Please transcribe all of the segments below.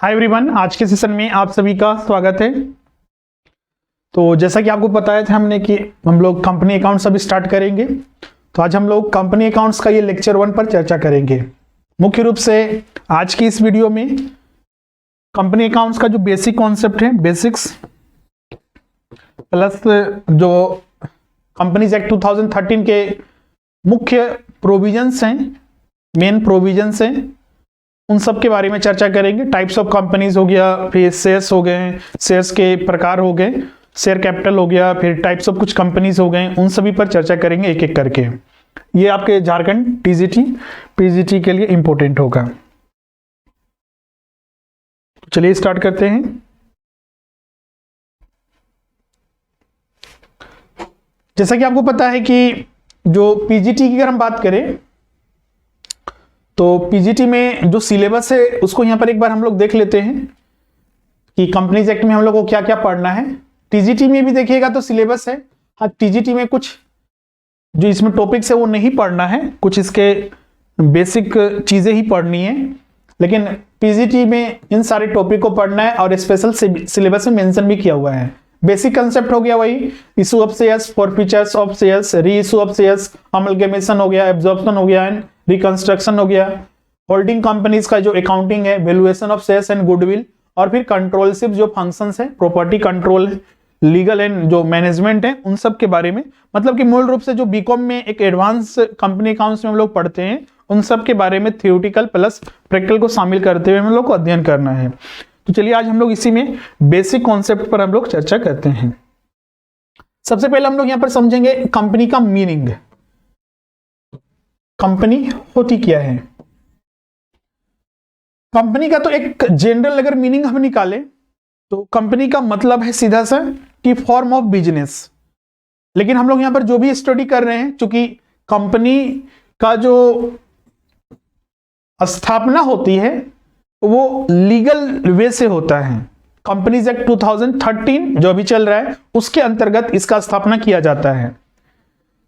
Hi everyone, आज के session में आप सभी का स्वागत है। तो जैसा कि आपको बताया था हमने कि हम लोग कंपनी अकाउंट्स अभी स्टार्ट करेंगे। तो आज हम लोग कंपनी अकाउंट्स का ये लेक्चर 1 पर चर्चा करेंगे। मुख्य रूप से आज की इस वीडियो में कंपनी अकाउंट्स का जो बेसिक कॉन्सेप्ट है, बेसिक्स प्लस जो कंपनीज एक्ट 2013 के मुख्य प्रोविजंस हैं, मेन प्रोविजंस हैं, उन सब के बारे में चर्चा करेंगे। टाइप्स ऑफ कंपनीज हो गया, फिर शेयर्स हो गए, शेयर्स के प्रकार हो गए, शेयर कैपिटल हो गया, फिर टाइप्स ऑफ कुछ कंपनीज हो गए, उन सभी पर चर्चा करेंगे एक एक करके। ये आपके झारखंड टीजीटी पीजीटी के लिए इंपॉर्टेंट होगा। चलिए स्टार्ट करते हैं। जैसा कि आपको पता है कि जो पीजीटी की अगर हम बात करें तो पीजीटी में जो सिलेबस है उसको यहां पर एक बार हम लोग देख लेते हैं कि कंपनीज एक्ट में हम लोग को क्या क्या पढ़ना है। टीजीटी में भी देखिएगा तो सिलेबस है। हाँ, टीजीटी में कुछ जो इसमें टॉपिक्स है वो नहीं पढ़ना है, कुछ इसके बेसिक चीजें ही पढ़नी है, लेकिन पीजीटी में इन सारे टॉपिक को पढ़ना है और स्पेशल सिलेबस में मेंशन भी किया हुआ है। बेसिक कंसेप्ट हो गया वही issue of shares, forfeitures of shares, re issue of shares, amalgamation हो गया, एब्जॉर्प्शन हो गया एंड रिकंस्ट्रक्शन हो गया, होल्डिंग कंपनीज का जो अकाउंटिंग है, valuation of shares and goodwill, और फिर कंट्रोलशिप जो फंक्शंस है, प्रॉपर्टी कंट्रोल, लीगल एंड जो मैनेजमेंट है, उन सब के बारे में। मतलब कि मूल रूप से जो बीकॉम में एक एडवांस कंपनी अकाउंट्स में हम लोग पढ़ते हैं, उन सब के बारे में थियोरिटिकल प्लस प्रैक्टिकल को शामिल करते हुए हम लोग को अध्ययन करना है। तो चलिए आज हम लोग इसी में बेसिक कॉन्सेप्ट पर हम लोग चर्चा करते हैं। सबसे पहले हम लोग यहां पर समझेंगे कंपनी का मीनिंग। कंपनी होती क्या है? कंपनी का तो एक जनरल अगर मीनिंग हम निकालें तो कंपनी का मतलब है सीधा सा कि फॉर्म ऑफ बिजनेस। लेकिन हम लोग यहां पर जो भी स्टडी कर रहे हैं, चूंकि कंपनी का जो स्थापना होती है वो लीगल वे से होता है। कंपनीज एक्ट 2013 जो अभी चल रहा है उसके अंतर्गत इसका स्थापना किया जाता है।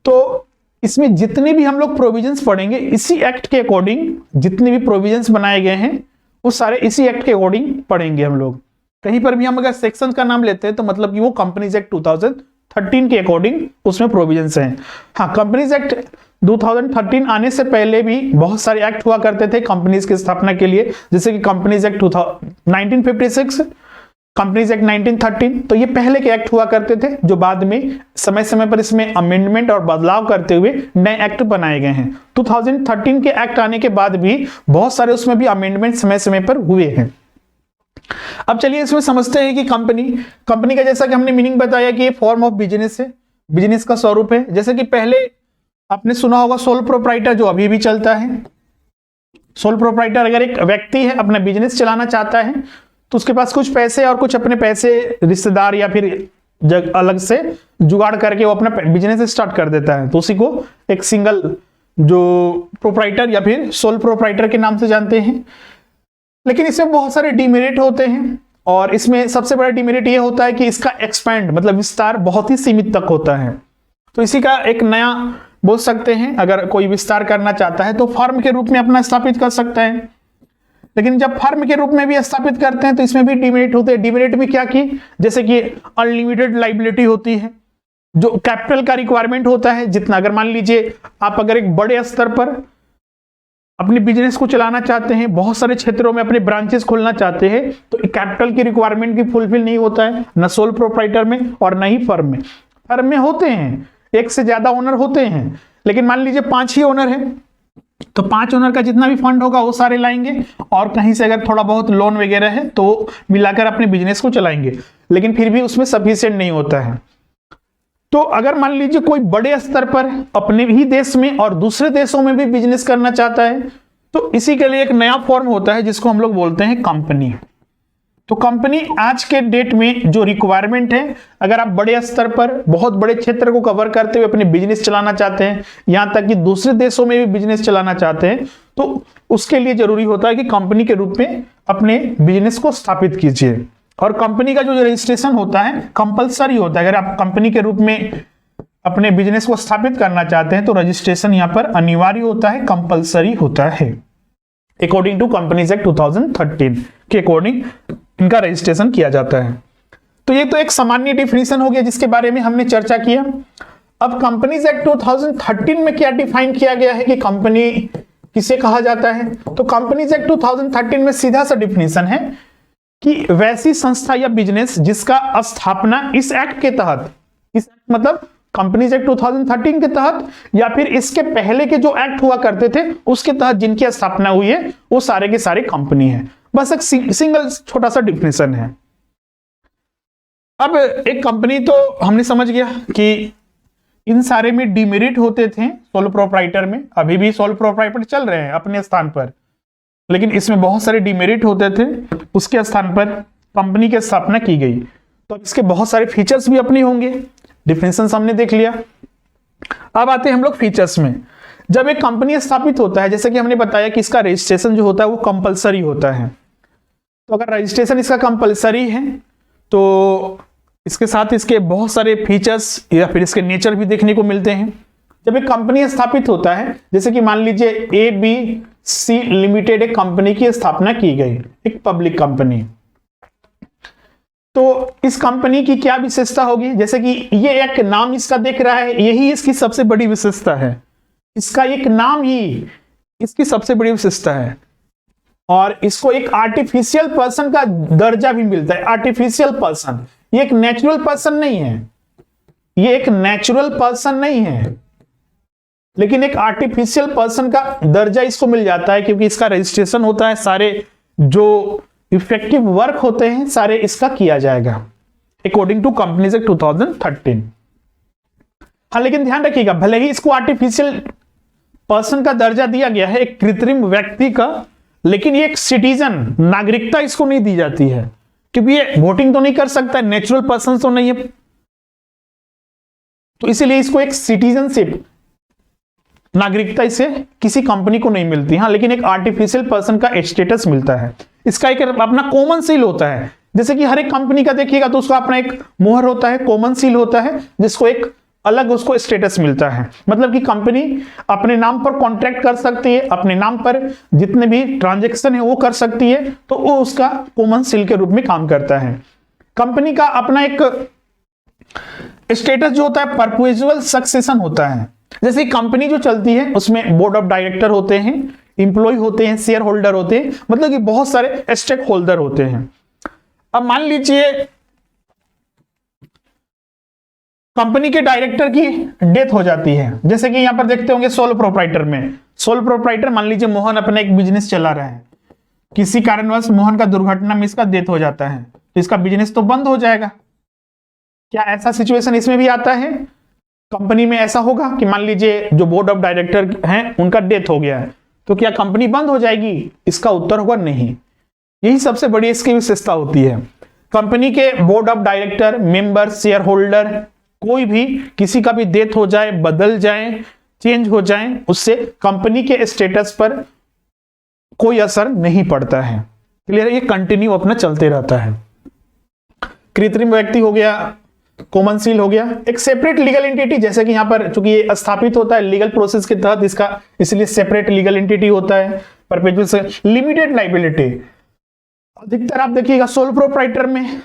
तो इसमें जितने भी हम लोग प्रोविजंस पढ़ेंगे, इसी एक्ट के अकॉर्डिंग जितने भी प्रोविजंस बनाए गए हैं वो सारे इसी एक्ट के अकॉर्डिंग पढ़ेंगे हम लोग। कहीं पर भी हम अगर सेक्शन का नाम लेते हैं तो मतलब कि वो कंपनीज एक्ट 2013 के अकॉर्डिंग उसमें प्रोविजंस हैं। हाँ, कंपनीज एक्ट 2013 आने से पहले भी बहुत सारे एक्ट हुआ करते थे कंपनीज की स्थापना के लिए, जैसे कि कंपनीज एक्ट 1956, कंपनीज एक्ट 1913। तो ये पहले के एक्ट हुआ करते थे जो बाद में समय समय पर इसमें अमेंडमेंट और बदलाव करते हुए नए एक्ट बनाए गए हैं। 2013 के एक्ट आने के बाद भी बहुत सारे उसमें भी अमेंडमेंट समय समय पर हुए हैं। अब चलिए इसमें समझते हैं कि कंपनी का जैसा कि हमने मीनिंग बताया कि ये फॉर्म ऑफ बिजनेस है, बिजनेस का स्वरूप है। जैसे कि पहले आपने सुना होगा सोल प्रोप्राइटर, जो अभी भी चलता है। सोल प्रोप्राइटर अगर एक व्यक्ति है, अपना बिजनेस चलाना चाहता है, तो उसके पास कुछ पैसे और कुछ अपने पैसे रिश्तेदार या फिर अलग से जुगाड़ करके वो अपना बिजनेस स्टार्ट कर देता है, तो उसी को एक सिंगल जो प्रोप्राइटर या फिर सोल प्रोप्राइटर के नाम से जानते हैं। लेकिन इसमें बहुत सारे डिमेरिट होते हैं और इसमें सबसे बड़ा डिमेरिट ये होता है कि इसका एक्सपेंड मतलब विस्तार बहुत ही सीमित तक होता है। तो इसी का एक नया बोल सकते हैं, अगर कोई विस्तार करना चाहता है तो फर्म के रूप में अपना स्थापित कर सकता है। लेकिन जब फर्म के रूप में भी स्थापित करते हैं तो इसमें भी डिमेरिट होते हैं। डिमेरिट में क्या की, जैसे कि अनलिमिटेड लायबिलिटी होती है, जो कैपिटल का रिक्वायरमेंट होता है जितना। अगर मान लीजिए आप अगर एक बड़े स्तर पर अपने बिजनेस को चलाना चाहते हैं, बहुत सारे क्षेत्रों में अपने ब्रांचेस खोलना चाहते हैं, तो कैपिटल की रिक्वायरमेंट भी फुलफिल नहीं होता है, न सोल प्रोप्राइटर में और न ही फर्म में। फर्म में होते हैं, एक से ज्यादा ओनर होते हैं, लेकिन मान लीजिए 5 ही ओनर है तो 5 ओनर का जितना भी फंड होगा वो सारे लाएंगे, और कहीं से अगर थोड़ा बहुत लोन वगैरह है तो मिलाकर अपने बिजनेस को चलाएंगे, लेकिन फिर भी उसमें सफिशिएंट नहीं होता है। तो अगर मान लीजिए कोई बड़े स्तर पर अपने ही देश में और दूसरे देशों में भी बिजनेस करना चाहता है, तो इसी के लिए एक नया फॉर्म होता है जिसको हम लोग बोलते हैं कंपनी। तो कंपनी आज के डेट में जो रिक्वायरमेंट है, अगर आप बड़े स्तर पर बहुत बड़े क्षेत्र को कवर करते हुए अपने बिजनेस चलाना चाहते हैं, यहां तक कि दूसरे देशों में भी बिजनेस चलाना चाहते हैं, तो उसके लिए जरूरी होता है कि कंपनी के रूप में अपने बिजनेस को स्थापित कीजिए। और कंपनी का जो रजिस्ट्रेशन होता है कंपलसरी होता है। अगर आप कंपनी के रूप में अपने बिजनेस को स्थापित करना चाहते हैं तो रजिस्ट्रेशन यहां पर अनिवार्य होता है, कंपलसरी होता है। अकॉर्डिंग टू कंपनीज एक्ट 2013 के अकॉर्डिंग इनका रजिस्ट्रेशन किया जाता है। तो ये तो एक सामान्य डिफिनीशन हो गया जिसके बारे में हमने चर्चा किया। अब कंपनीज एक्ट 2013 में क्या डिफाइन किया गया है कि कंपनी किसे कहा जाता है, तो कंपनीज एक्ट 2013 में सीधा सा डिफिनीशन है कि वैसी संस्था या बिजनेस जिसका स्थापना इस एक्ट के तहत, इस मतलब कंपनीज एक्ट 2013 के तहत या फिर इसके पहले के जो एक्ट हुआ करते थे उसके तहत जिनकी स्थापना हुई है वो सारे के सारे कंपनी है। बस एक सिंगल छोटा सा डिफिनेशन है। अब एक कंपनी तो हमने समझ गया कि इन सारे में डिमेरिट होते थे सोल प्रोप्राइटर में, अभी भी सोल प्रोप्राइटर चल रहे हैं अपने स्थान पर, लेकिन इसमें बहुत सारे डिमेरिट होते थे। उसके स्थान पर कंपनी की स्थापना की गई तो इसके बहुत सारे फीचर्स भी अपने होंगे। डिफिनेशन हमने देख लिया। अब आते हैं हम लोग फीचर्स में। जब एक कंपनी स्थापित होता है, जैसे कि हमने बताया कि इसका रजिस्ट्रेशन जो होता है वो कंपलसरी होता है, तो अगर रजिस्ट्रेशन इसका कंपलसरी है तो इसके साथ इसके बहुत सारे फीचर्स या फिर इसके नेचर भी देखने को मिलते हैं। जब एक कंपनी स्थापित होता है, जैसे कि मान लीजिए ABC लिमिटेड एक कंपनी की स्थापना की गई, एक पब्लिक कंपनी, तो इस कंपनी की क्या विशेषता होगी, जैसे कि ये एक नाम इसका देख रहा है, यही इसकी सबसे बड़ी विशेषता है। इसका एक नाम ही इसकी सबसे बड़ी विशेषता है और इसको एक आर्टिफिशियल पर्सन का दर्जा भी मिलता है। आर्टिफिशियल पर्सन, ये एक नेचुरल पर्सन नहीं है, ये एक नेचुरल पर्सन नहीं है, लेकिन एक आर्टिफिशियल पर्सन का दर्जा इसको मिल जाता है क्योंकि इसका रजिस्ट्रेशन होता है। सारे जो इफेक्टिव वर्क होते हैं सारे इसका किया जाएगा अकॉर्डिंग टू कंपनीज एक्ट 2013। हाँ, लेकिन ध्यान रखिएगा, भले ही इसको आर्टिफिशियल पर्सन का दर्जा दिया गया है, एक कृत्रिम व्यक्ति का, लेकिन ये एक सिटीजन, नागरिकता इसको नहीं दी जाती है क्योंकि ये वोटिंग तो नहीं कर सकता, नेचुरल पर्सन तो नहीं है, तो इसीलिए इसको एक सिटीजनशिप, नागरिकता इसे किसी कंपनी को नहीं मिलती। हाँ, लेकिन एक आर्टिफिशियल पर्सन का स्टेटस मिलता है। इसका एक अपना कॉमन सील होता है, जैसे कि हर एक कंपनी का देखिएगा तो उसका अपना एक मोहर होता है, कॉमन सील होता है, जिसको एक अलग उसको स्टेटस मिलता है। मतलब कि कंपनी अपने नाम पर कॉन्ट्रैक्ट कर सकती है, अपने नाम पर जितने भी ट्रांजैक्शन है वो कर सकती है, तो वो उसका कॉमन सील के रूप में काम करता है। कंपनी का अपना एक स्टेटस जो होता है परपेचुअल सक्सेशन होता है। जैसे कंपनी जो चलती है उसमें बोर्ड ऑफ डायरेक्टर होते हैं, इंप्लॉय होते हैं, शेयर होल्डर होते हैं, मतलब कि बहुत सारे स्टेक होल्डर होते हैं। अब मान लीजिए कंपनी के डायरेक्टर की डेथ हो जाती है, जैसे कि यहां पर देखते होंगे सोल प्रोप्राइटर में, सोल प्रोप्राइटर मान लीजिए मोहन अपना एक बिजनेस चला रहा है, किसी कारणवश मोहन का दुर्घटना में इसका डेथ हो जाता है तो इसका बिजनेस तो बंद हो जाएगा। क्या ऐसा सिचुएशन इसमें भी आता है? कंपनी में ऐसा होगा कि मान लीजिए जो बोर्ड ऑफ डायरेक्टर हैं उनका डेथ हो गया है तो क्या कंपनी बंद हो जाएगी? इसका उत्तर होगा नहीं। यही सबसे बड़ी इसकी विशेषता होती है। कंपनी के board of director, member, share holder, कोई भी किसी का भी डेथ हो जाए, बदल जाए, चेंज हो जाए, उससे कंपनी के स्टेटस पर कोई असर नहीं पड़ता है। क्लियर? ये कंटिन्यू अपना चलते रहता है। कृत्रिम व्यक्ति हो गया, कॉमन सील हो गया, एक सेपरेट लीगल एंटिटी, जैसे कि यहां पर चूंकि ये स्थापित होता है लीगल प्रोसेस के तहत इसका, इसलिए सेपरेट लीगल एंटिटी होता है। परपेचुअल से लिमिटेड लाइबिलिटी, अधिकतर आप देखिएगा सोल प्रोप्राइटर में,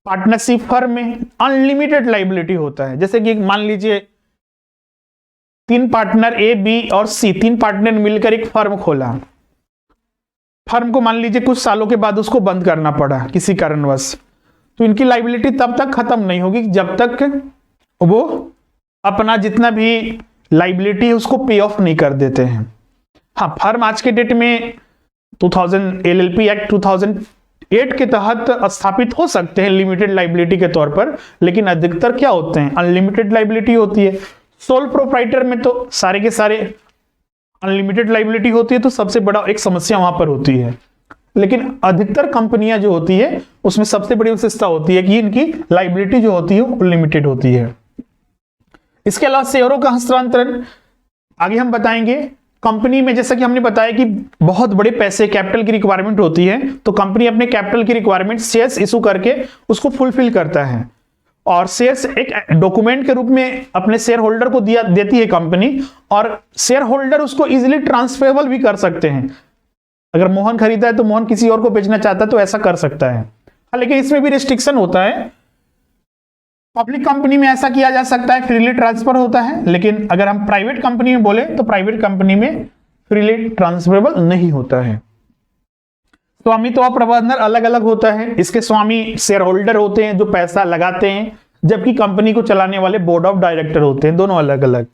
पार्टनरशिप फर्म में अनलिमिटेड लाइबिलिटी होता है। जैसे कि मान लीजिए 3 पार्टनर A, B और C, 3 पार्टनर मिलकर एक फर्म खोला, फर्म को मान लीजिए कुछ सालों के बाद उसको बंद करना पड़ा किसी कारणवश, तो इनकी लाइबिलिटी तब तक खत्म नहीं होगी जब तक वो अपना जितना भी लाइबिलिटी है उसको पे ऑफ नहीं कर देते हैं। हाँ, फर्म आज के डेट में 2000 LLP एक्ट 2008 के तहत स्थापित हो सकते हैं लिमिटेड लाइबिलिटी के तौर पर, लेकिन अधिकतर क्या होते हैं? अनलिमिटेड लाइबिलिटी होती है। सोल प्रोप्राइटर में तो सारे के सारे अनलिमिटेड लाइबिलिटी होती है, तो सबसे बड़ा एक समस्या वहां पर होती है। लेकिन अधिकतर कंपनियां जो होती है उसमें सबसे बड़ी विशेषता होती है कि इनकी लाइबिलिटी जो होती है वो लिमिटेड होती है। इसके अलावा शेयरों का हस्तांतरण आगे हम बताएंगे। कंपनी में जैसा कि हमने बताया कि बहुत बड़े पैसे, कैपिटल की रिक्वायरमेंट होती है, तो कंपनी अपने कैपिटल की रिक्वायरमेंट शेयर्स इशू करके उसको फुलफिल करता है, और शेयर्स एक डॉक्यूमेंट के रूप में अपने शेयर होल्डर को देती है कंपनी, और शेयर होल्डर उसको इजीली ट्रांसफरेबल भी कर सकते हैं। अगर मोहन खरीदा है तो मोहन किसी और को बेचना चाहता है तो ऐसा कर सकता है। हाँ, लेकिन इसमें भी रिस्ट्रिक्शन होता है। पब्लिक कंपनी में ऐसा किया जा सकता है, फ्रीली ट्रांसफर होता है, लेकिन अगर हम प्राइवेट कंपनी में बोले तो प्राइवेट कंपनी में फ्रीली ट्रांसफरेबल नहीं होता है। स्वामित्व और प्रबंधन अलग अलग होता है। इसके स्वामी शेयर होल्डर होते हैं जो पैसा लगाते हैं, जबकि कंपनी को चलाने वाले बोर्ड ऑफ डायरेक्टर होते हैं, दोनों अलग अलग।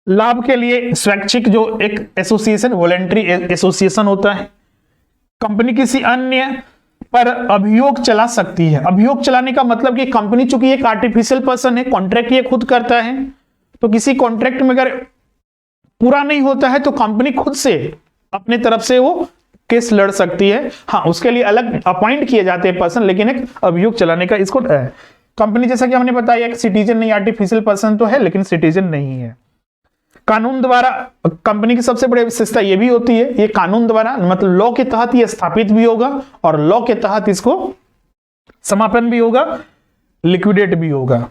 लाभ के लिए स्वैच्छिक जो एक एसोसिएशन, वॉलेंट्री एसोसिएशन होता है। कंपनी किसी अन्य पर अभियोग चला सकती है। अभियोग चलाने का मतलब कि कंपनी चूंकि एक आर्टिफिशियल पर्सन है, कॉन्ट्रैक्ट ये खुद करता है, तो किसी कॉन्ट्रैक्ट में अगर पूरा नहीं होता है तो कंपनी खुद से अपने तरफ से वो केस लड़ सकती है। हाँ, उसके लिए अलग अपॉइंट किए जाते हैं पर्सन, लेकिन एक अभियोग चलाने का इसको है। कंपनी जैसा कि हमने बताया एक सिटीजन नहीं, आर्टिफिशियल पर्सन तो है लेकिन सिटीजन नहीं है। कानून द्वारा कंपनी की सबसे बड़ी विशेषता ये भी होती है, ये कानून द्वारा मतलब लॉ के तहत ये स्थापित भी होगा और लॉ के तहत इसको समापन भी होगा, लिक्विडेट भी होगा।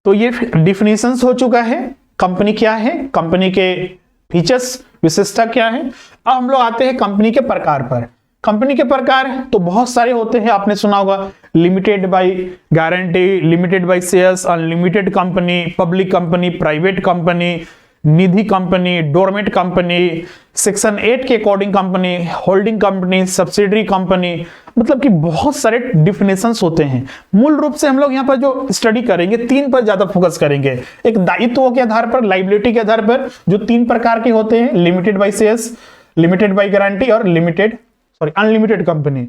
तो ये डिफिनेशंस हो चुका है कंपनी क्या है, कंपनी के फीचर्स, विशेषता क्या है। अब हम लोग आते हैं कंपनी के प्रकार पर। कंपनी के प्रकार तो बहुत सारे होते हैं, आपने सुना होगा limited by guarantee, limited by shares, unlimited company, public company, private company, Nidhi company, doormat company, section 8 के according company, holding company, subsidiary company, मतलब कि बहुत सारे डिफिनेशंस होते हैं। मूल रूप से हम लोग यहाँ पर जो स्टडी करेंगे 3 पर ज्यादा फोकस करेंगे। एक दायित्व के आधार पर, लाइबिलिटी के आधार पर जो 3 प्रकार के होते हैं, limited by shares, limited by guarantee और अनलिमिटेड कंपनी।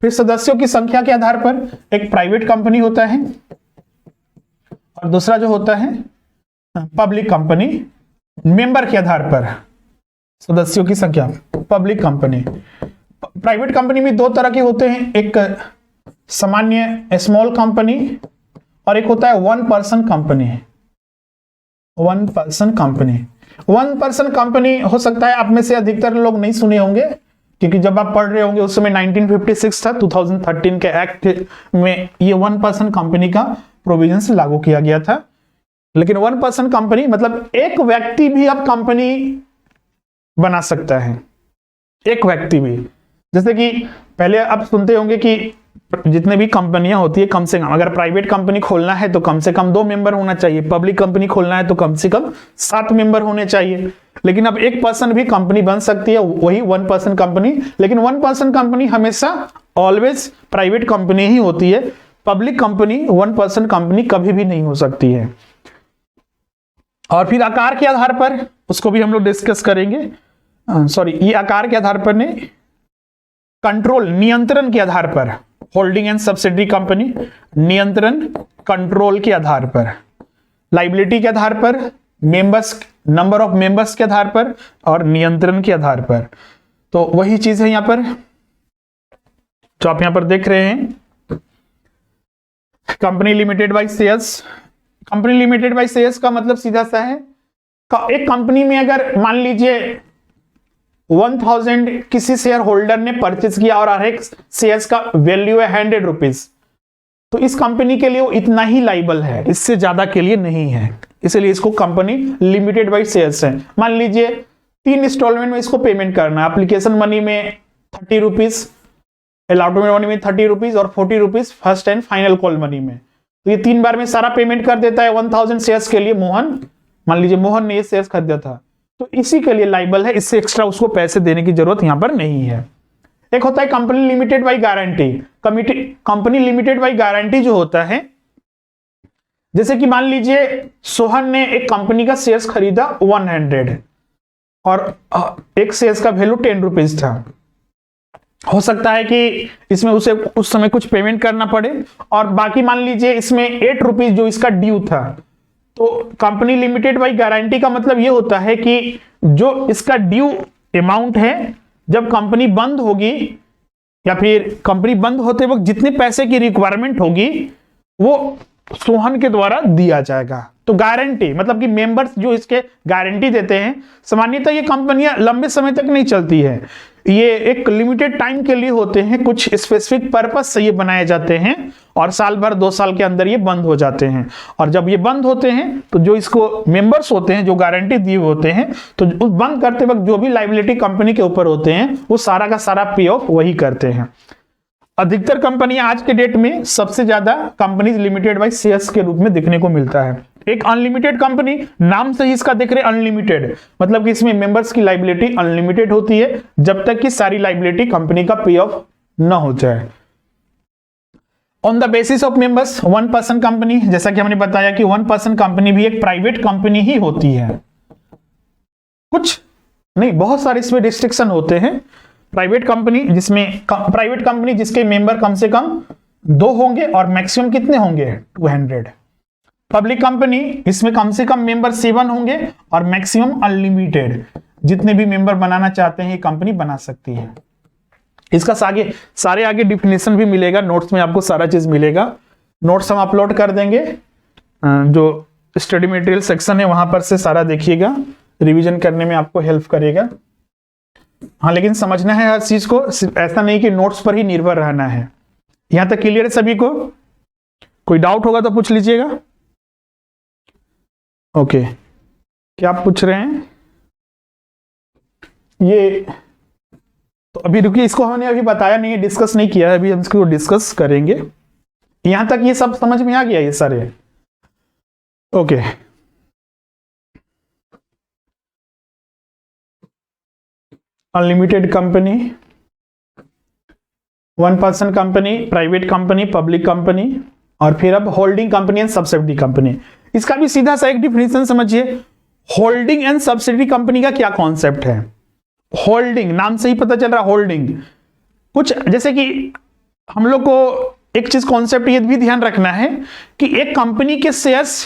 फिर सदस्यों की संख्या के आधार पर एक प्राइवेट कंपनी होता है और दूसरा जो होता है पब्लिक कंपनी। मेंबर के आधार पर सदस्यों की संख्या, पब्लिक कंपनी। प्राइवेट कंपनी में 2 तरह के होते हैं, एक सामान्य स्मॉल कंपनी और एक होता है 1 person company. 1 person company, 1 person company हो सकता है आप में से अधिकतर लोग नहीं सुने होंगे, क्योंकि जब आप पढ़ रहे होंगे उस समय 1956 था, 2013 के एक्ट में ये 1 पर्सन कंपनी का प्रोविजंस लागू किया गया था। लेकिन 1 पर्सन कंपनी मतलब एक व्यक्ति भी अब कंपनी बना सकता है, एक व्यक्ति भी। जैसे कि पहले आप सुनते होंगे कि जितने भी कंपनियां होती है कम से कम, अगर प्राइवेट कंपनी खोलना है तो कम से कम 2 मेंबर होना चाहिए, पब्लिक कंपनी खोलना है तो कम से कम 7 मेंबर होने चाहिए। लेकिन अब एक पर्सन भी कंपनी बन सकती है, वही 1 पर्सन कंपनी। लेकिन 1 पर्सन कंपनी हमेशा ऑलवेज प्राइवेट कंपनी ही होती है, पब्लिक कंपनी 1 पर्सन कंपनी कभी भी नहीं हो सकती है। और फिर आकार के आधार पर उसको भी हम लोग डिस्कस करेंगे। ये आकार के आधार पर नहीं, कंट्रोल, नियंत्रण के आधार पर। होल्डिंग एंड सब्सिडरी कंपनी नियंत्रण, कंट्रोल के आधार पर। लाइबिलिटी के आधार पर, मेंबर्स, नंबर ऑफ मेंबर्स के आधार पर और नियंत्रण के आधार पर। तो वही चीज है यहां पर जो आप यहां पर देख रहे हैं। Company limited by shares, company limited by shares का मतलब सीधा सा है, एक कंपनी में अगर मान लीजिए 1000 किसी शेयर होल्डर ने परचेज किया और हर एक शेयर्स का वैल्यू है 100 रुपीज, तो इस कंपनी के लिए वो इतना ही लाइबल है, इससे ज्यादा के लिए नहीं है, इसलिए इसको कंपनी लिमिटेड बाय शेयर्स है। मान लीजिए 3 इंस्टॉलमेंट में इसको पेमेंट करना है, एप्लीकेशन मनी में 30 रुपीज, अलॉटमेंट मनी में 30 रुपीज और 40 rupees first and final call money में। तो ये 3 बार में सारा पेमेंट कर देता है 1000 शेयर्स के लिए। मोहन, मान लीजिए मोहन ने ये शेयर्स खरीदा था तो इसी के लिए लाइबल है, इससे एक्स्ट्रा उसको पैसे देने की जरूरत यहां पर नहीं है। एक होता है company limited by guarantee. Company limited by guarantee जो होता है, जैसे कि मान लीजिए सोहन ने एक कंपनी का शेयर्स खरीदा 100 और एक शेयर्स का वैल्यू 10 रुपीज था। हो सकता है कि इसमें उसे उस समय कुछ पेमेंट करना पड़े और बाकी मान लीजिए इसमें 8 रुपीज जो इसका ड्यू था। तो कंपनी लिमिटेड बाय गारंटी का मतलब यह होता है कि जो इसका ड्यू अमाउंट है, जब कंपनी बंद होगी या फिर कंपनी बंद होते वक्त जितने पैसे की रिक्वायरमेंट होगी वो सोहन के द्वारा दिया जाएगा। तो गारंटी मतलब कि मेंबर्स जो इसके गारंटी देते हैं, सामान्यतः ये कंपनियां लंबे समय तक नहीं चलती है, ये एक लिमिटेड टाइम के लिए होते हैं, कुछ स्पेसिफिक पर्पस से ये बनाए जाते हैं और साल भर 2 साल के अंदर ये बंद हो जाते हैं। और जब ये बंद होते हैं तो जो इसको मेंबर्स होते हैं, जो गारंटी दिए होते हैं, तो उस बंद करते वक्त जो भी लायबिलिटी कंपनी के ऊपर होते हैं वो सारा का सारा पे ऑफ वही करते हैं। अधिकतर कंपनियां आज के डेट में सबसे ज्यादा कंपनीज लिमिटेड बाय शेयर्स के रूप में दिखने को मिलता है। एक अनलिमिटेड कंपनी, नाम से ही इसका देख रहे अनलिमिटेड, मतलब कि इसमें मेंबर्स की लायबिलिटी अनलिमिटेड होती है जब तक कि सारी लायबिलिटी कंपनी का पे ऑफ न हो जाए। On the basis of members 1% company, जैसा कि हमने बताया कि 1% कंपनी भी एक प्राइवेट कंपनी ही होती है। कुछ नहीं, बहुत सारे इसमें रिस्ट्रिक्शन होते हैं। प्राइवेट कंपनी जिसके मेंबर कम से कम 2 होंगे और मैक्सिमम कितने होंगे 200। पब्लिक कंपनी, इसमें कम से कम मेंबर 7 होंगे और मैक्सिमम अनलिमिटेड, जितने भी मेंबर बनाना चाहते हैं ये कंपनी बना सकती है। इसका सारे आगे डिफिनेशन भी मिलेगा, नोट्स में आपको सारा चीज मिलेगा। नोट्स हम अपलोड कर देंगे, जो स्टडी मटेरियल सेक्शन है वहां पर से सारा देखिएगा, रिवीजन करने में आपको हेल्प करेगा। हाँ, लेकिन समझना है हर चीज को, ऐसा नहीं कि नोट्स पर ही निर्भर रहना है। यहां तक क्लियर है सभी को? कोई डाउट होगा तो पूछ लीजिएगा। ओके, क्या आप पूछ रहे हैं? ये तो अभी रुकिए, इसको हमने अभी बताया नहीं है, डिस्कस नहीं किया है, अभी हम इसको डिस्कस करेंगे। यहां तक ये सब समझ में आ गया ये सारे? Okay, unlimited company, 1% company, private company, public company, और फिर अब holding company and subsidy company. इसका भी सीधा सा एक डिफिनेशन समझिए। होल्डिंग एंड सब्सिडी कंपनी का क्या कॉन्सेप्ट है? होल्डिंग, नाम से ही पता चल रहा, होल्डिंग कुछ जैसे कि हम लोग को एक चीज कॉन्सेप्ट ये भी ध्यान रखना है कि एक कंपनी के शेयर्स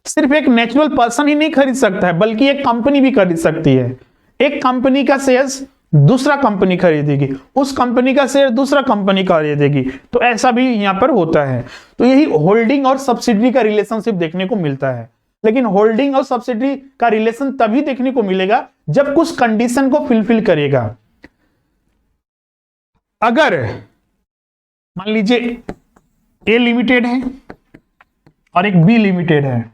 सिर्फ एक नेचुरल पर्सन ही नहीं खरीद सकता है, बल्कि एक कंपनी भी खरीद सकती है। एक कंपनी का शेयर्स दूसरा कंपनी खरीदेगी, उस कंपनी का शेयर दूसरा कंपनी खरीदेगी, तो ऐसा भी यहां पर होता है। तो यही होल्डिंग और सब्सिडी का रिलेशनशिप देखने को मिलता है। लेकिन होल्डिंग और सब्सिडी का रिलेशन तभी देखने को मिलेगा जब कुछ कंडीशन को फुलफिल करेगा। अगर मान लीजिए ए लिमिटेड है और एक बी लिमिटेड है,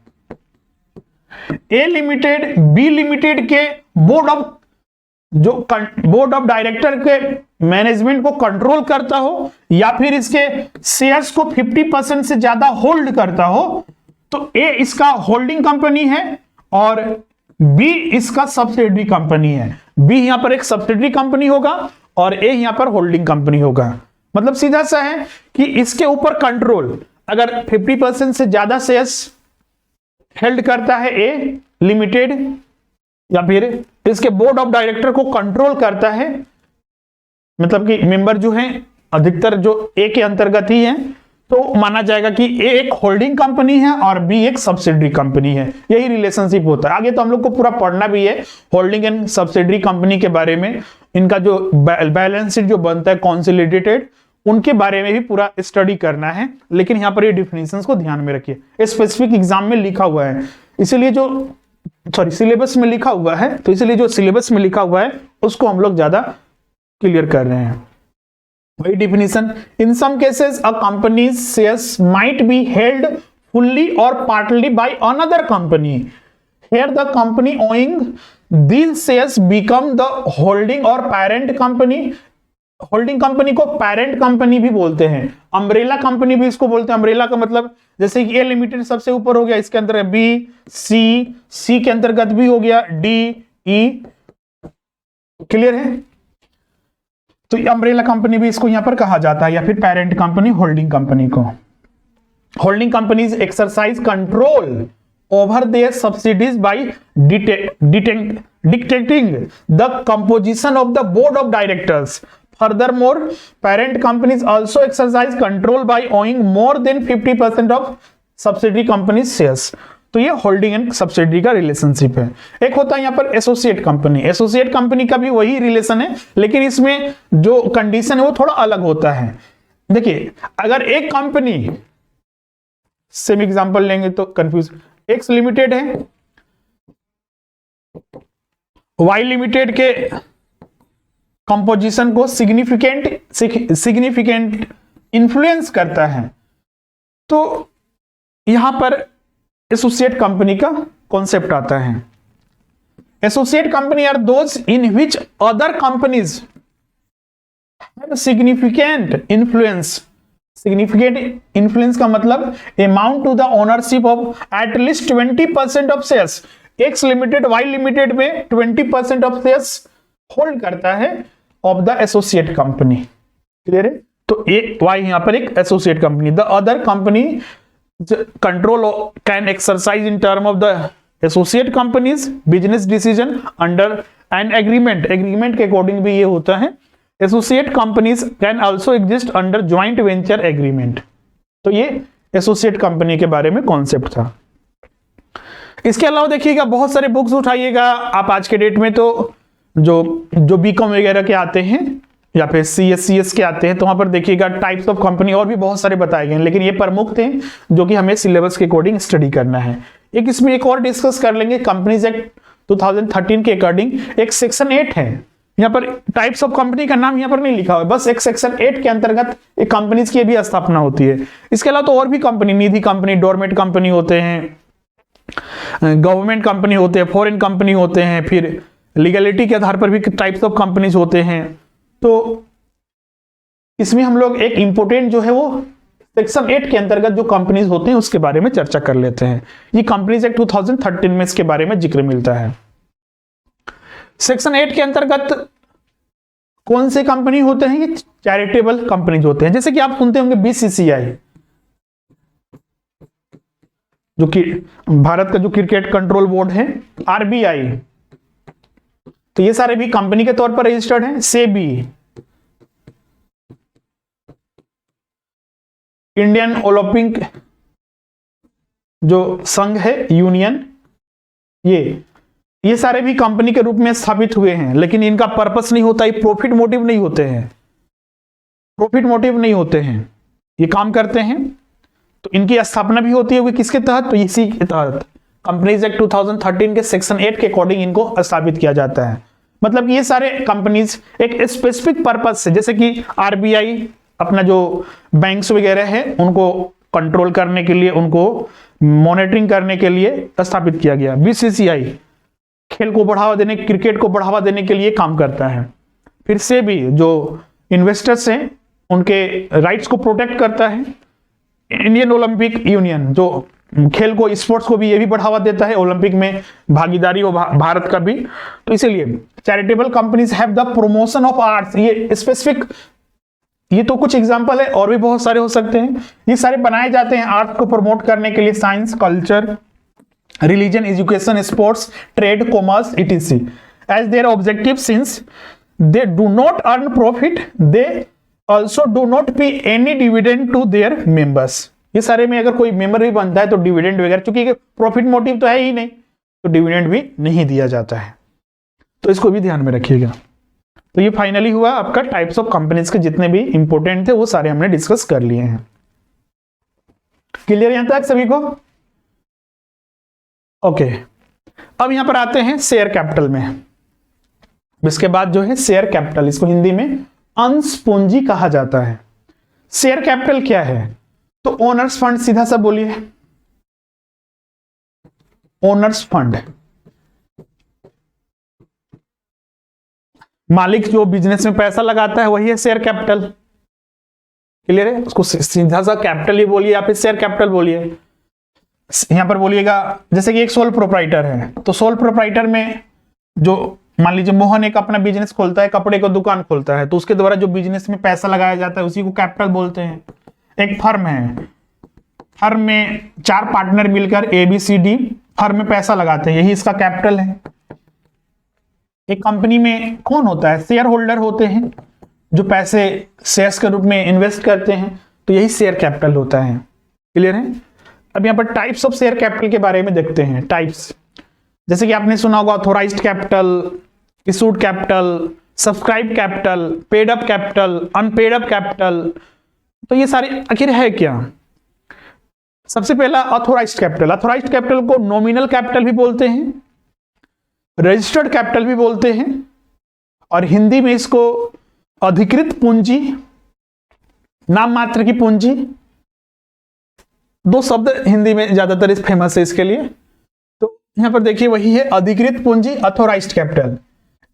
ए लिमिटेड बी लिमिटेड के बोर्ड ऑफ डायरेक्टर के मैनेजमेंट को कंट्रोल करता हो या फिर इसके शेयर्स को 50% से ज्यादा होल्ड करता हो, तो ए इसका होल्डिंग कंपनी है और बी इसका सब्सिडरी कंपनी है। बी यहां पर एक सब्सिडरी कंपनी होगा और ए यहां पर होल्डिंग कंपनी होगा। मतलब सीधा सा है कि इसके ऊपर कंट्रोल, अगर 50% से ज्यादा शेयर्स हेल्ड करता है ए लिमिटेड या फिर इसके बोर्ड ऑफ डायरेक्टर को कंट्रोल करता है, मतलब कि मेंबर जो हैं अधिकतर जो ए के अंतर्गत ही हैं, तो माना जाएगा कि ए एक होल्डिंग कंपनी है और बी एक सब्सिडरी कंपनी है। यही रिलेशनशिप होता है। आगे तो हम लोग को पूरा पढ़ना भी है होल्डिंग एंड सब्सिडरी कंपनी के बारे में, इनका जो बैलेंस शीट जो बनता है कॉन्सोलिडेटेड, उनके बारे में भी पूरा स्टडी करना है। लेकिन यहां पर ये डिफिनेशंस को ध्यान में रखिए, स्पेसिफिक एग्जाम में लिखा हुआ है, इसलिए जो सिलेबस में लिखा हुआ है, तो इसलिए जो सिलेबस में लिखा हुआ है उसको हम लोग ज्यादा क्लियर कर रहे हैं। वही definition, in some cases a company's shares might be held fully और partly by another company, here the company owing these shares become the holding और पेरेंट कंपनी। होल्डिंग कंपनी को पेरेंट कंपनी भी बोलते हैं, अम्ब्रेला कंपनी भी इसको बोलते हैं। अम्ब्रेला का मतलब जैसे कि ए लिमिटेड सबसे ऊपर हो गया, इसके अंदर बी, सी के अंतर्गत भी हो गया डी, ई, क्लियर है? तो अम्ब्रेला कंपनी भी इसको यहां पर कहा जाता है, या फिर पेरेंट कंपनी होल्डिंग कंपनी को। Holding companies exercise control over their subsidies by dictating the composition of the board of directors. Furthermore, parent companies also exercise control by owning more than 50% of subsidiary companies shares. तो ये holding and subsidy का relationship है। एक होता है यहां पर associate company. Associate company का भी वही रिलेशन है, लेकिन इसमें जो कंडीशन है वो थोड़ा अलग होता है। देखिए, अगर एक कंपनी, सेम एग्जांपल लेंगे तो कंफ्यूज, एक्स लिमिटेड है, वाई लिमिटेड के कंपोजिशन को सिग्निफिकेंट इन्फ्लुएंस करता है। तो यहां पर एसोसिएट कंपनी का कॉन्सेप्ट आता है। Associate company are those in which other companies have significant influence. Significant influence का मतलब amount to the ownership of at least 20% of shares. X limited Y limited में 20% ऑफ शेयर्स होल्ड करता है of the associate company. Clear है? तो एक Y यहां पर एक associate company. The other company control can exercise in term of the associate companies business decision under an agreement. Agreement के अकॉर्डिंग भी ये होता है। Associate companies can also exist under joint venture agreement. तो ये एसोसिएट कंपनी के बारे में कॉन्सेप्ट था। इसके अलावा देखिएगा बहुत सारे बुक्स उठाइएगा आप आज के डेट में, तो जो बीकॉम वगैरह के आते हैं या फिर सीएस के आते हैं, तो वहां पर देखिएगा टाइप्स ऑफ कंपनी और भी बहुत सारे बताए गए हैं, लेकिन ये प्रमुख थे जो कि हमें सिलेबस के अकॉर्डिंग स्टडी करना है। इसमें एक और डिस्कस कर लेंगे कंपनीज एक्ट 2013 के अकॉर्डिंग एक सेक्शन 8 है। यहाँ पर टाइप्स ऑफ कंपनी का नाम यहाँ पर नहीं लिखा हुआ है, बस एक सेक्शन 8 के अंतर्गत एक कंपनीज की भी स्थापना होती है। इसके अलावा तो और भी कंपनी, निधि कंपनी, डोरमेट कंपनी होते हैं, गवर्नमेंट कंपनी होते हैं, फॉरेन कंपनी होते हैं, फिर लीगलिटी के आधार पर भी टाइप्स ऑफ कंपनीज होते हैं। तो इसमें हम लोग एक इंपोर्टेंट जो है वो सेक्शन 8 के अंतर्गत जो कंपनीज होते हैं उसके बारे में चर्चा कर लेते हैं। ये कंपनीज एक्ट 2013 में इसके बारे में जिक्र मिलता है। सेक्शन 8 के अंतर्गत कौन से कंपनी होते हैं? ये चैरिटेबल कंपनीज होते हैं। जैसे कि आप सुनते होंगे बीसीसीआई, जो कि भारत का जो क्रिकेट कंट्रोल बोर्ड है, आरबीआई, तो ये सारे भी कंपनी के तौर पर रजिस्टर्ड हैं। सेबी, इंडियन ओलंपिक जो संघ है, यूनियन, ये सारे भी कंपनी के रूप में स्थापित हुए हैं, लेकिन इनका पर्पस नहीं होता, ये प्रॉफिट मोटिव नहीं होते हैं, प्रॉफिट मोटिव नहीं होते हैं, ये काम करते हैं। तो इनकी स्थापना भी होती है किसके तहत? तो इसी के तहत कंपनीज एक्ट 2013 के सेक्शन 8 के अकॉर्डिंग इनको स्थापित किया जाता है। मतलब कि ये सारे कंपनीज एक स्पेसिफिक पर्पस से, जैसे कि आरबीआई अपना जो बैंक्स वगैरह है उनको कंट्रोल करने के लिए, उनको मॉनिटरिंग करने के लिए स्थापित किया गया। बीसीसीआई खेल को बढ़ावा देने, क्रिकेट को बढ़ावा देने के लिए काम करता है। फिर से भी जो इन्वेस्टर्स हैं उनके राइट्स को प्रोटेक्ट करता है। इंडियन ओलंपिक यूनियन जो खेल को, स्पोर्ट्स को भी ये भी बढ़ावा देता है, ओलंपिक में भागीदारी हो भारत का भी। तो इसीलिए charitable companies have the promotion of arts. ये स्पेसिफिक, ये तो कुछ एग्जांपल है, और भी बहुत सारे हो सकते हैं। ये सारे बनाए जाते हैं आर्ट को प्रमोट करने के लिए, science, culture, religion, education, sports, trade, commerce, etc. As their objective, since they do not earn profit, they also do not pay any dividend to their members. ये सारे में अगर कोई मेंबर भी बनता है तो डिविडेंड वगैरह, चूंकि प्रॉफिट मोटिव तो है ही नहीं, तो डिविडेंड भी नहीं दिया जाता है। तो इसको भी ध्यान में रखिएगा। तो ये फाइनली हुआ आपका टाइप्स ऑफ कंपनीज के जितने भी इंपॉर्टेंट थे वो सारे हमने डिस्कस कर लिए हैं। क्लियर यहां तक सभी को? ओके, अब यहां पर आते हैं शेयर कैपिटल में। इसके बाद जो है शेयर कैपिटल, इसको हिंदी में अंश पूंजी कहा जाता है। शेयर कैपिटल क्या है? तो ओनर्स फंड, सीधा सा बोलिए, ओनर्स फंड। मालिक जो बिजनेस में पैसा लगाता है वही है शेयर कैपिटल। क्लियर है? उसको सीधा सा कैपिटल ही बोलिए या फिर शेयर कैपिटल बोलिए। यहां पर बोलिएगा जैसे कि एक सोल प्रोप्राइटर है, तो सोल प्रोप्राइटर में जो मान लीजिए मोहन एक अपना बिजनेस खोलता है, कपड़े का दुकान खोलता है, तो उसके द्वारा जो बिजनेस में पैसा लगाया जाता है उसी को कैपिटल बोलते हैं। एक फर्म है, फर्म में 4 पार्टनर मिलकर ABCD फर्म में पैसा लगाते हैं, यही इसका कैपिटल है। एक कंपनी में कौन होता है? शेयर होल्डर होते हैं जो पैसे शेयर्स के रूप में इन्वेस्ट करते हैं, तो यही शेयर कैपिटल होता है। क्लियर है? अब यहाँ पर टाइप्स ऑफ शेयर कैपिटल के बारे में देखते हैं। टाइप्स जैसे कि आपने सुना होगा authorised capital, issued capital, subscribe capital, paid up capital, unpaid up capital. तो ये सारे आखिर है क्या? सबसे पहला ऑथोराइज्ड कैपिटल। ऑथोराइज्ड कैपिटल को नॉमिनल कैपिटल भी बोलते हैं, रजिस्टर्ड कैपिटल भी बोलते हैं, और हिंदी में इसको अधिकृत पूंजी, नाम मात्र की पूंजी, दो शब्द हिंदी में ज्यादातर इस फेमस है इसके लिए। तो यहां पर देखिए वही है अधिकृत पूंजी, अथोराइज्ड कैपिटल।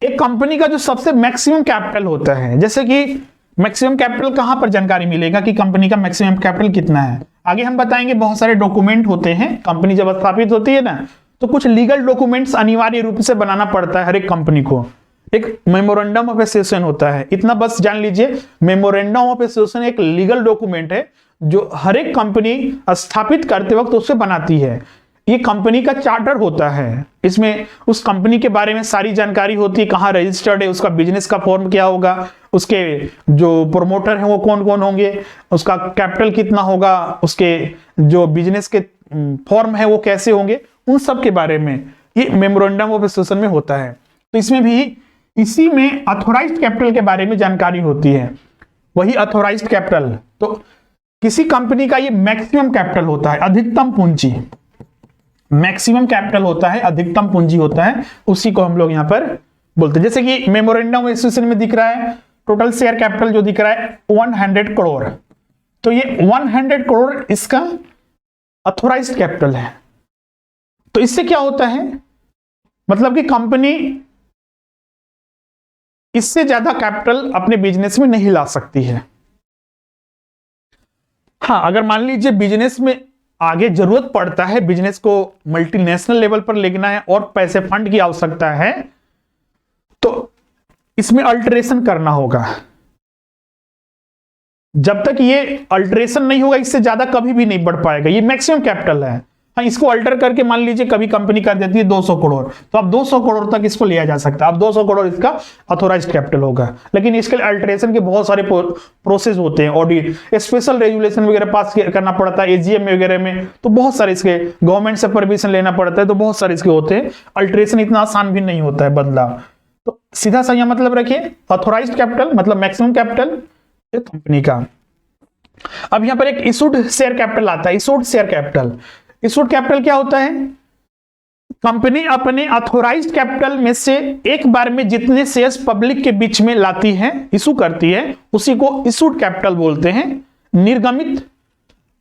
एक कंपनी का जो सबसे मैक्सिमम कैपिटल होता है, जैसे कि मैक्सिमम कैपिटल कहां पर जानकारी मिलेगा कि कंपनी का मैक्सिमम कैपिटल कितना है, आगे हम बताएंगे। बहुत सारे डॉक्यूमेंट होते हैं, कंपनी जब स्थापित होती है ना तो कुछ लीगल डॉक्यूमेंट्स अनिवार्य रूप से बनाना पड़ता है हर एक कंपनी को। एक मेमोरेंडम ऑफ एसोसिएशन होता है, इतना बस जान लीजिए, मेमोरेंडम ऑफ एसोसिएशन एक लीगल डॉक्यूमेंट है जो हर एक कंपनी स्थापित करते वक्त उससे बनाती है। ये कंपनी का चार्टर होता है, इसमें उस कंपनी के बारे में सारी जानकारी होती है, कहाँ रजिस्टर्ड है, उसका बिजनेस का फॉर्म क्या होगा, उसके जो प्रोमोटर हैं वो कौन कौन होंगे, उसका कैपिटल कितना होगा, उसके जो बिजनेस के फॉर्म है वो कैसे होंगे, उन सब के बारे में ये मेमोरेंडम ऑफ एसोसिएशन में होता है। तो इसमें भी इसी में अथोराइज्ड कैपिटल के बारे में जानकारी होती है, वही अथोराइज्ड कैपिटल। तो किसी कंपनी का ये मैक्सिमम कैपिटल होता है, अधिकतम पूंजी, मैक्सिमम कैपिटल होता है, अधिकतम पूंजी होता है, उसी को हम लोग यहां पर बोलते हैं। जैसे कि मेमोरेंडम ऑफ एसोसिएशन में दिख रहा है टोटल शेयर कैपिटल जो दिख रहा है 100 करोड़, तो ये 100 करोड़ इसका अथोराइज्ड कैपिटल है। तो इससे क्या होता है, मतलब कि कंपनी इससे ज्यादा कैपिटल अपने बिजनेस में नहीं ला सकती है। हाँ, अगर मान लीजिए बिजनेस में आगे जरूरत पड़ता है, बिजनेस को मल्टीनेशनल लेवल पर लेना है और पैसे फंड की आवश्यकता है, तो इसमें अल्टरेशन करना होगा। जब तक ये अल्टरेशन नहीं होगा इससे ज्यादा कभी भी नहीं बढ़ पाएगा, ये मैक्सिमम कैपिटल है। हाँ, इसको अल्टर करके मान लीजिए कभी कंपनी कर देती है 200 करोड़, तो अब 200 करोड़ तक इसको लिया जा सकता है, अब 200 करोड़ इसका अथोराइज्ड कैपिटल होगा। लेकिन इसके लिए अल्टरेशन के बहुत सारे प्रोसेस होते हैं, ऑडिट, स्पेशल रेजुलेशन वगैरह पास करना पड़ता है एजीएम वगैरह में, तो बहुत सारे इसके गवर्नमेंट से परमिशन लेना पड़ता है, तो बहुत सारे इसके होते हैं। अल्टरेशन इतना आसान भी नहीं होता है बदलाव। तो सीधा सा यहां मतलब रखिए अथोराइज्ड कैपिटल मतलब मैक्सिमम कैपिटल कंपनी का। अब यहां पर एक इशूड शेयर कैपिटल आता है, issued share capital. Issued capital क्या होता है, कंपनी अपने अथोराइज्ड कैपिटल में से एक बार में जितने शेयर्स पब्लिक के बीच में लाती है, इशू करती है, उसी को इशूड कैपिटल बोलते हैं। निर्गमित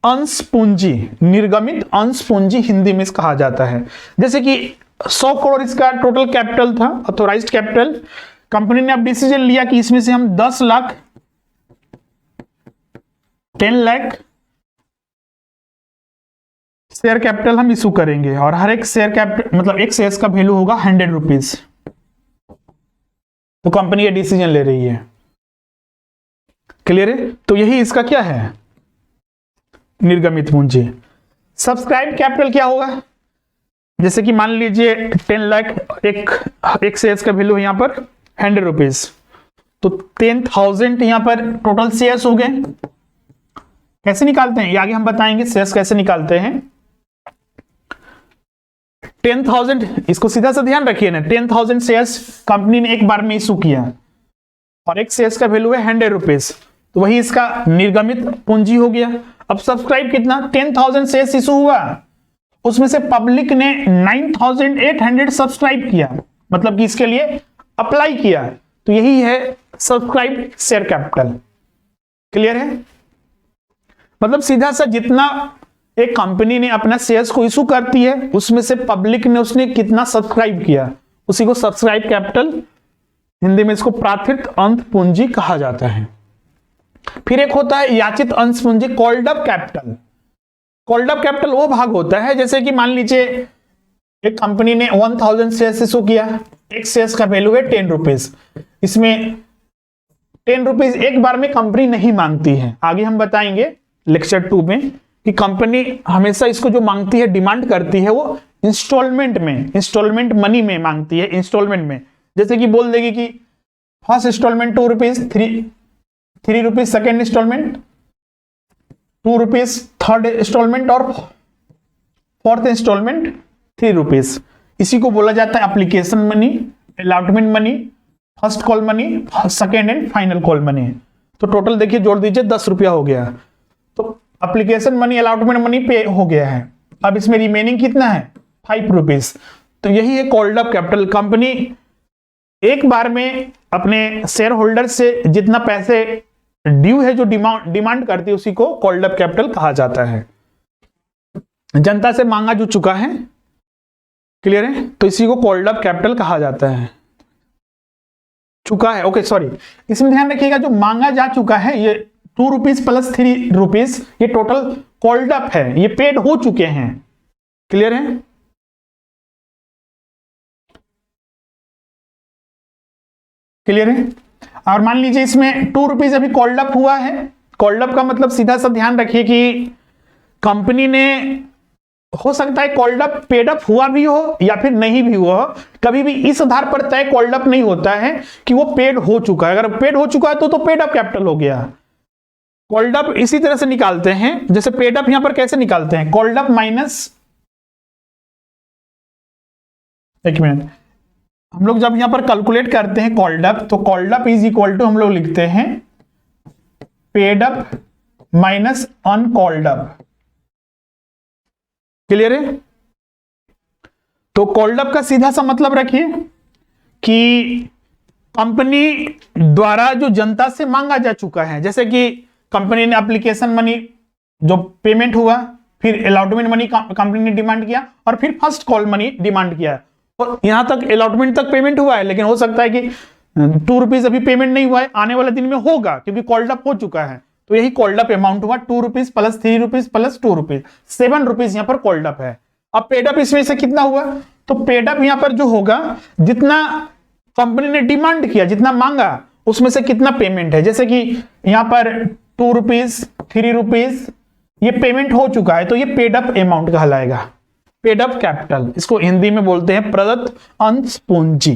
अंश पूंजी, निर्गमित अंश पूंजी हिंदी में कहा जाता है। जैसे कि 100 करोड़ इसका टोटल कैपिटल था, अथोराइज्ड कैपिटल। कंपनी ने अब डिसीजन लिया कि इसमें से हम 10 लाख 10 लाख शेयर कैपिटल हम इशू करेंगे और हर एक शेयर कैपिटल मतलब एक शेयर का वैल्यू होगा 100 रुपीज। तो कंपनी ये डिसीजन ले रही है, क्लियर है। तो यही इसका क्या है, निर्गमित पूंजी। सब्सक्राइब कैपिटल क्या होगा, जैसे कि मान लीजिए 10 लाख एक शेयर का वैल्यू है यहां पर 100 रुपीज, तो 10,000 यहां पर टोटल शेयर्स हो गए। कैसे निकालते हैं ये आगे हम बताएंगे, शेयर्स कैसे निकालते हैं। 10,000 इसको सीधा सा ध्यान रखिए ना, 10,000 शेयर्स कंपनी ने एक बार में इशू किया और एक शेयर्स का वैल्यू है 100 रुपीज, तो वही इसका निर्गमित पूंजी हो गया। अब सब्सक्राइब कितना, 10,000 शेयर्स इशू हुआ, उसमें से पब्लिक ने 9,800 सब्सक्राइब किया, मतलब कि इसके लिए अप्लाई किया, तो यही है सब्सक्राइब शेयर कैपिटल। क्लियर है, मतलब सीधा सा जितना एक कंपनी ने अपना शेयर्स को इशू करती है उसमें से पब्लिक ने उसने कितना सब्सक्राइब किया, उसी को सब्सक्राइब कैपिटल, हिंदी में इसको प्राथित अंश पूंजी कहा जाता है। फिर एक होता है याचित अंश पूंजी, called up capital. Called up capital वो भाग होता है जैसे कि मान लीजिए एक कंपनी ने 1000 शेयर्स इशू किया, एक शेयर्स का वैल्यू है 10 रुपीज, इसमें 10 रुपीज एक बार में कंपनी नहीं मांगती है। आगे हम बताएंगे लेक्चर 2 में कि कंपनी हमेशा इसको जो मांगती है, डिमांड करती है, वो इंस्टॉलमेंट में, इंस्टॉलमेंट मनी में मांगती है, इंस्टॉलमेंट में। जैसे कि बोल देगी कि first instalment 2 rupees, 3 rupees second instalment, 2 rupees third instalment और फोर्थ इंस्टॉलमेंट 3 रुपीज। इसी को बोला जाता है application money, allotment money, first call money, second and final call money. तो टोटल देखिए जोड़ दीजिए 10 रुपया हो गया, तो एप्लीकेशन मनी अलॉटमेंट मनी पे हो गया है। अब इसमें रिमेनिंग कितना है 5 रुपीज, तो यही है कॉल्ड अप कैपिटल। कंपनी एक बार में अपने शेयर होल्डर से जितना पैसे ड्यू है, जो डिमांड करती है, उसी को कॉल्ड अप कैपिटल कहा जाता है। जनता से मांगा जो चुका है, क्लियर है, तो इसी को कॉल्ड अप कैपिटल कहा जाता है। चुका है, ओके सॉरी, इसमें ध्यान रखिएगा जो मांगा जा चुका है ये 2 रुपीज प्लस 3 रुपीज, ये टोटल कॉल्ड अप है, ये पेड हो चुके हैं। क्लियर है, क्लियर है। और मान लीजिए इसमें 2 रुपीज अभी कॉल्ड अप हुआ है। कॉल्ड अप का मतलब सीधा सा ध्यान रखिए कि कंपनी ने, हो सकता है कॉल्ड अप पेड अप हुआ भी हो या फिर नहीं भी हुआ हो, कभी भी इस आधार पर तय कॉल्ड अप नहीं होता है कि वो पेड हो चुका है। अगर पेड हो चुका है तो पेड अप कैपिटल हो गया। कॉल्ड अप इसी तरह से निकालते हैं, जैसे पेड अप यहां पर कैसे निकालते हैं, कॉल्ड अप माइनस, एक मिनट, हम लोग जब यहां पर कैलकुलेट करते हैं कॉल्ड अप, तो called up is equal to हम लोग लिखते हैं paid up minus uncalled up. Clear है, तो कॉल्ड अप का सीधा सा मतलब रखिए कि कंपनी द्वारा जो जनता से मांगा जा चुका है, जैसे कि कंपनी ने एप्लीकेशन मनी जो पेमेंट हुआ, फिर अलॉटमेंट मनी कंपनी ने डिमांड किया, और फिर फर्स्ट कॉल मनी डिमांड किया, और यहां तक अलॉटमेंट तक पेमेंट हुआ है, लेकिन हो सकता है कि 2 रुपीज अभी पेमेंट नहीं हुआ है, आने वाले दिन में होगा क्योंकि कॉल्ड अप हो चुका है। तो यही कॉल्ड अप अमाउंट हुआ 2 rupees plus 3 rupees plus 2 rupees, 7 rupees यहां पर कॉल्ड अप है। अब पेड अप इसमें से कितना हुआ, तो पेड अप यहां पर जो होगा, जितना कंपनी ने डिमांड किया, जितना मांगा, उसमें से कितना पेमेंट है, जैसे कि यहां पर 2 रुपीज 3 रुपीज ये पेमेंट हो चुका है, तो ये पेड अप अमाउंट कहलाएगा, पेड अप कैपिटल। इसको हिंदी में बोलते हैं प्रदत्त अंश पूंजी,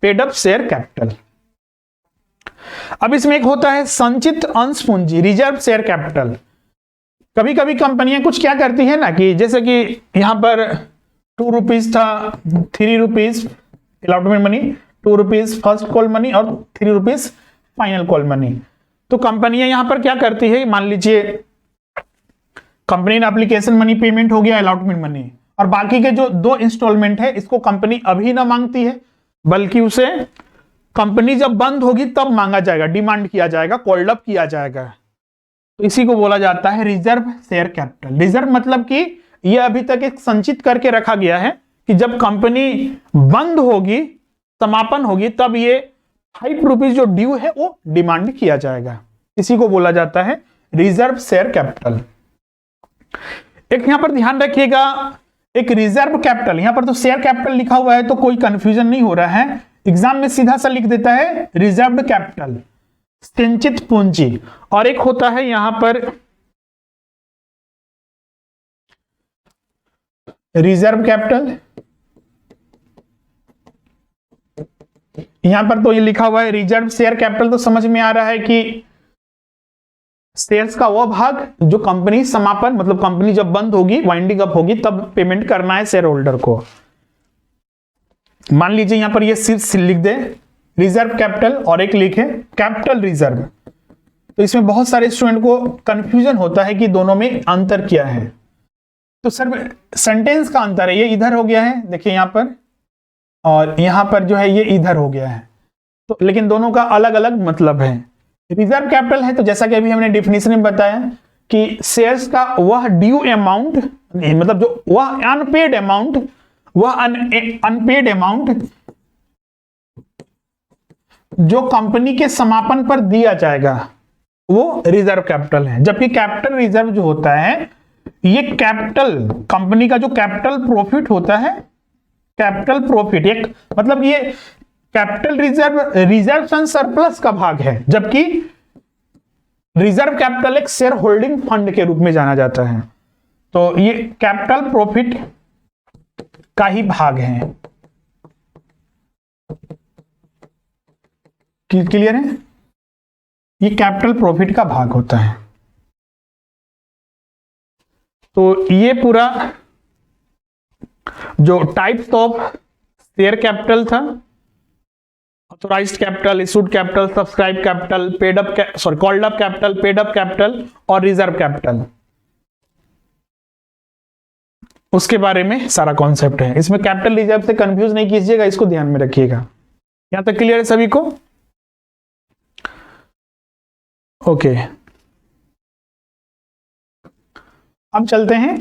पेड अप शेयर कैपिटल। अब इसमें एक होता है संचित अंश पूंजी, रिजर्व शेयर कैपिटल। कभी कभी कंपनियां कुछ क्या करती है ना, कि जैसे कि यहां पर 2 रुपीज था, 3 rupees allotment money, 2 rupees first call money और 3 रुपीज फाइनल कॉल मनी। तो कंपनियां यहां पर क्या करती है, मान लीजिए कंपनी ने एप्लीकेशन मनी पेमेंट हो गया, अलॉटमेंट मनी, और बाकी के जो 2 इंस्टॉलमेंट है, इसको कंपनी अभी ना मांगती है, बल्कि उसे कंपनी जब बंद होगी तब मांगा जाएगा, डिमांड किया जाएगा, कॉल्ड अप किया जाएगा। तो इसी को बोला जाता है रिजर्व शेयर कैपिटल। रिजर्व मतलब कि यह अभी तक एक संचित करके रखा गया है कि जब कंपनी बंद होगी, समापन होगी, तब ये 5 रुपीज जो ड्यू है वो डिमांड किया जाएगा। इसी को बोला जाता है रिजर्व शेयर कैपिटल। एक यहां पर ध्यान रखिएगा, एक रिजर्व कैपिटल, यहां पर तो शेयर कैपिटल लिखा हुआ है तो कोई कंफ्यूजन नहीं हो रहा है, एग्जाम में सीधा सा लिख देता है रिजर्व्ड कैपिटल, संचित पूंजी। और एक होता है यहां पर रिजर्व कैपिटल, यहां पर तो ये लिखा हुआ है रिजर्व शेयर कैपिटल, तो समझ में आ रहा है कि शेयर्स का वह भाग जो कंपनी समापन, मतलब कंपनी जब बंद होगी, वाइंडिंग अप होगी, तब पेमेंट करना है शेयर होल्डर को। मान लीजिए यहां पर ये सिर्फ लिख दे रिजर्व कैपिटल और एक लिखे कैपिटल रिजर्व, तो इसमें बहुत सारे स्टूडेंट को कंफ्यूजन होता है कि दोनों में अंतर क्या है। तो सर सेंटेंस का अंतर है, ये इधर हो गया है, देखिए यहां पर, और यहां पर जो है ये इधर हो गया है, तो लेकिन दोनों का अलग अलग मतलब है। रिजर्व कैपिटल है तो जैसा कि अभी हमने डिफिनेशन में बताया कि शेयर्स का वह ड्यू अमाउंट, मतलब जो वह अनपेड अमाउंट, वह अनपेड अमाउंट जो कंपनी के समापन पर दिया जाएगा, वो रिजर्व कैपिटल है। जबकि कैपिटल रिजर्व जो होता है, ये कैपिटल, कंपनी का जो कैपिटल प्रॉफिट होता है, कैपिटल प्रॉफिट एक, मतलब ये कैपिटल रिजर्व रिजर्व सरप्लस का भाग है, जबकि रिजर्व कैपिटल एक शेयर होल्डिंग फंड के रूप में जाना जाता है। तो ये कैपिटल प्रॉफिट का ही भाग है। क्लियर है, ये कैपिटल प्रॉफिट का भाग होता है। तो ये पूरा जो टाइप्स ऑफ शेयर कैपिटल था, authorised capital, issued capital, subscribe capital, paid up, sorry called up capital, paid up capital और रिजर्व कैपिटल, उसके बारे में सारा कॉन्सेप्ट है। इसमें कैपिटल रिजर्व से कंफ्यूज नहीं कीजिएगा, इसको ध्यान में रखिएगा। यहां तक क्लियर है सभी को? ओके, अब चलते हैं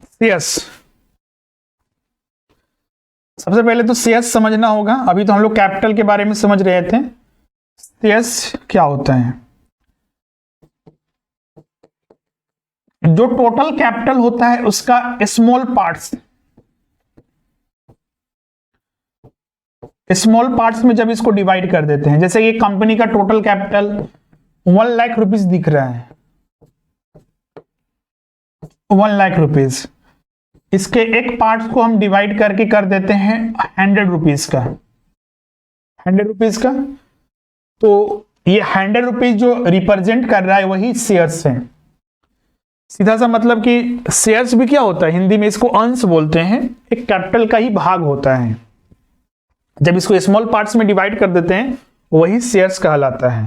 शेयर्स। सबसे पहले तो शेयर्स समझना होगा। अभी तो हम लोग कैपिटल के बारे में समझ रहे थे, शेयर्स क्या होता है। जो टोटल कैपिटल होता है उसका स्मॉल पार्ट्स में जब इसको डिवाइड कर देते हैं, जैसे ये कंपनी का टोटल कैपिटल 1 लाख रुपीस दिख रहा है, 1 लाख रुपीस, इसके एक पार्ट को हम डिवाइड करके कर देते हैं 100 रुपीज का, 100 रुपीज का। तो ये 100 रुपीज जो रिप्रेजेंट कर रहा है वही शेयर्स है। सीधा सा मतलब कि शेयर्स भी क्या होता है, हिंदी में इसको अंश बोलते हैं, एक कैपिटल का ही भाग होता है। जब इसको स्मॉल पार्ट्स में डिवाइड कर देते हैं वही शेयर्स कहलाता है।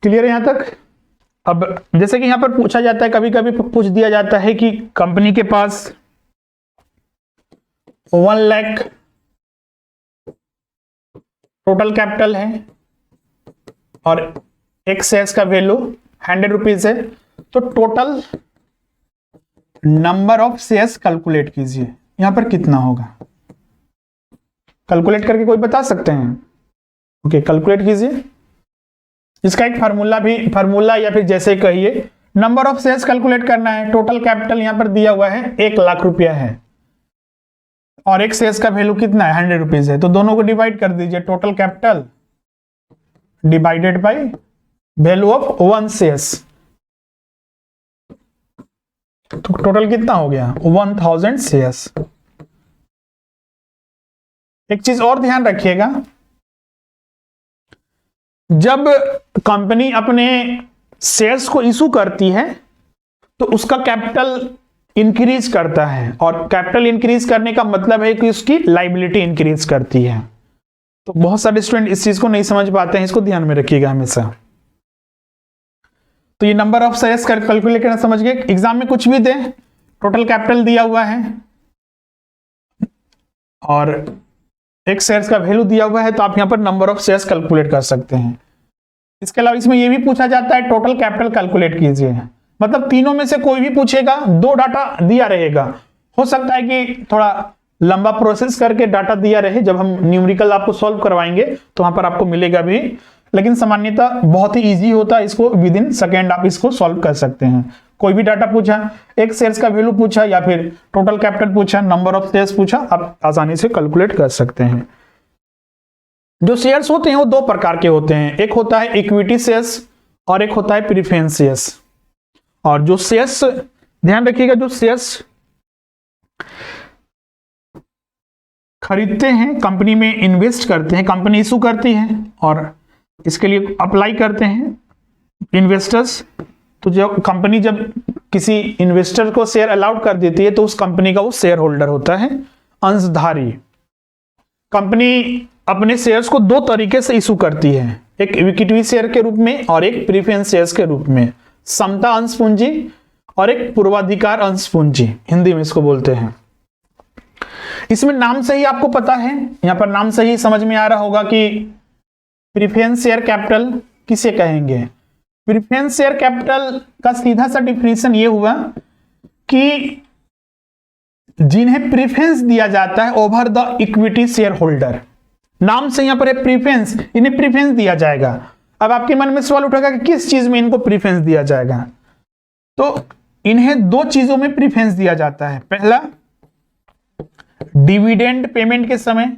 क्लियर है यहां तक? अब जैसे कि यहां पर पूछा जाता है, कभी कभी पूछ दिया जाता है कि कंपनी के पास 1 लाख टोटल कैपिटल है और एक शेयर्स का वैल्यू 100 रुपीज है, तो total number of shares calculate कीजिए, यहां पर कितना होगा? कैलकुलेट करके कोई बता सकते हैं? ओके, कैलकुलेट कीजिए। इसका एक फार्मूला या फिर जैसे कहिए, नंबर ऑफ शेयर्स कैलकुलेट करना है। टोटल कैपिटल यहां पर दिया हुआ है 1 लाख रुपया है और एक शेयर्स का वैल्यू कितना है, 100 रुपीज है, तो दोनों को डिवाइड कर दीजिए। Total capital divided by value of 1 shares, तो टोटल कितना हो गया, 1000 शेयर्स। एक चीज और ध्यान रखिएगा, जब कंपनी अपने शेयर्स को इशू करती है तो उसका कैपिटल इंक्रीज करता है, और कैपिटल इंक्रीज करने का मतलब है कि उसकी लायबिलिटी इंक्रीज करती है। तो बहुत सारे स्टूडेंट इस चीज को नहीं समझ पाते हैं, इसको ध्यान में रखिएगा हमेशा। तो ये नंबर ऑफ शेयर्स कैलकुलेट करना समझ गए। एग्जाम में कुछ भी दे, टोटल कैपिटल दिया हुआ है और एक शेयर्स का वैल्यू दिया हुआ है, तो आप यहां पर नंबर ऑफ शेयर्स कैलकुलेट कर सकते हैं। इसके अलावा इसमें यह भी पूछा जाता है टोटल कैपिटल कैलकुलेट कीजिए, मतलब तीनों में से कोई भी पूछेगा, 2 डाटा दिया रहेगा। हो सकता है कि थोड़ा लंबा प्रोसेस करके डाटा दिया रहे, जब हम न्यूमेरिकल आपको सॉल्व करवाएंगे तो वहां पर आपको मिलेगा भी, लेकिन सामान्यतः बहुत ही इजी होता है, इसको विद इन सेकेंड आप इसको सॉल्व कर सकते हैं। कोई भी डाटा पूछा, एक शेयर्स का वैल्यू पूछा या फिर टोटल कैपिटल पूछा, नंबर ऑफ शेयर्स पूछा, आप आसानी से कैलकुलेट कर सकते हैं। जो शेयर्स होते हैं वो 2 प्रकार के होते हैं, एक होता है इक्विटी शेयर्स और एक होता है प्रेफरेंस शेयर्स। और जो शेयर्स, ध्यान रखिएगा, जो शेयर्स खरीदते हैं, कंपनी में इन्वेस्ट करते हैं, कंपनी इशू करती है और इसके लिए अप्लाई करते हैं इन्वेस्टर्स, तो जब कंपनी जब किसी इन्वेस्टर को शेयर अलाउड कर देती है तो उस कंपनी का वो शेयर होल्डर होता है, अंशधारी। कंपनी अपने शेयर्स को 2 तरीके से इशू करती है, एक इक्विटी शेयर के रूप में और एक प्रेफरेंस शेयर्स के रूप में, समता अंश पूंजी और एक पूर्वाधिकार अंश पूंजी, हिंदी में इसको बोलते हैं। इसमें नाम से ही आपको पता है, यहां पर नाम से ही समझ में आ रहा होगा कि प्रेफरेंस शेयर कैपिटल किसे कहेंगे। प्रेफरेंस शेयर कैपिटल का सीधा सा डिफिनेशन ये हुआ कि जिन्हें प्रेफरेंस दिया जाता है over the equity share holder, नाम से यहां पर है प्रेफरेंस, इन्हें प्रेफरेंस दिया जाएगा। अब आपके मन में सवाल उठेगा कि किस चीज में इनको प्रेफरेंस दिया जाएगा, तो इन्हें 2 चीजों में प्रेफरेंस दिया जाता है। पहला, डिविडेंड पेमेंट के समय,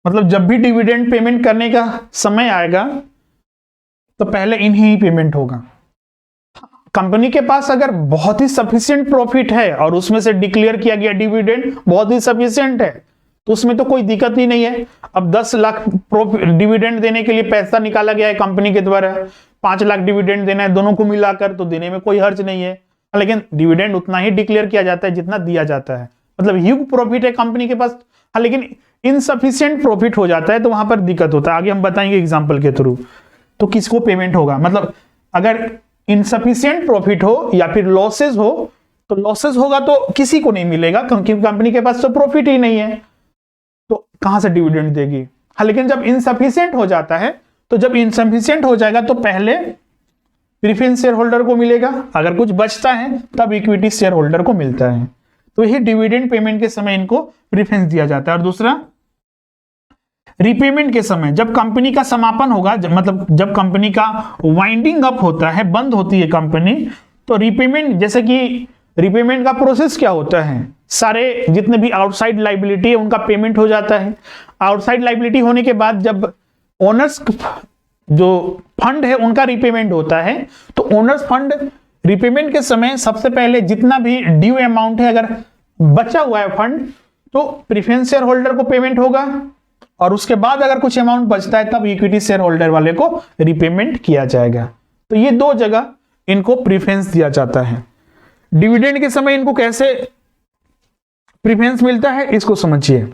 मतलब जब भी डिविडेंड पेमेंट करने का समय आएगा तो पहले इन्हीं ही पेमेंट होगा। कंपनी के पास अगर बहुत ही सफिशिएंट प्रॉफिट है और उसमें से डिक्लेयर किया गया डिविडेंड बहुत ही सफिशिएंट है तो उसमें तो कोई दिक्कत ही नहीं है। अब 10 लाख डिविडेंड देने के लिए पैसा निकाला गया है कंपनी के द्वारा, 5 लाख डिविडेंड देना है, दोनों को मिलाकर तो देने में कोई हर्ज नहीं है, लेकिन डिविडेंड उतना ही डिक्लेयर किया जाता है जितना दिया जाता है। मतलब ह्यूज प्रॉफिट है कंपनी के पास, लेकिन इनसफिशिएंट प्रॉफिट हो जाता है तो वहां पर दिक्कत होता है। आगे हम बताएंगे एग्जांपल के थ्रू। तो किसको पेमेंट होगा, मतलब अगर इनसफिशिएंट प्रॉफिट हो या फिर लॉसेज हो, तो लॉसेज होगा तो किसी को नहीं मिलेगा क्योंकि कंपनी के पास तो प्रॉफिट ही नहीं है, तो कहां से डिविडेंड देगी। हाँ, लेकिन जब इनसफिशिएंट हो जाता है, तो जब इनसफिशिएंट हो जाएगा तो पहले प्रीफरेंस शेयर होल्डर को मिलेगा, अगर कुछ बचता है तब इक्विटी शेयर होल्डर को मिलता है। तो यही डिविडेंड पेमेंट के समय इनको प्रीफरेंस दिया जाता है। और दूसरा, रीपेमेंट के समय, जब कंपनी का समापन होगा, मतलब जब कंपनी का वाइंडिंग अप होता है, बंद होती है कंपनी, तो रीपेमेंट, जैसे कि रीपेमेंट का प्रोसेस क्या होता है, सारे जितने भी आउटसाइड लाइबिलिटी है उनका पेमेंट हो जाता है। आउटसाइड लाइबिलिटी होने के बाद जब ओनर्स जो फंड है उनका रीपेमेंट होता है, तो ओनर्स फंड रीपेमेंट के समय सबसे पहले जितना भी ड्यू अमाउंट है, अगर बचा हुआ है फंड, तो प्रेफरेंस शेयर होल्डर को पेमेंट होगा, और उसके बाद अगर कुछ अमाउंट बचता है तब इक्विटी शेयर होल्डर वाले को रिपेमेंट किया जाएगा। तो ये दो जगह इनको प्रेफरेंस दिया जाता है। डिविडेंड के समय इनको कैसे प्रेफरेंस मिलता है, इसको समझिए।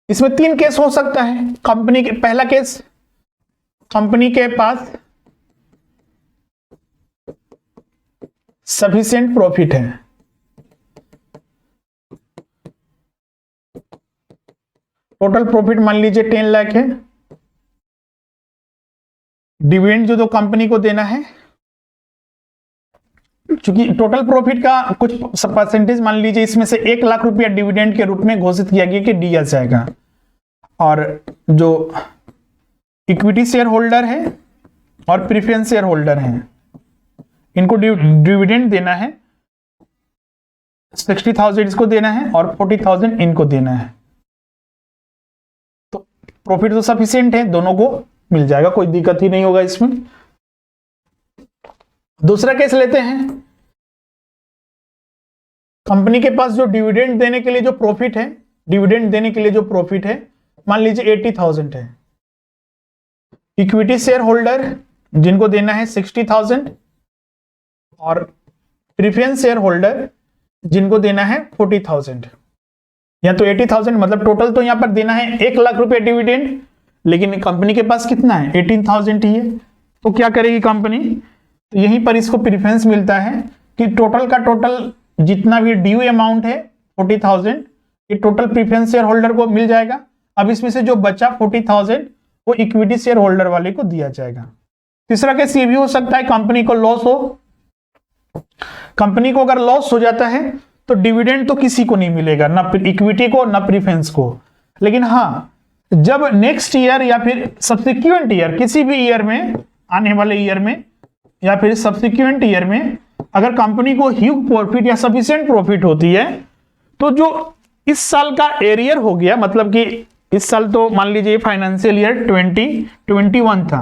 इसमें 3 केस हो सकता है। कंपनी के पहला केस, कंपनी के पास सफिशिएंट प्रॉफिट है, टोटल प्रॉफिट मान लीजिए 10 लाख है, डिविडेंड जो तो कंपनी को देना है, चूंकि टोटल प्रॉफिट का कुछ परसेंटेज मान लीजिए इसमें से 1 लाख रुपया डिविडेंड के रूप में घोषित किया गया कि दिया जाएगा, और जो इक्विटी शेयर होल्डर है और प्रेफरेंस शेयर होल्डर है इनको डिविडेंड देना है, 60,000 इसको देना है और 40,000 इनको देना है। तो प्रॉफिट तो सफिशिएंट है, दोनों को मिल जाएगा, कोई दिक्कत ही नहीं होगा इसमें। दूसरा केस लेते हैं, कंपनी के पास जो डिविडेंड देने के लिए जो प्रॉफिट है, डिविडेंड देने के लिए जो प्रॉफिट है मान लीजिए 80,000 है, इक्विटी शेयर होल्डर जिनको देना है 60,000 और प्रेफरेंस शेयर होल्डर जिनको देना है 40,000, या तो 80,000, मतलब टोटल तो यहां पर देना है 1 लाख रुपया डिविडेंड, लेकिन कंपनी के पास कितना है 18,000 ही है। तो क्या करेगी कंपनी, तो यहीं पर इसको प्रेफरेंस मिलता है कि टोटल का टोटल जितना भी ड्यू अमाउंट है 40,000 ये टोटल प्रेफरेंस शेयर होल्डर को मिल जाएगा। अब इसमें से जो बचा 40,000 वो इक्विटी शेयर होल्डर वाले को दिया जाएगा। तीसरा केस ये भी हो सकता है कंपनी को लॉस हो, कंपनी को अगर लॉस हो जाता है तो डिविडेंड तो किसी को नहीं मिलेगा, ना इक्विटी को ना प्रेफरेंस को, लेकिन हाँ जब नेक्स्ट ईयर या फिर सब्सिक्वेंट ईयर, किसी भी ईयर में, आने वाले ईयर में या फिर सब्सिक्वेंट ईयर में अगर कंपनी को ह्यूज प्रॉफिट या सफिशिएंट प्रॉफिट होती है, तो जो इस साल का एरियर हो गया, मतलब कि इस साल तो मान लीजिए फाइनेंशियल ईयर 2021 था,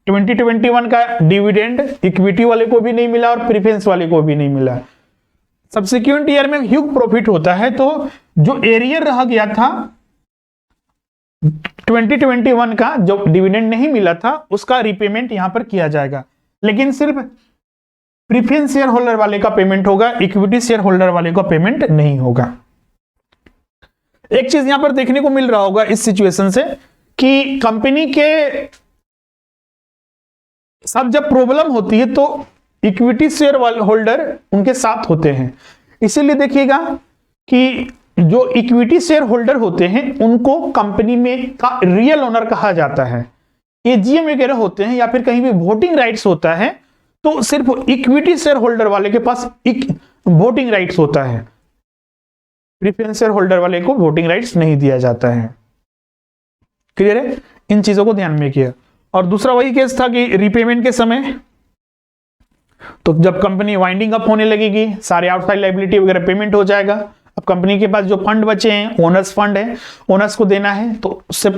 2021 का डिविडेंड इक्विटी वाले को भी नहीं मिला और प्रेफरेंस वाले को भी नहीं मिला। सब्सिक्वेंट ईयर में ह्यूज प्रॉफिट होता है, तो जो एरियर रह गया था 2021 का, जो डिविडेंड नहीं मिला था उसका रिपेमेंट यहां पर किया जाएगा, लेकिन सिर्फ प्रेफरेंस शेयर होल्डर वाले का पेमेंट होगा, इक्विटी शेयर होल्डर वाले का पेमेंट नहीं होगा। एक चीज यहां पर देखने को मिल रहा होगा इस सिचुएशन से कि कंपनी के साथ जब प्रॉब्लम होती है तो इक्विटी शेयर होल्डर उनके साथ होते हैं, इसीलिए देखिएगा कि जो इक्विटी शेयर होल्डर होते हैं उनको कंपनी में का रियल ओनर कहा जाता है। एजीएम वगैरह होते हैं या फिर कहीं भी वोटिंग राइट्स होता है तो सिर्फ इक्विटी शेयर होल्डर वाले के पास वोटिंग राइट्स होता है, प्रेफरेंस शेयर होल्डर वाले को वोटिंग राइट्स नहीं दिया जाता है। क्लियर है, इन चीजों को ध्यान में किया। और दूसरा वही केस था कि रीपेमेंट के समय, तो जब कंपनी वाइंडिंग अप होने लगेगी, सारे आउटसाइड लायबिलिटी वगैरह पेमेंट हो जाएगा, अब कंपनी के पास जो फंड बचे हैं, ओनर्स फंड है, ओनर्स को देना है, तो उससे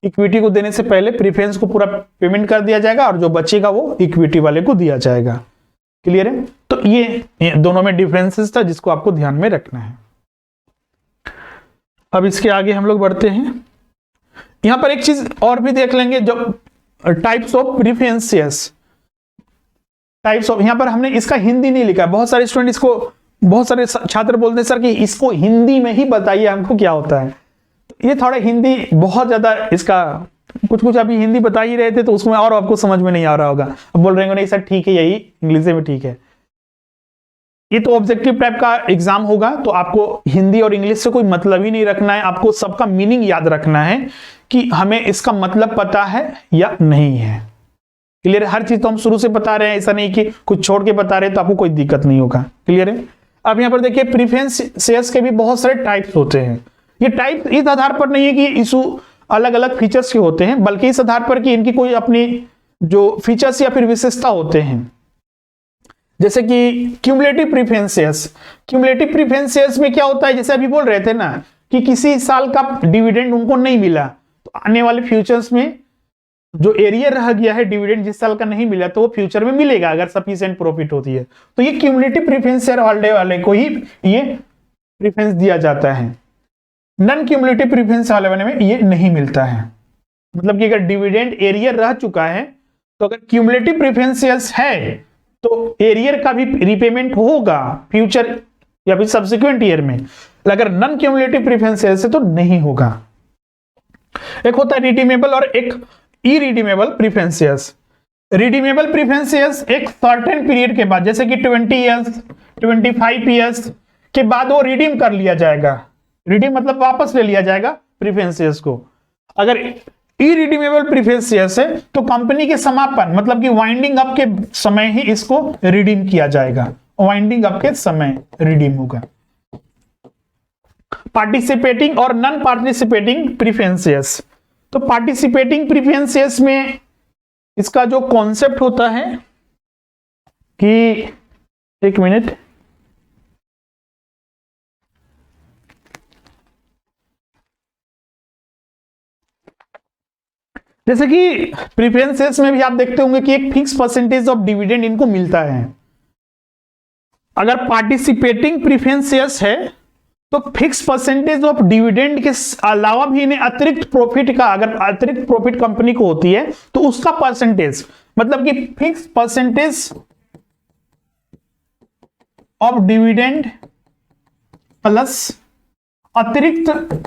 इक्विटी को देने से पहले प्रेफरेंस को पूरा पेमेंट कर दिया जाएगा और जो बचेगा वो इक्विटी वाले को दिया जाएगा। क्लियर है, तो ये दोनों में डिफरेंसेस था जिसको आपको ध्यान में रखना है। अब इसके आगे हम लोग बढ़ते हैं, यहां पर एक चीज और भी देख लेंगे, जो types of preference shares, types of, यहां पर हमने इसका हिंदी नहीं लिखा, बहुत सारे स्टूडेंट इसको, बहुत सारे छात्र बोलते हैं सर कि इसको हिंदी में ही बताइए हमको क्या होता है। ये थोड़ा हिंदी बहुत ज्यादा इसका कुछ कुछ अभी हिंदी बता ही रहे थे तो उसमें और आपको समझ में नहीं आ रहा होगा, अब बोल रहे हो नहीं सर ठीक है यही इंग्लिश में ठीक है। ये तो ऑब्जेक्टिव टाइप का एग्जाम होगा, तो आपको हिंदी और इंग्लिश से कोई मतलब ही नहीं रखना है, आपको सबका मीनिंग याद रखना है कि हमें इसका मतलब पता है या नहीं है। क्लियर है? हर चीज तो हम शुरू से बता रहे हैं, ऐसा नहीं कि कुछ छोड़ के बता रहे हैं तो आपको कोई दिक्कत नहीं होगा। क्लियर है? अब यहाँ पर देखिए प्रीफरेंस शेयर्स के भी बहुत सारे टाइप्स होते हैं। ये टाइप इस आधार पर नहीं है कि इशू अलग अलग फीचर्स के होते हैं, बल्कि इस आधार पर कि इनकी कोई अपनी जो फीचर्स या फिर विशेषता होते हैं। जैसे कि cumulative preference shares, cumulative preference shares में क्या होता है, जैसे अभी बोल रहे थे ना कि किसी साल का डिविडेंड उनको नहीं मिला तो आने वाले फ्यूचर्स में जो एरियर रह गया है डिविडेंड जिस साल का नहीं मिला तो वो फ्यूचर में मिलेगा अगर सफिशिएंट प्रॉफिट होती है। तो ये क्यूमुलेटिव प्रीफरेंस शेयर होल्डर वाले को ही ये प्रीफरेंस दिया जाता है। नॉन क्यूमुलेटिव प्रीफरेंस वाले में ये नहीं मिलता है, मतलब कि अगर डिविडेंड एरियर रह चुका है तो अगर क्यूमुलेटिव प्रीफरेंस शेयर्स है तो एरियर का भी रिपेमेंट होगा फ्यूचर या फिर सब्सिक्वेंट ईयर में, अगर नॉन क्यूमुलेटिव प्रीफरेंस शेयर्स है तो नहीं होगा। एक होता है रिडीमेबल और एक irredeemable preference shares. Redeemable preference shares एक सर्टेन पीरियड के बाद, जैसे कि 20 इयर्स 25 इयर्स के बाद वो रिडीम कर लिया जाएगा। रिडीम मतलब वापस ले लिया जाएगा प्रीफरेंस शेयर्स को। अगर इरिडीमेबल प्रीफरेंस शेयर्स है तो कंपनी के समापन मतलब कि वाइंडिंग अप के समय ही इसको रिडीम किया जाएगा, वाइंडिंग अप के समय रिडीम होगा। पार्टिसिपेटिंग और नॉन पार्टिसिपेटिंग प्रीफरेंस शेयर्स, तो पार्टिसिपेटिंग प्रीफरेंस शेयर्स में इसका जो कॉन्सेप्ट होता है कि एक मिनट, जैसे कि प्रीफरेंस शेयर्स में भी आप देखते होंगे कि एक फिक्स परसेंटेज ऑफ डिविडेंड इनको मिलता है। अगर पार्टिसिपेटिंग प्रीफरेंस शेयर्स है तो फिक्स परसेंटेज ऑफ डिविडेंड के अलावा भी इन्हें अतिरिक्त प्रॉफिट का, अगर अतिरिक्त प्रॉफिट कंपनी को होती है तो उसका परसेंटेज, मतलब कि fix percentage of dividend plus अतिरिक्त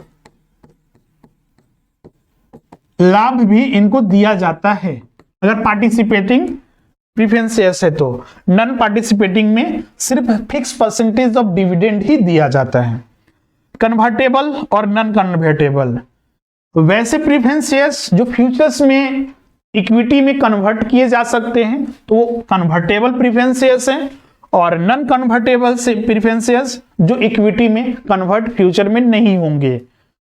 लाभ भी इनको दिया जाता है अगर पार्टिसिपेटिंग प्रीफरेंस शेयर्स है। तो नॉन पार्टिसिपेटिंग में सिर्फ फिक्स परसेंटेज ऑफ डिविडेंड ही दिया जाता है। कन्वर्टेबल और नॉन कन्वर्टेबल, वैसे प्रीफरेंस शेयर्स जो फ्यूचर्स में इक्विटी में कन्वर्ट किए जा सकते हैं तो वो कन्वर्टेबल प्रीफरेंस शेयर्स हैं, और नॉन कन्वर्टेबल से प्रीफरेंस शेयर्स जो इक्विटी में कन्वर्ट फ्यूचर में नहीं होंगे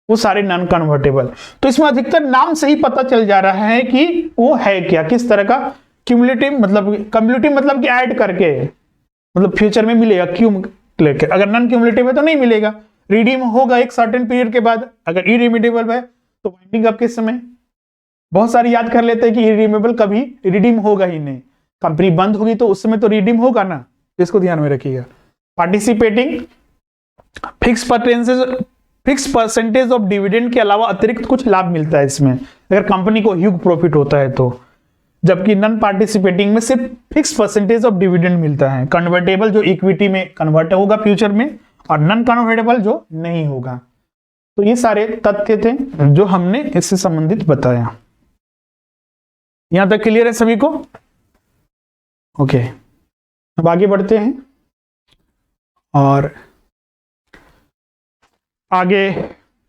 वो सारे नॉन कन्वर्टेबल। तो इसमें अधिकतर नाम से ही पता चल जा रहा है कि वो है क्या, किस तरह का। क्यूमुलेटिव मतलब कि ऐड करके, मतलब फ्यूचर में मिलेगा क्यूम लेके, अगर नॉन क्यूमुलेटिव है तो नहीं मिलेगा, रिडीम होगा एक सर्टेन पीरियड के बाद। अगर इरिडीमेबल है तो वाइंडिंग अप के समय, बहुत सारे याद कर लेते हैं कि इरिडीमेबल कभी रिडीम होगा ही नहीं, कंपनी बंद होगी तो उस समय तो रिडीम होगा ना, इसको ध्यान में रखिएगा। Participating fix percentage of dividend के अलावा अतिरिक्त कुछ लाभ मिलता है इसमें अगर कंपनी को ह्यूज प्रॉफिट होता है तो, जबकि नॉन पार्टिसिपेटिंग में सिर्फ फिक्स परसेंटेज ऑफ डिविडेंड मिलता है। कन्वर्टेबल जो इक्विटी में कन्वर्ट होगा फ्यूचर में, और नॉन कन्वर्टेबल जो नहीं होगा। तो ये सारे तथ्य थे जो हमने इससे संबंधित बताया। यहां तक क्लियर है सभी को? ओके, अब आगे बढ़ते हैं और आगे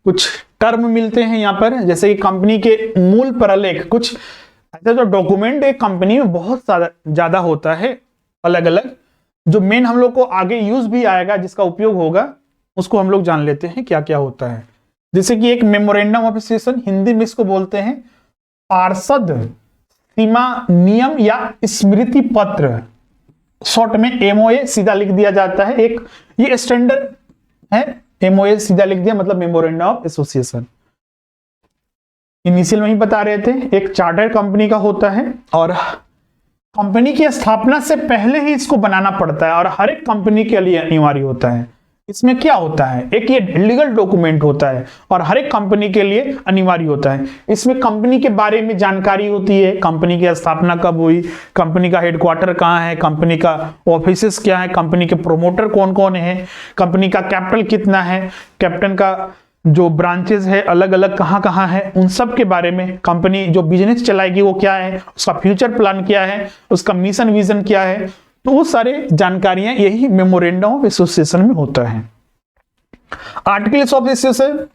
कुछ टर्म मिलते हैं यहां पर, जैसे कि कंपनी के मूल प्रलेख, कुछ ऐसा जो डॉक्यूमेंट एक कंपनी में बहुत ज्यादा होता है अलग अलग, जो मेन हम लोग को आगे यूज भी आएगा, जिसका उपयोग होगा, उसको हम लोग जान लेते हैं क्या क्या होता है। जैसे कि एक मेमोरेंडम ऑफ एसोसिएशन, हिंदी में इसको बोलते हैं पार्षद सीमा नियम या स्मृति पत्र, शॉर्ट में एमओए सीधा लिख दिया जाता है। एक ये स्टैंडर्ड है, एमओए सीधा लिख दिया मतलब मेमोरेंडम ऑफ एसोसिएशन। इनिशियल में ही बता रहे थे, एक चार्टर कंपनी का होता है और कंपनी की स्थापना से पहले ही इसको बनाना पड़ता है और हर एक कंपनी के लिए अनिवार्य होता है। इसमें क्या होता है, एक ये लीगल डॉक्यूमेंट होता है और हर एक कंपनी के लिए अनिवार्य होता है। इसमें कंपनी के बारे में जानकारी होती है, कंपनी की स्थापना कब हुई, कंपनी का हेडक्वार्टर कहाँ है, कंपनी का ऑफिसेस क्या है, कंपनी के प्रोमोटर कौन कौन है, कंपनी का कैपिटल कितना है, कैप्टन का जो ब्रांचेस है अलग अलग कहाँ कहाँ है, उन सब के बारे में, कंपनी जो बिजनेस चलाएगी वो क्या है, उसका फ्यूचर प्लान क्या है, उसका मिशन विजन क्या है, तो वो सारे जानकारियां यही मेमोरेंडम ऑफ एसोसिएशन में होता है। Articles of association,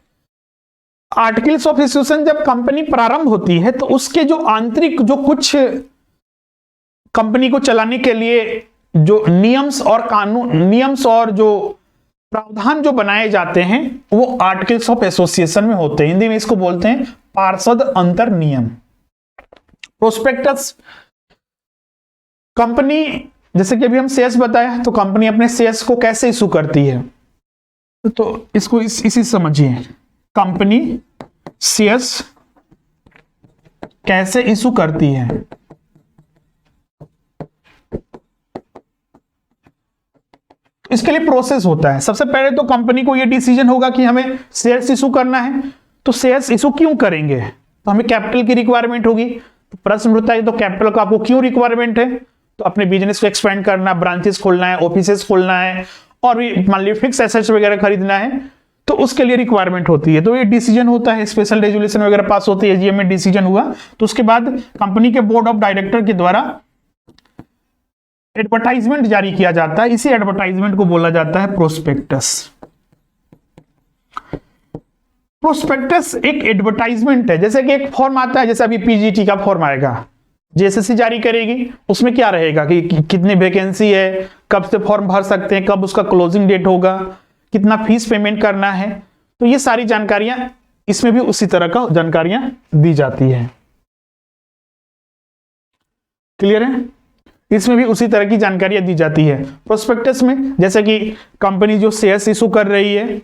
articles of association जब कंपनी प्रारंभ होती है तो उसके जो आंतरिक जो कुछ कंपनी को चलाने के लिए जो नियम्स और कानून, नियम्स और जो प्रावधान जो बनाए जाते हैं वो आर्टिकल्स ऑफ एसोसिएशन में होते हैं। हिंदी में इसको बोलते हैं पार्षद अंतर नियम। प्रोस्पेक्टस, कंपनी, जैसे कि अभी हम शेयर्स बताया, तो कंपनी अपने शेयर्स को कैसे इशू करती है, तो इसको इसी समझिए, कंपनी शेयर्स कैसे इशू करती है। इसके लिए प्रोसेस होता है। सबसे पहले तो कंपनी को यह डिसीजन होगा कि हमें शेयर्स इशू करना है, तो शेयर्स इशू क्यों करेंगे, तो हमें कैपिटल की रिक्वायरमेंट होगी। तो प्रश्न उठता है तो कैपिटल का आपको क्यों रिक्वायरमेंट है, तो अपने बिजनेस को एक्सपेंड करना, ब्रांचेस खोलना है, ऑफिसेस खोलना है, और भी मान लीजिए फिक्स एसेट्स वगैरह खरीदना है, तो उसके लिए रिक्वायरमेंट होती है। तो ये डिसीजन होता है, स्पेशल रेजोल्यूशन वगैरह पास होती है, एजीएम में डिसीजन हुआ, तो उसके बाद कंपनी के बोर्ड ऑफ डायरेक्टर के द्वारा एडवर्टाइजमेंट जारी किया जाता है। इसी एडवर्टाइजमेंट को बोला जाता है प्रोस्पेक्टस। प्रोस्पेक्टस एक एडवर्टाइजमेंट है, जैसे कि एक फॉर्म आता है, जैसे अभी पीजीटी का फॉर्म आएगा, जेएसएससी जारी करेगी, उसमें क्या रहेगा कि कितनी वैकेंसी है, कब से फॉर्म भर सकते हैं, कब उसका क्लोजिंग डेट होगा, कितना फीस पेमेंट करना है, तो ये सारी जानकारियां इसमें भी उसी तरह का जानकारियां दी जाती है। क्लियर है, इसमें भी उसी तरह की जानकारियां दी जाती है। प्रोस्पेक्टस में जैसे कि कंपनी जो शेयर्स इशू कर रही है,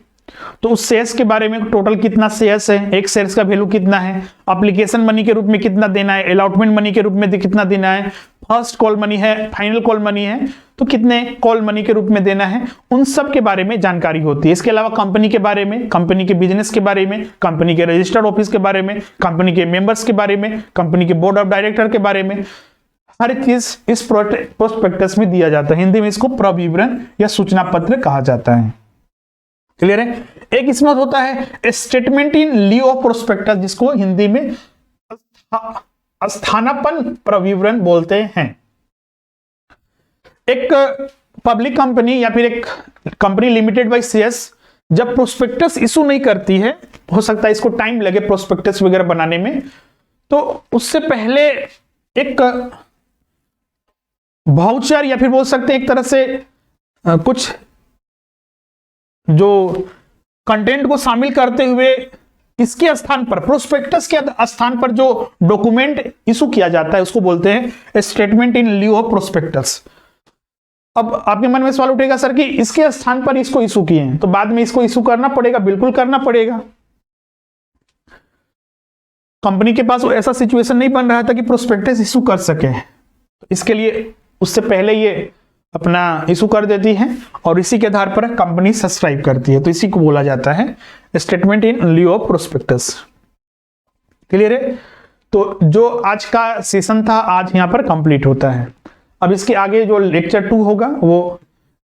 तो उस शेयर्स के बारे में टोटल कितना शेयर्स है, एक शेयर्स का वैल्यू कितना है, एप्लीकेशन मनी के रूप में कितना देना है, अलॉटमेंट मनी के रूप में कितना देना है, फर्स्ट कॉल मनी है, फाइनल कॉल मनी है, तो कितने कॉल मनी के रूप में देना है, उन सब के बारे में जानकारी होती है। इसके अलावा कंपनी के बारे में, कंपनी के बिजनेस के बारे में, कंपनी के रजिस्टर्ड ऑफिस के बारे में, कंपनी के मेंबर्स के बारे में, कंपनी के बोर्ड ऑफ डायरेक्टर के बारे में, हर चीज इस प्रोस्पेक्टस में दिया जाता है। हिंदी में इसको प्रविवरण या सूचना पत्र कहा जाता है। क्लियर है। एक इसमें होता है statement in Leo of prospectus, जिसको हिंदी में स्थानापन्न प्रविवरण बोलते हैं। एक पब्लिक कंपनी या फिर एक कंपनी लिमिटेड बाय शेयर्स जब प्रोस्पेक्टस इशू नहीं करती है, हो सकता है इसको टाइम लगे प्रोस्पेक्टस वगैरह बनाने में, तो उससे पहले एक वाउचर या फिर बोल सकते हैं एक तरह से कुछ जो कंटेंट को शामिल करते हुए इसके स्थान पर, प्रोस्पेक्टस के स्थान पर जो डॉक्यूमेंट इशू किया जाता है उसको बोलते हैं statement in Leo of prospectus. अब आपके मन में सवाल उठेगा, सर कि इसके स्थान पर इसको इशू किए हैं तो बाद में इसको इशू करना पड़ेगा? बिल्कुल करना पड़ेगा। कंपनी के पास ऐसा सिचुएशन नहीं बन रहा था कि प्रोस्पेक्टस इशू कर सके, तो इसके लिए उससे पहले ये अपना इशू कर देती है और इसी के आधार पर कंपनी सब्सक्राइब करती है, तो इसी को बोला जाता है statement in Leo of prospectus. Clear है। तो जो आज का सेशन था आज यहां पर कंप्लीट होता है। अब इसके आगे जो लेक्चर 2 होगा वो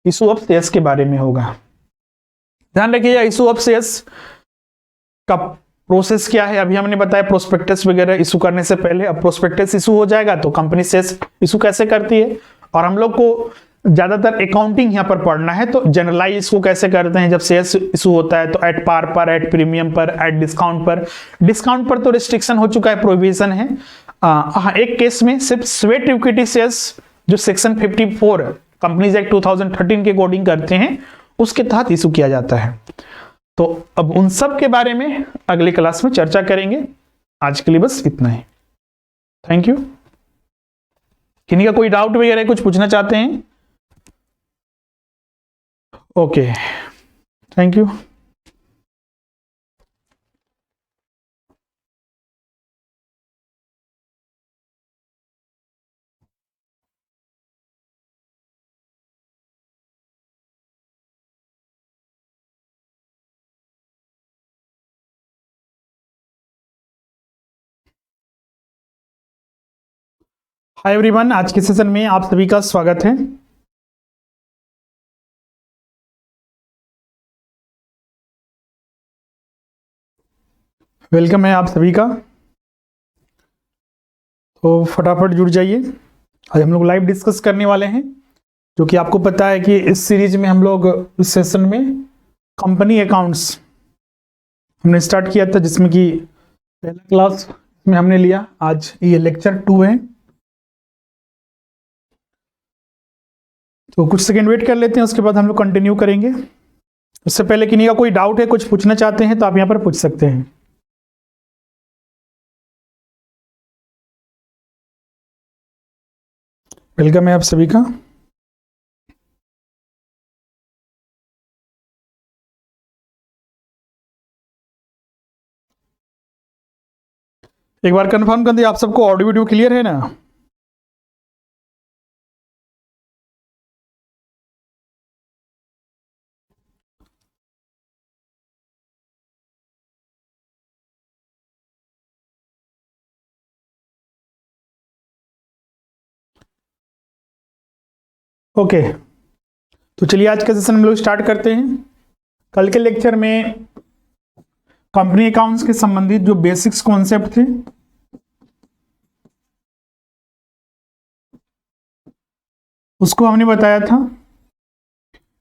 इशू ऑफ शेयर्स के बारे में होगा। ध्यान रखिएगा इशू ऑफ शेयर्स का प्रोसेस क्या है। अभी हमने बताया प्रोस्पेक्टस वगैरह इशू करने से पहले, अब प्रोस्पेक्टस इशू हो जाएगा तो कंपनी शेयर्स इशू कैसे करती है, और हम लोग को ज्यादातर अकाउंटिंग यहां पर पढ़ना है, तो जनरलाइज इसको कैसे करते हैं। जब शेयर्स इशू होता है तो एट पार पर, एट प्रीमियम पर, एट डिस्काउंट पर। डिस्काउंट पर तो रिस्ट्रिक्शन हो चुका है, प्रोविजन है। एक केस में सिर्फ स्वेट इक्विटी शेयर्स जो सेक्शन 54 कंपनीज एक्ट 2013 के अकॉर्डिंग करते हैं, उसके तहत इशू किया जाता है। तो अब उन सब के बारे में अगली क्लास में चर्चा करेंगे। आज के लिए बस इतना ही। Thank you. किन्हीं का कोई डाउट वगैरह कुछ पूछना चाहते हैं? Okay, thank you. Hi everyone, आज के सेशन में आप सभी का स्वागत है। वेलकम है आप सभी का। तो फटाफट जुड़ जाइए। आज हम लोग लाइव डिस्कस करने वाले हैं, जो कि आपको पता है कि इस सीरीज में हम लोग इस सेशन में कंपनी अकाउंट्स हमने स्टार्ट किया था, जिसमें कि पहला क्लास में हमने लिया। आज ये लेक्चर 2 है। तो कुछ सेकंड वेट कर लेते हैं, उसके बाद हम लोग कंटिन्यू करेंगे। उससे पहले किन्हीं का कोई डाउट है, कुछ पूछना चाहते हैं तो आप यहाँ पर पूछ सकते हैं। वेलकम है आप सभी का। एक बार कंफर्म कर दिए, आप सबको ऑडियो वीडियो क्लियर है ना? ओके, तो चलिए आज का सेशन हम लोग स्टार्ट करते हैं। कल के लेक्चर में कंपनी अकाउंट्स के संबंधित जो बेसिक्स कॉन्सेप्ट थे उसको हमने बताया था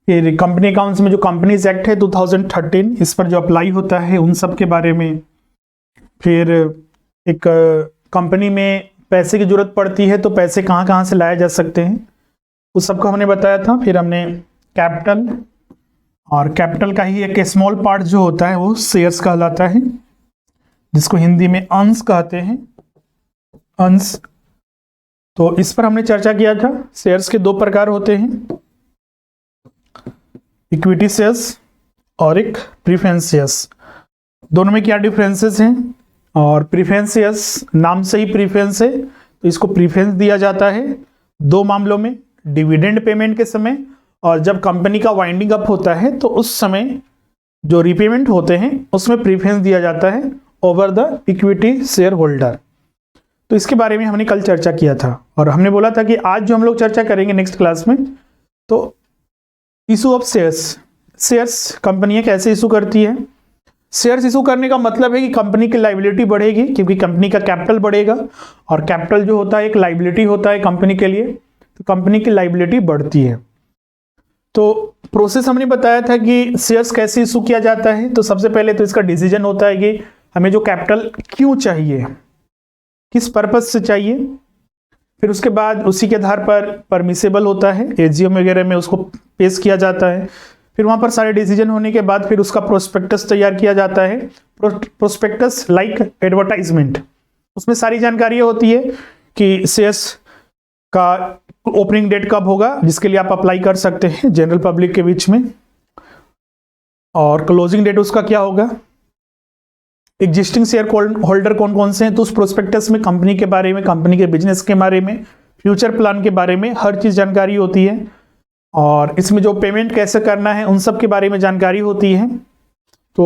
कि कंपनी अकाउंट्स में जो कंपनीज एक्ट है 2013, इस पर जो अप्लाई होता है उन सब के बारे में। फिर एक कंपनी में पैसे की जरूरत पड़ती है तो पैसे कहाँ कहाँ से लाए जा सकते हैं, उस सबको हमने बताया था। फिर हमने कैपिटल, और कैपिटल का ही एक स्मॉल पार्ट जो होता है वो शेयर्स कहलाता है, जिसको हिंदी में अंश कहते हैं, अंश। तो इस पर हमने चर्चा किया था। शेयर्स के 2 प्रकार होते हैं, इक्विटी शेयर्स और एक प्रीफरेंस शेयर्स। दोनों में क्या डिफरेंसेस हैं? और प्रीफरेंस शेयर्स, नाम से ही प्रीफरेंस है तो इसको प्रीफरेंस दिया जाता है 2 मामलों में, डिविडेंड पेमेंट के समय और जब कंपनी का वाइंडिंग अप होता है तो उस समय जो रीपेमेंट होते हैं उसमें प्रीफरेंस दिया जाता है over the equity share holder. तो इसके बारे में हमने कल चर्चा किया था, और हमने बोला था कि आज जो हम लोग चर्चा करेंगे नेक्स्ट क्लास में, तो इशू ऑफ शेयर्स। शेयर्स कंपनियां कैसे इशू करती है? शेयर्स इशू करने का मतलब है कि कंपनी की लाइबिलिटी बढ़ेगी, क्योंकि कंपनी का कैपिटल बढ़ेगा, और कैपिटल जो होता है एक लाइबिलिटी होता है कंपनी के लिए, तो कंपनी की लाइबिलिटी बढ़ती है। तो प्रोसेस हमने बताया था कि शेयर्स कैसे इशू किया जाता है। तो सबसे पहले तो इसका डिसीजन होता है कि हमें जो कैपिटल क्यों चाहिए, किस पर्पज से चाहिए। फिर उसके बाद उसी के आधार पर परमिसेबल होता है, एजीएम वगैरह में उसको पेश किया जाता है। फिर वहां पर सारे डिसीजन होने के बाद फिर उसका प्रोस्पेक्टस तैयार किया जाता है। प्रोस्पेक्टस लाइक एडवर्टाइजमेंट, उसमें सारी जानकारी होती है कि शेयर्स का ओपनिंग डेट कब होगा, जिसके लिए आप अप्लाई कर सकते हैं जनरल पब्लिक के बीच में, और क्लोजिंग डेट उसका क्या होगा, एग्जिस्टिंग शेयर होल्डर कौन कौन से हैं। तो उस प्रोस्पेक्टस में कंपनी के बारे में, कंपनी के बिजनेस के बारे में, फ्यूचर प्लान के बारे में हर चीज जानकारी होती है, और इसमें जो पेमेंट कैसे करना है उन सब के बारे में जानकारी होती है। तो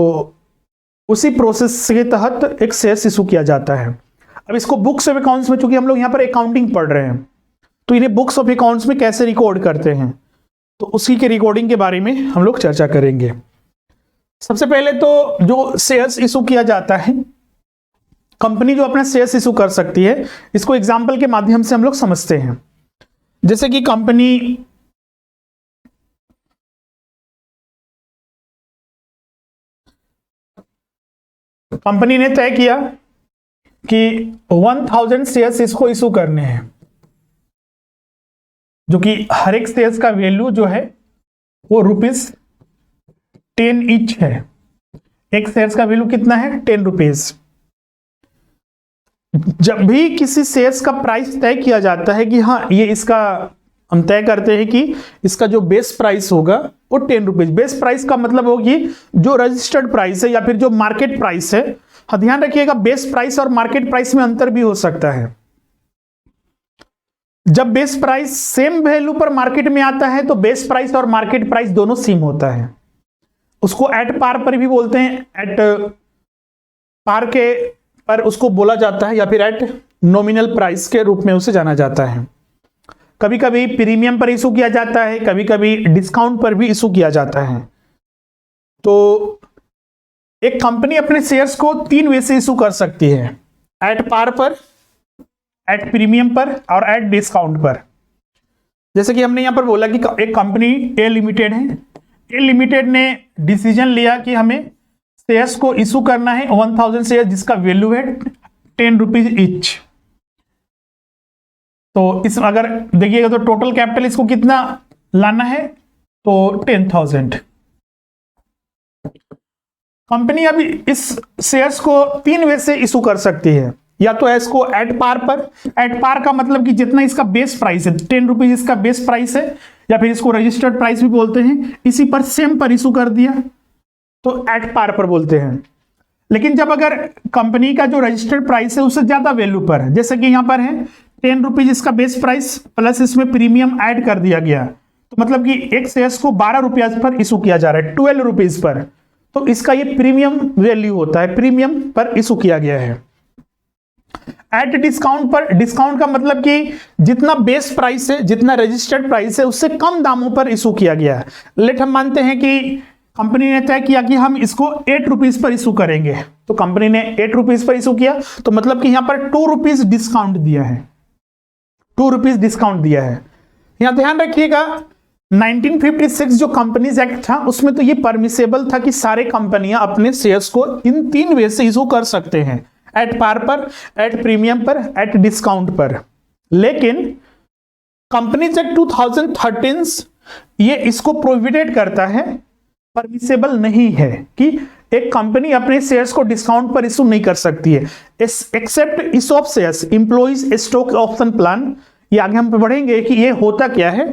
उसी प्रोसेस के तहत एक शेयर्स इशू किया जाता है। अब इसको बुक्स ऑफ अकाउंट्स में, चूंकि हम लोग यहाँ पर अकाउंटिंग पढ़ रहे हैं, तो इन्हें बुक्स ऑफ अकाउंट्स में कैसे रिकॉर्ड करते हैं, तो उसी के रिकॉर्डिंग के बारे में हम लोग चर्चा करेंगे। सबसे पहले तो जो शेयर्स इशू किया जाता है, कंपनी जो अपना शेयर्स इशू कर सकती है, इसको एग्जांपल के माध्यम से हम लोग समझते हैं। जैसे कि कंपनी ने तय किया कि 1000 शेयर्स इसको इशू करने हैं, जो कि हर एक शेयर्स का वैल्यू जो है वो ₹10 ईच है। एक शेयर्स का वैल्यू कितना है? 10 रुपीज। जब भी किसी शेयर्स का प्राइस तय किया जाता है कि हाँ ये इसका, हम तय करते हैं कि इसका जो बेस प्राइस होगा वो 10 रुपीज। बेस प्राइस का मतलब होगी जो रजिस्टर्ड प्राइस है या फिर जो मार्केट प्राइस है। हाँ, ध्यान रखिएगा, बेस प्राइस और मार्केट प्राइस में अंतर भी हो सकता है। जब बेस प्राइस सेम वैल्यू पर मार्केट में आता है तो बेस प्राइस और मार्केट प्राइस दोनों सेम होता है। उसको एट पार पर भी बोलते हैं, एट पार के पर उसको बोला जाता है, या फिर एट नॉमिनल प्राइस के रूप में उसे जाना जाता है। कभी कभी प्रीमियम पर इशू किया जाता है, कभी कभी डिस्काउंट पर भी इशू किया जाता है। तो एक कंपनी अपने शेयर्स को 3 वे से इशू कर सकती है, एट पार पर, एट प्रीमियम पर और एट डिस्काउंट पर। जैसे कि हमने यहां पर बोला कि एक कंपनी ए लिमिटेड है, ए लिमिटेड ने डिसीजन लिया कि हमें शेयर्स को इशू करना है 1000 शेयर, जिसका वैल्यू है 10 रुपीज ईच। तो इस अगर देखिएगा तो टोटल कैपिटल इसको कितना लाना है, तो 10,000। कंपनी अभी इस शेयर्स को 3 वे से इशू कर सकती है, या तो इसको एट पार पर, एट पार का मतलब कि जितना इसका बेस प्राइस है 10 रुपीज इसका बेस प्राइस है, या फिर इसको रजिस्टर्ड प्राइस भी बोलते हैं, इसी पर सेम पर इशू कर दिया तो एट पार पर बोलते हैं। लेकिन जब अगर कंपनी का जो रजिस्टर्ड प्राइस है उससे ज्यादा वैल्यू पर है, जैसे कि यहां पर है 10 रुपीज इसका बेस प्राइस प्लस इसमें प्रीमियम ऐड कर दिया गया, तो मतलब कि एक शेयर्स को 12 रुपया पर इशू किया जा रहा है 12 रुपीज पर, तो इसका ये प्रीमियम वैल्यू होता है, प्रीमियम पर इशू किया गया है। एट डिस्काउंट पर, डिस्काउंट का मतलब कि जितना बेस प्राइस है, जितना रजिस्टर्ड प्राइस है उससे कम दामों पर इशू किया गया है। लेट हम मानते हैं कि कंपनी ने तय किया कि हम इसको 8 रुपीज पर इशू करेंगे, तो कंपनी ने 8 रुपीज पर इशू किया, तो मतलब कि यहां पर 2 रुपीज डिस्काउंट दिया है, 2 रुपीज डिस्काउंट दिया है। यहां ध्यान रखिएगा 1956 जो कंपनीज एक्ट था उसमें तो ये परमिसेबल था कि सारे कंपनियां अपने शेयर्स को इन 3 वे से इशू कर सकते हैं, एट पार पर, एट प्रीमियम पर, एट डिस्काउंट पर। लेकिन कंपनीज एक्ट 2013 ये इसको प्रोहिबिटेड करता है, परमिसेबल नहीं है कि एक कंपनी अपने शेयर्स को डिस्काउंट पर इशू नहीं कर सकती है, except issue of shares employees stock option plan. ये आगे हम बढ़ेंगे कि ये होता क्या है,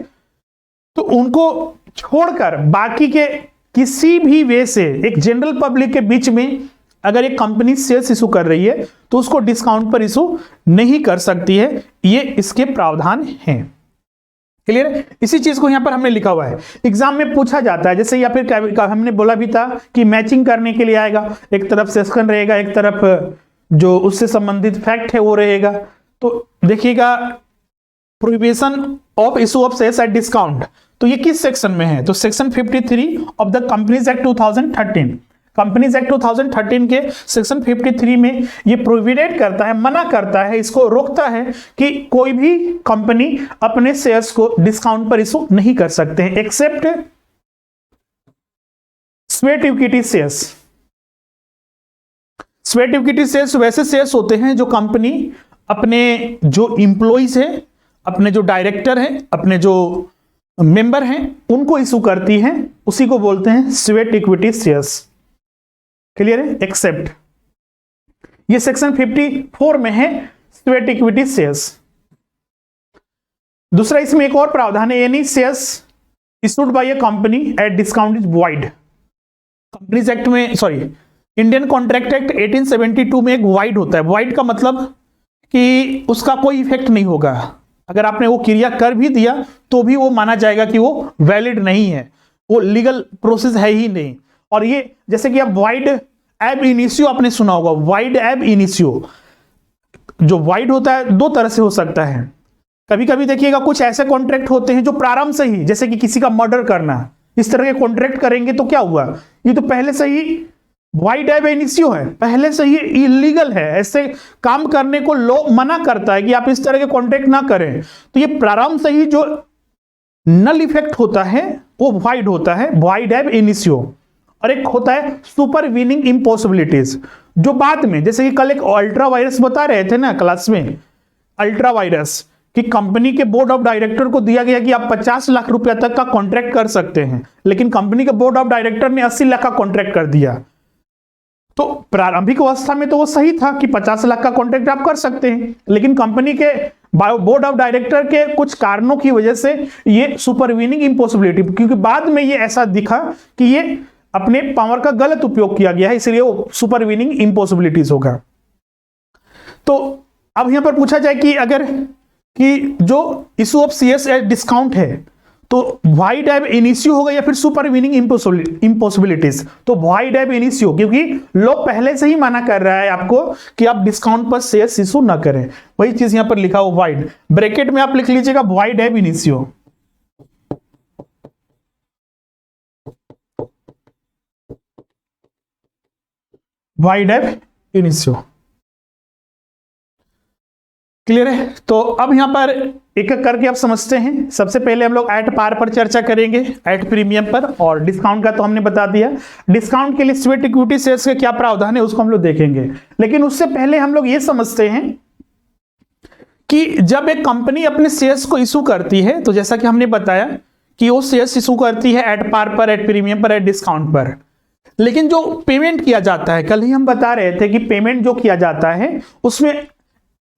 तो उनको छोड़कर बाकी के किसी भी वे से एक जनरल पब्लिक के बीच में अगर एक कंपनी शेयर्स इशू कर रही है तो उसको डिस्काउंट पर इशू नहीं कर सकती है, ये इसके प्रावधान हैं। क्लियर है? इसी चीज को यहां पर हमने लिखा हुआ है, एग्जाम में पूछा जाता है। जैसे या फिर हमने बोला भी था कि मैचिंग करने के लिए आएगा, एक तरफ सेक्शन रहेगा, एक तरफ जो उससे संबंधित फैक्ट है वो रहेगा। तो देखिएगा prohibition of issue of shares at discount, तो ये किस सेक्शन में है, तो section 53 of the companies act 2013। Companies act 2013 के सेक्शन 53 में ये प्रोहिबिटेड करता है, मना करता है, इसको रोकता है कि कोई भी कंपनी अपने शेयर्स को डिस्काउंट पर इशू नहीं कर सकते हैं, except sweat equity shares. Sweat equity shares वैसे शेयर्स होते हैं जो कंपनी अपने जो इंप्लॉइज है, अपने जो डायरेक्टर हैं, अपने जो मेंबर हैं, उनको इशू करती हैं, उसी को बोलते हैं स्वेट इक्विटी शेयर्स। क्लियर है? एक्सेप्ट ये सेक्शन 54 में है स्वेट इक्विटी शेयर्स। दूसरा इसमें एक और प्रावधान है, any shares issued by a company at discount is void. Companies act में, सॉरी, इंडियन कॉन्ट्रैक्ट एक्ट 1872 में एक वाइड होता है। वाइड का मतलब कि उसका कोई इफेक्ट नहीं होगा, अगर आपने वो क्रिया कर भी दिया तो भी वो माना जाएगा कि वो वैलिड नहीं है, वो लीगल प्रोसेस है ही नहीं। और ये जैसे कि अब वाइड एब इनिशियो आपने सुना होगा, वाइड एब इनिशियो, जो वाइड होता है 2 तरह से हो सकता है। कभी कभी देखिएगा कुछ ऐसे कॉन्ट्रैक्ट होते हैं जो प्रारंभ से ही, जैसे कि किसी का मर्डर करना, इस तरह के कॉन्ट्रैक्ट करेंगे तो क्या हुआ, ये तो पहले से ही वाइड एब इनिशियो है, पहले से ही इलीगल है, ऐसे काम करने को लॉ मना करता है कि आप इस तरह के कॉन्ट्रैक्ट ना करें। तो ये प्रारंभ से ही जो नल इफेक्ट होता है वो वाइड होता है, वाइड एब इनिशियो। और एक होता है सुपर वीनिंग इम्पॉसिबिलिटीज, जो बाद में, जैसे कि कल एक अल्ट्रा वायरस बता रहे थे ना क्लास में, अल्ट्रा वायरस कि कंपनी के बोर्ड ऑफ डायरेक्टर को दिया गया कि आप 50 लाख रुपया तक का कॉन्ट्रैक्ट कर सकते हैं, लेकिन कंपनी के बोर्ड ऑफ डायरेक्टर ने 80 लाख का कॉन्ट्रैक्ट कर दिया। तो प्रारंभिक अवस्था में तो वो सही था कि 50 लाख का कॉन्ट्रैक्ट आप कर सकते हैं, लेकिन कंपनी के बोर्ड ऑफ डायरेक्टर के कुछ कारणों की वजह से ये सुपरवीनिंग इम्पॉसिबिलिटी, क्योंकि बाद में ये ऐसा दिखा कि ये अपने पावर का गलत उपयोग किया गया है, इसलिए वो सुपरवीनिंग इम्पॉसिबिलिटीज होगा। तो अब यहां पर पूछा जाए कि अगर कि जो issue of shares at discount है तो वाइड एब इनिशियो होगा या फिर सुपरवीनिंग इम्पॉसिबिलिटीज, तो वाइड एब इनिशियो, क्योंकि लॉ पहले से ही मना कर रहा है आपको कि आप डिस्काउंट पर शेयर्स इशू ना करें, वही चीज यहां पर लिखा हो वाइड, ब्रैकेट में आप लिख लीजिएगा वाइड एब इनिशियो। वाई डेफ इनिशियो। क्लियर है? तो अब यहां पर एक एक करके आप समझते हैं। सबसे पहले हम लोग एट पार पर चर्चा करेंगे, एट प्रीमियम पर, और डिस्काउंट का तो हमने बता दिया। डिस्काउंट के लिए स्वेट इक्विटी शेयर्स के क्या प्रावधान है उसको हम लोग देखेंगे, लेकिन उससे पहले हम लोग ये समझते हैं कि जब एक कंपनी अपने शेयर्स को इशू करती है, तो जैसा कि हमने बताया कि वो शेयर्स इशू करती है एट पार पर, एट प्रीमियम पर, एट डिस्काउंट पर, लेकिन जो पेमेंट किया जाता है, कल ही हम बता रहे थे कि पेमेंट जो किया जाता है उसमें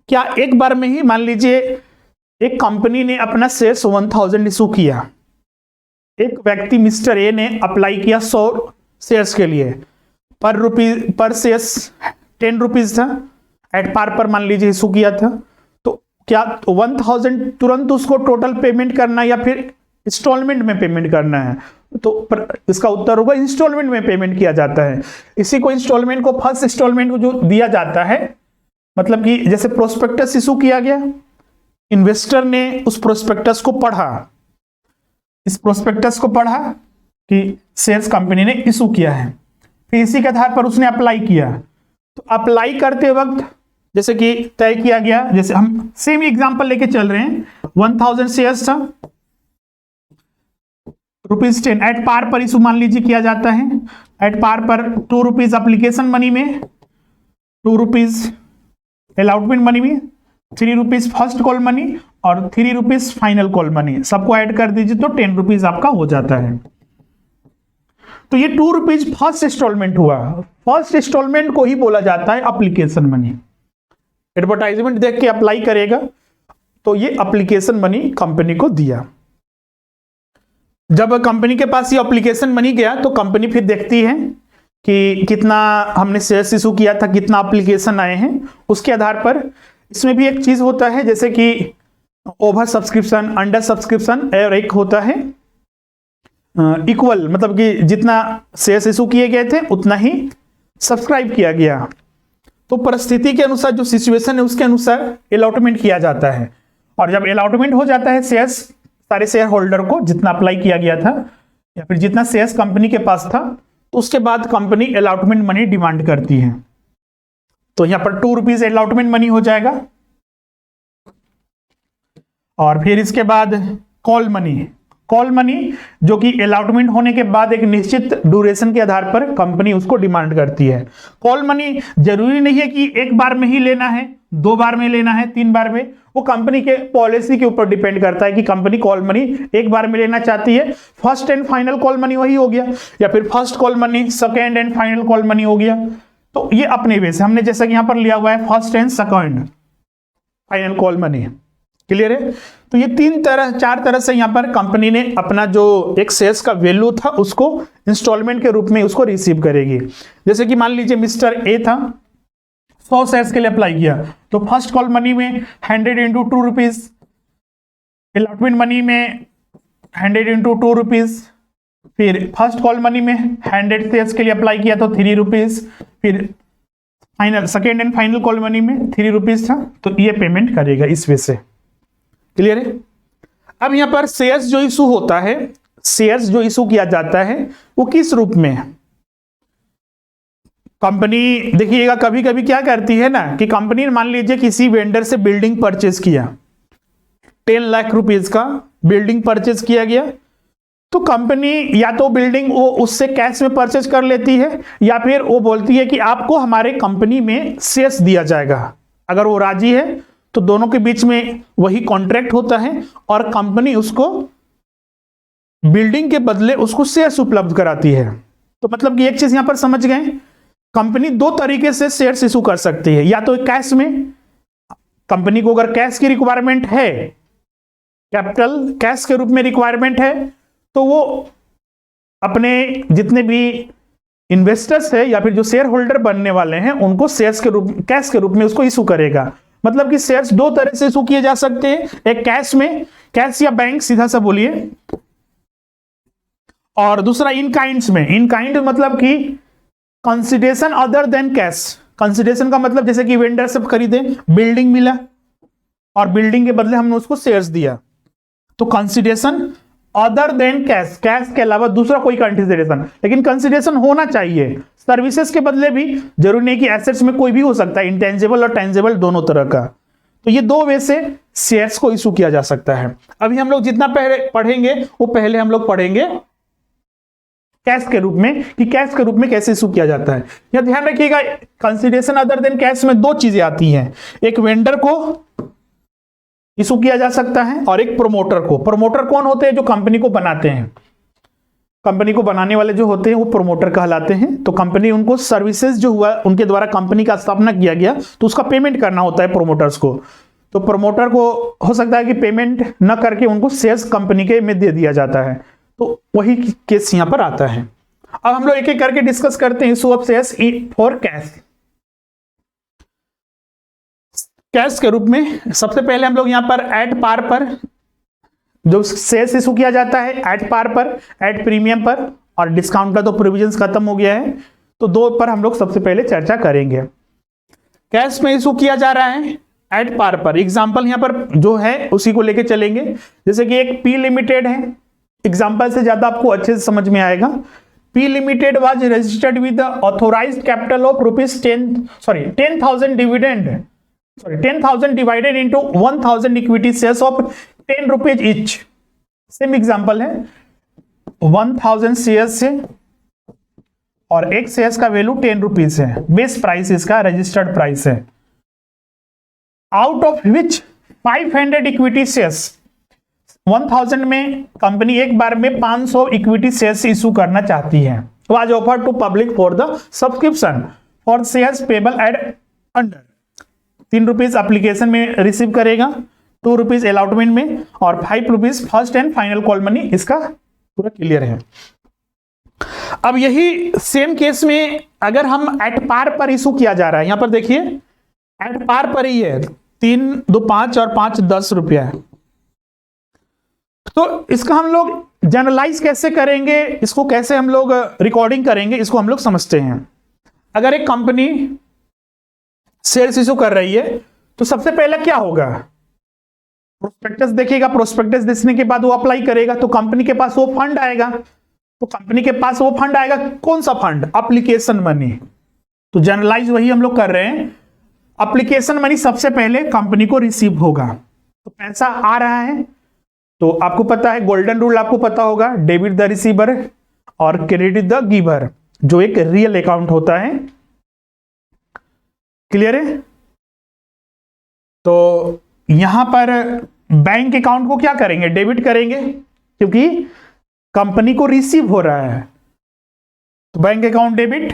क्या एक बार में ही, मान लीजिए एक कंपनी ने अपना शेयर्स 1000 इशू किया, एक व्यक्ति मिस्टर ए ने अप्लाई किया 100 शेयर्स के लिए, पर शेयर्स 10 रुपीज था, एट पार पर मान लीजिए इशू किया था, तो क्या 1000 तुरंत उसको टोटल पेमेंट करना है या फिर इंस्टॉलमेंट में पेमेंट करना है? तो इसका उत्तर होगा इंस्टॉलमेंट में पेमेंट किया जाता है। इसी को इंस्टॉलमेंट को, फर्स्ट इंस्टॉलमेंट को जो दिया जाता है, मतलब कि जैसे प्रोस्पेक्टस इशू किया गया, इन्वेस्टर ने उस प्रोस्पेक्टस को पढ़ा, इस प्रोस्पेक्टस को पढ़ा कि शेयर्स कंपनी ने इशू किया है, फिर इसी के आधार पर उसने अप्लाई किया। तो अप्लाई करते वक्त जैसे कि तय किया गया, जैसे हम सेम एग्जांपल लेके चल रहे हैं, 1000 शेयर्स था, ₹10 एट पार पर इशू मान लीजिए किया जाता है। एट पार पर 2 रुपीज एप्लीकेशन मनी में, 2 रुपीज अलॉटमेंट मनी में, 3 रुपीज फर्स्ट कॉल मनी और 3 रुपीज फाइनल कॉल मनी, सबको ऐड कर दीजिए तो 10 रुपीज आपका हो जाता है। तो ये 2 रुपीज फर्स्ट इंस्टॉलमेंट हुआ। फर्स्ट इंस्टॉलमेंट को ही बोला जाता है एप्लीकेशन मनी। एडवर्टाइजमेंट देख के अप्लाई करेगा तो ये एप्लीकेशन मनी कंपनी को दिया। जब कंपनी के पास ये एप्लीकेशन मनी गया तो कंपनी फिर देखती है कि कितना हमने शेयर्स इशू किया था, कितना एप्लीकेशन आए हैं, उसके आधार पर इसमें भी एक चीज होता है जैसे कि ओवर सब्सक्रिप्शन, अंडर सब्सक्रिप्शन, और एक होता है इक्वल, मतलब कि जितना शेयर्स इशू किए गए थे उतना ही सब्सक्राइब किया गया। तो परिस्थिति के अनुसार, जो सिचुएशन है उसके अनुसार अलॉटमेंट किया जाता है, और जब अलॉटमेंट हो जाता है शेयर्स सारे शेयर होल्डर को, जितना अप्लाई किया गया था या फिर जितना शेयर्स कंपनी के पास था, तो उसके बाद कंपनी अलॉटमेंट मनी डिमांड करती है। तो यहां पर 2 रुपीज अलॉटमेंट मनी हो जाएगा, और फिर इसके बाद कॉल मनी, कॉल मनी जो कि अलॉटमेंट होने के बाद एक निश्चित ड्यूरेशन के आधार पर कंपनी उसको डिमांड करती है। कॉल मनी जरूरी नहीं है कि एक बार में ही लेना है, 2 बार में लेना है, 3 बार में, वो कंपनी के पॉलिसी के ऊपर डिपेंड करता है कि कंपनी कॉल मनी एक बार में लेना चाहती है। First and final call money वही हो गया, या फिर first call money, second and final call money हो गया। तो ये अपने वे से हमने जैसा कि यहां पर लिया हुआ है first and second final call money. Clear है? तो ये 4 तरह से यहां पर कंपनी ने अपना जो एक शेयर्स का वैल्यू था उसको इंस्टॉलमेंट के रूप में उसको रिसीव करेगी। जैसे कि मान लीजिए मिस्टर ए था, 100 शेयर्स के लिए अप्लाई किया, तो फर्स्ट कॉल मनी में 100 इंटू 2 रुपीज, अलॉटमेंट मनी में 100 इंटू 2 रुपीज, फिर फर्स्ट कॉल मनी में 100 शेयर्स के लिए अप्लाई किया तो 3 रुपीज, फिर final second and final call money में 3 रुपीज था, तो ये पेमेंट करेगा इस वे से। क्लियर है? अब यहां पर शेयर्स जो इशू होता है, शेयर्स जो इशू किया जाता है वो किस रूप में है? कंपनी देखिएगा कभी कभी क्या करती है ना कि कंपनी मान लीजिए किसी वेंडर से बिल्डिंग परचेज किया, 10 लाख रुपीज का बिल्डिंग परचेज किया गया, तो कंपनी या तो बिल्डिंग वो उससे कैश में परचेज कर लेती है, या फिर वो बोलती है कि आपको हमारे कंपनी में शेयर्स दिया जाएगा। अगर वो राजी है तो दोनों के बीच में वही कॉन्ट्रैक्ट होता है, और कंपनी उसको बिल्डिंग के बदले उसको शेयर्स उपलब्ध कराती है। तो मतलब कि एक चीज यहां पर समझ गए, कंपनी 2 तरीके से शेयर्स इशू कर सकती है, या तो कैश में, कंपनी को अगर कैश की रिक्वायरमेंट है, कैपिटल कैश के रूप में रिक्वायरमेंट है, तो वो अपने जितने भी इन्वेस्टर्स है या फिर जो शेयर होल्डर बनने वाले हैं उनको शेयर्स के रूप, कैश के रूप में उसको इशू करेगा। मतलब कि शेयर्स 2 तरह से इशू किए जा सकते हैं, एक कैश में, कैश या बैंक सीधा सा बोलिए, और दूसरा इन काइंड्स में। इन काइंड मतलब कि consideration other than cash. Consideration का मतलब जैसे कि वेंडर से खरीदे, बिल्डिंग मिला और बिल्डिंग के बदले हमने उसको शेयर्स दिया, तो consideration other than cash, cash के अलावा दूसरा कोई कंसिडरेशन, लेकिन कंसिडरेशन होना चाहिए सर्विसेज के बदले भी, जरूरी नहीं कि एसेट्स में कोई भी हो सकता है, इंटेंजिबल और टेंजिबल दोनों तरह का। तो ये दो वे से शेयर्स को इशू किया जा सकता है। अभी हम लोग जितना पहले पढ़ेंगे वो पहले हम लोग पढ़ेंगे कैश के रूप में, कि कैश के रूप में कैसे इशू किया जाता है। यह ध्यान रखिएगा, कंसिडरेशन अदर देन कैश में दो चीजें आती हैं, एक वेंडर को इशू किया जा सकता है और एक प्रोमोटर को। प्रोमोटर कौन होते हैं? जो कंपनी को बनाते हैं, कंपनी को बनाने वाले जो होते हैं वो प्रोमोटर कहलाते हैं। तो कंपनी उनको सर्विसेज जो हुआ उनके द्वारा कंपनी का स्थापना किया गया तो उसका पेमेंट करना होता है प्रोमोटर्स को। तो प्रोमोटर को हो सकता है कि पेमेंट न करके उनको शेयर्स कंपनी के में दे दिया जाता है, तो वही केस यहां पर आता है। अब हम लोग एक एक करके डिस्कस करते हैं issue of shares for cash. Cash के रूप में सबसे पहले हम लोग यहां पर एट पार पर जो शेयर्स इशू किया जाता है, एट पार पर, एट प्रीमियम पर, और डिस्काउंट का तो प्रोविजंस खत्म हो गया है, तो दो पर हम लोग सबसे पहले चर्चा करेंगे। कैश में इशू किया जा रहा है एट पार पर। एग्जांपल यहां पर जो है उसी को लेके चलेंगे, जैसे कि एक पी लिमिटेड है, एग्जांपल से ज्यादा आपको अच्छे से समझ में आएगा। P limited was registered with the authorised capital of ₹10,000 dividend 10,000 divided into 1,000 equity shares of ₹10 each. Same example है, 1,000 शेयर्स से और एक शेयर्स का वैल्यू ₹10 है, बेस प्राइस इसका रजिस्टर्ड प्राइस है। Out of which 500 equity shares, 1,000 में कंपनी एक बार में 500 इक्विटी शेयर्स इशू करना चाहती है। Was offered to public for the subscription for shares payable at under ₹3 application में रिसीव करेगा, ₹2 अलॉटमेंट में और ₹5 first and final call money. इसका पूरा क्लियर है। अब यही सेम केस में अगर हम एट पार पर इशू किया जा रहा है, यहां पर देखिए एट पार पर ही है, 3 2 5 और 5 ₹10 है। तो इसका हम लोग जनरलाइज कैसे करेंगे, इसको कैसे हम लोग रिकॉर्डिंग करेंगे, इसको हम लोग समझते हैं। अगर एक कंपनी शेयर्स इशू कर रही है तो सबसे पहले क्या होगा, प्रोस्पेक्टस देखेगा, प्रोस्पेक्टस देखने के बाद वो अप्लाई करेगा, तो कंपनी के पास वो फंड आएगा। तो कंपनी के पास वो फंड आएगा, कौन सा फंड? Application money. तो जनरलाइज वही हम लोग कर रहे हैं, एप्लीकेशन मनी सबसे पहले कंपनी को रिसीव होगा। तो पैसा आ रहा है, तो आपको पता है गोल्डन रूल, आपको पता होगा, डेबिट द रिसीवर और क्रेडिट द गिवर, जो एक रियल अकाउंट होता है। क्लियर है? तो यहां पर बैंक अकाउंट को क्या करेंगे? डेबिट करेंगे, क्योंकि कंपनी को रिसीव हो रहा है। तो bank account debit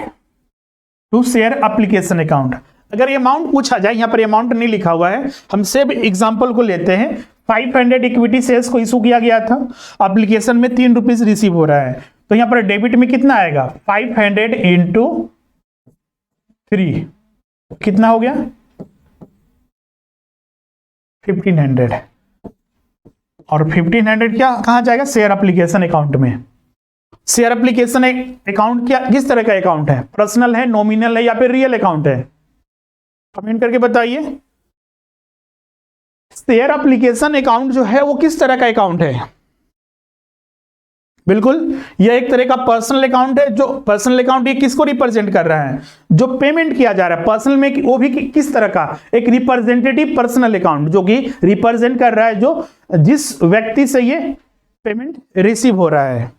to share application account. अगर ये अमाउंट पूछा जाए, यहां पर अमाउंट नहीं लिखा हुआ है, हम सिर्फ एग्जांपल को लेते हैं। 500 इक्विटी शेयर्स को इशू किया गया था, एप्लीकेशन में ₹3 रिसीव हो रहा है, तो यहां पर डेबिट में कितना आएगा? 500 इंटू 3 कितना हो गया? 1500। और 1500 क्या कहां जाएगा? शेयर एप्लीकेशन अकाउंट में। शेयर एप्लीकेशन अकाउंट क्या किस तरह का अकाउंट है? पर्सनल है, नॉमिनल है या फिर रियल अकाउंट है? कमेंट करके बताइए। शेयर एप्लीकेशन अकाउंट जो है वो किस तरह का अकाउंट है? बिल्कुल, यह एक तरह का पर्सनल अकाउंट है। जो पर्सनल अकाउंट ये किसको रिप्रेजेंट कर रहा है? जो पेमेंट किया जा रहा है पर्सनल में, वो भी किस तरह का? एक रिप्रेजेंटेटिव पर्सनल अकाउंट, जो कि रिप्रेजेंट कर रहा है जो जिस व्यक्ति से ये पेमेंट रिसीव हो रहा है।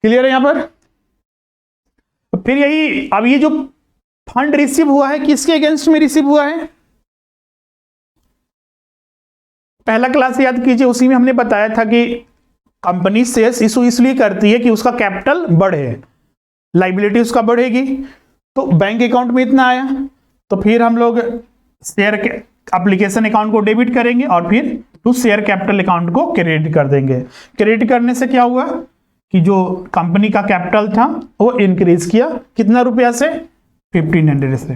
क्लियर है यहां पर? फिर यही, अब ये जो फंड रिसीव हुआ है किसके अगेंस्ट में रिसीव हुआ है? पहला क्लास याद कीजिए, उसी में हमने बताया था कि कंपनी शेयर्स इशू इसलिए करती है कि उसका कैपिटल बढ़े, लाइबिलिटी उसका बढ़ेगी। तो बैंक अकाउंट में इतना आया, तो फिर हम लोग शेयर एप्लीकेशन अकाउंट को डेबिट करेंगे और फिर टू शेयर कैपिटल अकाउंट को क्रेडिट कर देंगे। क्रेडिट करने से क्या हुआ कि जो कंपनी का कैपिटल था वो इंक्रीज किया, कितना रुपया से? 1500 से।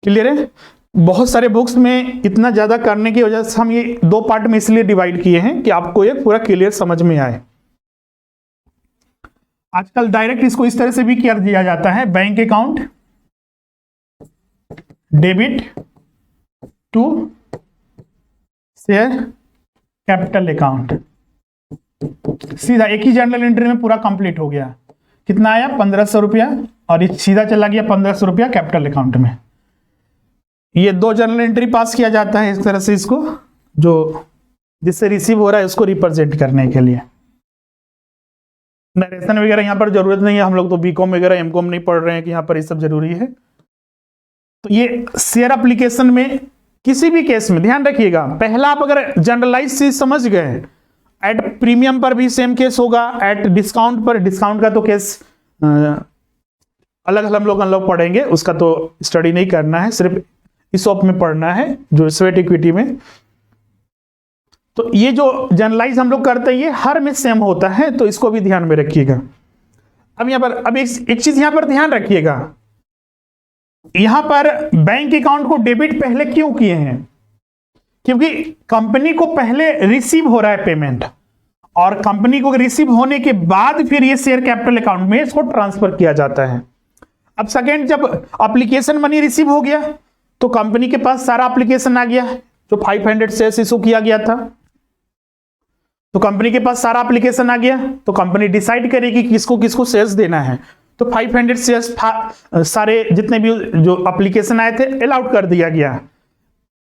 क्लियर है? बहुत सारे बुक्स में इतना ज्यादा करने की वजह से हम ये 2 पार्ट में इसलिए डिवाइड किए हैं कि आपको ये पूरा क्लियर समझ में आए। आजकल डायरेक्ट इसको इस तरह से भी कर दिया जाता है, bank account debit to share capital account. सीधा एक ही जनरल एंट्री में पूरा कंप्लीट हो गया। कितना आया? 1500 रुपया, और ये सीधा चला गया 1500 रुपया कैपिटल अकाउंट में। ये 2 जनरल एंट्री पास किया जाता है इस तरह से, इसको जो जिससे रिसीव हो रहा है उसको रिप्रेजेंट करने के लिए। नरेशन वगैरह यहाँ पर जरूरत नहीं है, हम लोग तो बीकॉम वगैरह एमकॉम नहीं पढ़ रहे हैं कि यहाँ पर ये सब जरूरी है। तो ये शेयर एप्लीकेशन में किसी भी केस में ध्यान रखिएगा, पहला आप अगर जनरलाइज चीज समझ गए, एट प्रीमियम पर भी सेम केस होगा, एट डिस्काउंट पर, डिस्काउंट का तो केस अलग हम लोग पढ़ेंगे, उसका तो स्टडी नहीं करना है, सिर्फ इस में पढ़ना है जो स्वेट इक्विटी में। तो ये जो जनरलाइज हम लोग करते हैं ये हर में सेम होता है, तो इसको भी ध्यान में रखिएगा। अब यहां पर अब एक चीज यहां पर ध्यान रखिएगा, यहां पर बैंक अकाउंट को डेबिट पहले क्यों किए हैं? क्योंकि कंपनी को पहले रिसीव हो रहा है पेमेंट, और कंपनी को रिसीव होने के बाद फिर ये शेयर कैपिटल अकाउंट में इसको ट्रांसफर किया जाता है। अब सेकेंड, जब एप्लीकेशन मनी रिसीव हो गया तो कंपनी के पास सारा एप्लीकेशन आ गया, जो 500 शेयर्स इशू किया गया था, तो कंपनी के पास सारा एप्लीकेशन आ गया, तो कंपनी डिसाइड करेगी किसको किसको शेयर्स देना है। तो 500 शेयर्स सारे जितने भी जो एप्लीकेशन आए थे अलाउट कर दिया गया।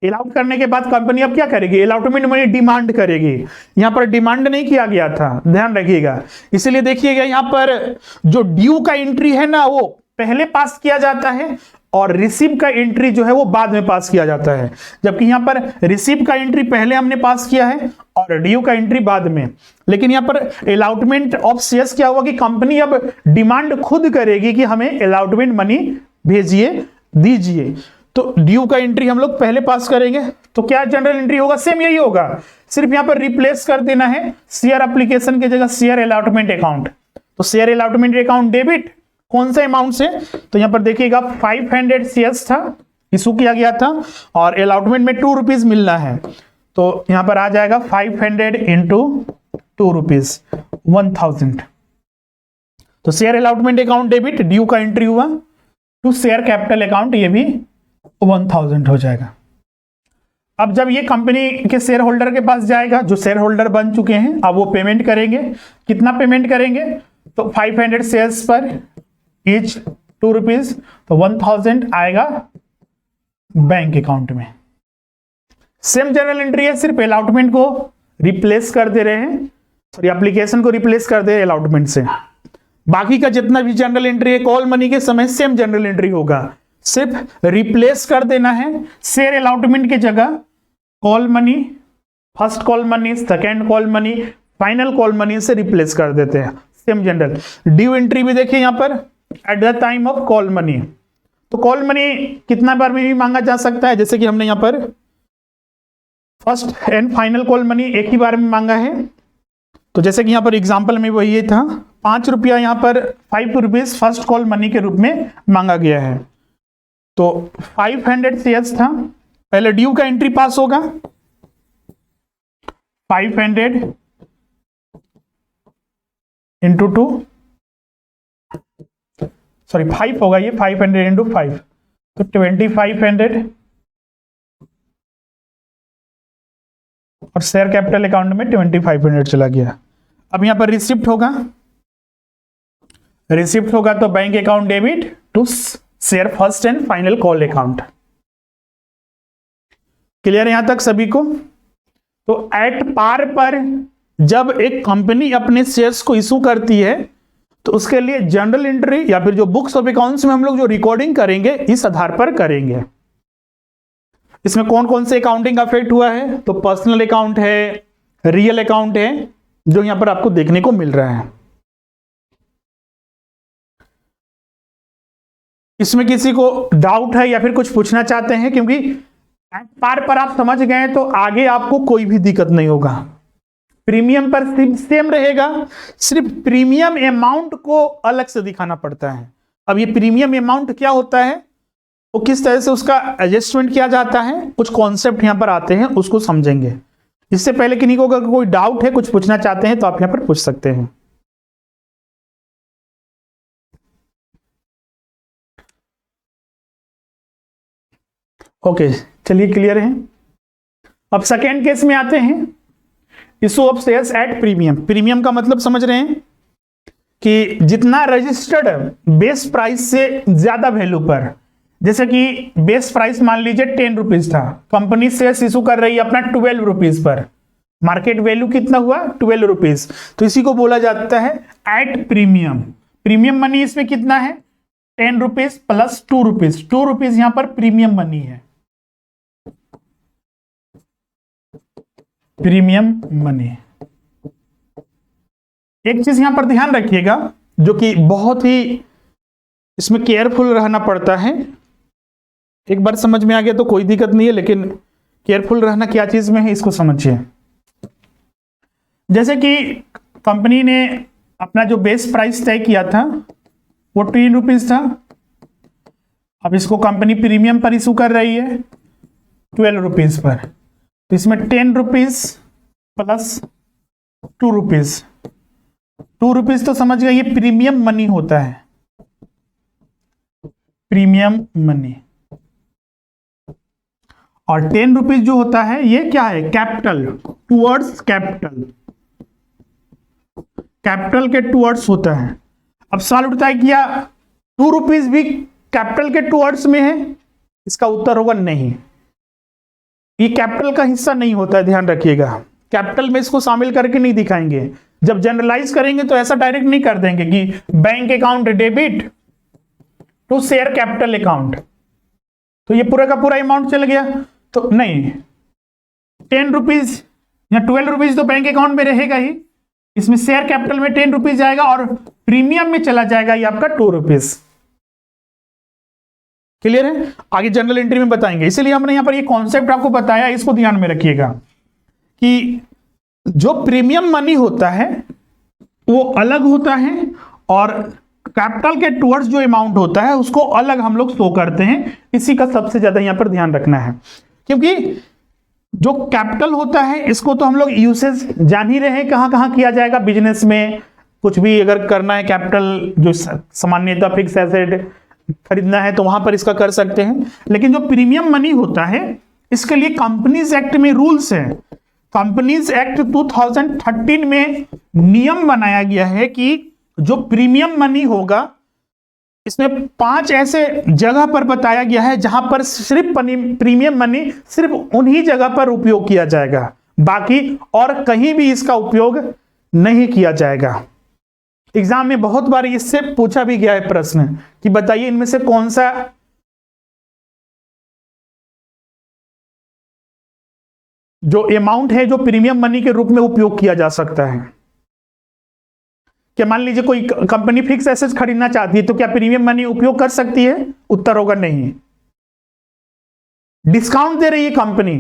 अलाउट करने के बाद कंपनी अब क्या करेगी? अलाउटमेंट मनी डिमांड करेगी। यहां पर डिमांड नहीं किया गया था, ध्यान रखिएगा। इसलिए देखिएगा यहां पर जो ड्यू का एंट्री है ना वो पहले पास किया जाता है, और रिसीव का एंट्री जो है वो बाद में पास किया जाता है। जबकि यहां पर रिसीव का एंट्री पहले हमने पास किया है और ड्यू का एंट्री बाद में। लेकिन यहां पर अलाउटमेंट ऑफ शेयर्स क्या हुआ कि कंपनी अब डिमांड खुद करेगी कि हमें अलाउटमेंट मनी भेजिए, दीजिए। तो ड्यू का एंट्री हम लोग पहले पास करेंगे, तो क्या जनरल एंट्री होगा? सेम यही होगा, सिर्फ यहां पर रिप्लेस कर देना है शेयर एप्लीकेशन की जगह शेयर अलाउटमेंट अकाउंट। तो शेयर अलाउटमेंट अकाउंट डेबिट कौन से अमाउंट से? तो यहां पर देखिएगा 500 शेयर्स था, इशू किया गया था, और अलाउटमेंट में 2 रुपीज मिलना है, तो यहां पर आ जाएगा 500 इंटू 2 रुपीज 1000। तो share allotment account debit, due का एंट्री हुआ, टू शेयर कैपिटल अकाउंट, ये भी 1000 हो जाएगा। अब जब ये कंपनी के शेयर होल्डर के पास जाएगा, जो शेयर होल्डर बन चुके हैं, अब वो पेमेंट करेंगे। कितना पेमेंट करेंगे? तो 500 शेयर्स पर ईच 2 रुपीज, तो 1000 आएगा बैंक अकाउंट में। सेम जनरल एंट्री है, सिर्फ अलाउटमेंट को रिप्लेस कर दे रहे हैं, सॉरी एप्लीकेशन को रिप्लेस कर दे रहे हैं अलाउटमेंट से। बाकी का जितना भी जनरल एंट्री है कॉल मनी के समय सेम जनरल एंट्री होगा, सिर्फ रिप्लेस कर देना है शेयर अलाउटमेंट की जगह call money, first call money, second call money, final call money से रिप्लेस कर देते हैं, सेम जनरल। ड्यू एंट्री भी देखिए यहां पर at the time of call money. तो कॉल मनी कितना बार में भी मांगा जा सकता है, जैसे कि हमने यहां पर first and final call money एक ही बार में मांगा है। तो जैसे कि यहां पर एग्जांपल में वही था, 5 रुपया यहां पर 5 रुपीज फर्स्ट कॉल मनी के रूप में मांगा गया है। तो 500 शेयर्स था, पहले ड्यू का एंट्री पास होगा, 500 इंटू 2, सॉरी 5 होगा ये, 500 इंटू 5, तो 2500, और शेयर कैपिटल अकाउंट में 2500 चला गया। अब यहां पर रिसिप्ट होगा, रिसिप्ट होगा तो bank account debit to share first and final call account. Clear यहां तक सभी को? तो एट पार पर जब एक कंपनी अपने शेयर्स को इशू करती है तो उसके लिए जनरल एंट्री या फिर जो बुक्स ऑफ अकाउंट्स में हम लोग जो रिकॉर्डिंग करेंगे इस आधार पर करेंगे। इसमें कौन कौन से अकाउंटिंग अफेक्ट हुआ है? तो पर्सनल अकाउंट है, रियल अकाउंट है, जो यहां पर आपको देखने को मिल रहा है। इसमें किसी को डाउट है या फिर कुछ पूछना चाहते हैं? क्योंकि पार पर आप समझ गए तो आगे आपको कोई भी दिक्कत नहीं होगा। प्रीमियम पर सेम रहेगा, सिर्फ प्रीमियम अमाउंट को अलग से दिखाना पड़ता है। अब ये प्रीमियम अमाउंट क्या होता है, वो किस तरह से उसका एडजस्टमेंट किया जाता है, कुछ कॉन्सेप्ट यहां पर आते हैं, उसको समझेंगे। इससे पहले किन्हीं को अगर कोई डाउट है, कुछ पूछना चाहते हैं तो आप यहां पर पूछ सकते हैं। ओके, चलिए क्लियर है। अब सेकेंड केस में आते हैं, issue of shares at premium. Premium का मतलब समझ रहे हैं कि जितना रजिस्टर्ड बेस प्राइस से ज्यादा वैल्यू पर, जैसे कि बेस प्राइस मान लीजिए 10 रुपीज था, कंपनी शेयर्स इशू कर रही है अपना 12 रुपीज पर, मार्केट वैल्यू कितना हुआ 12 रुपीज, तो इसी को बोला जाता है एट प्रीमियम। प्रीमियम मनी इसमें कितना है 10 रुपीज प्लस 2 रुपीज, 2 रुपीज यहां पर प्रीमियम मनी है, प्रीमियम मनी। एक चीज यहां पर ध्यान रखिएगा जो कि बहुत ही इसमें केयरफुल रहना पड़ता है, एक बार समझ में आ गया तो कोई दिक्कत नहीं है, लेकिन केयरफुल रहना क्या चीज में है इसको समझिए। जैसे कि कंपनी ने अपना जो बेस प्राइस तय किया था वो 3 रुपीज था, अब इसको कंपनी प्रीमियम पर इशू कर रही है 12 रुपीज पर, तो इसमें 10 रुपीज प्लस 2 रुपीज, 2 रुपीज तो समझ गए ये प्रीमियम मनी होता है, प्रीमियम मनी। और 10 रुपीज जो होता है ये क्या है कैपिटल, टुवर्ड्स कैपिटल, कैपिटल के टुवर्ड्स होता है। अब सवाल उठता है क्या 2 रुपीज भी कैपिटल के टुवर्ड्स में है, इसका उत्तर होगा नहीं, ये कैपिटल का हिस्सा नहीं होता है, ध्यान रखिएगा। कैपिटल में इसको शामिल करके नहीं दिखाएंगे, जब जनरलाइज करेंगे तो ऐसा डायरेक्ट नहीं कर देंगे कि bank account debit to share capital account, तो ये पूरा का पूरा अमाउंट चल गया, तो नहीं, 10 रुपीज या 12 रुपीज तो बैंक अकाउंट में रहेगा ही, इसमें शेयर कैपिटल में 10 रुपीज जाएगा और प्रीमियम में चला जाएगा ये आपका 2 रुपीज। क्लियर है, आगे जनरल एंट्री में बताएंगे, इसलिए हमने यहां पर ये कॉन्सेप्ट आपको बताया, इसको ध्यान में रखिएगा कि जो प्रीमियम मनी होता है वो अलग होता है और कैपिटल के टुवर्ड्स जो अमाउंट होता है उसको अलग हम लोग शो करते हैं, इसी का सबसे ज्यादा यहां पर ध्यान रखना है। क्योंकि जो कैपिटल होता है इसको तो हम लोग यूसेज जान ही रहे हैं कहां कहां किया जाएगा, बिजनेस में कुछ भी अगर करना है, कैपिटल जो सामान्यतः फिक्स एसेट खरीदना है तो वहां पर इसका कर सकते हैं। लेकिन जो प्रीमियम मनी होता है इसके लिए कंपनीज एक्ट में रूल्स है, कंपनीज एक्ट 2013 में नियम बनाया गया है कि जो प्रीमियम मनी होगा इसमें 5 ऐसे जगह पर बताया गया है जहां पर सिर्फ प्रीमियम मनी सिर्फ उन्हीं जगह पर उपयोग किया जाएगा, बाकी और कहीं भी इसका उपयोग नहीं किया जाएगा। एग्जाम में बहुत बार इससे पूछा भी गया है प्रश्न कि बताइए इनमें से कौन सा जो अमाउंट है जो प्रीमियम मनी के रूप में उपयोग किया जा सकता है। क्या मान लीजिए कोई कंपनी फिक्स एसेट्स खरीदना चाहती है तो क्या प्रीमियम मनी उपयोग कर सकती है, उत्तर होगा नहीं। डिस्काउंट दे रही है कंपनी,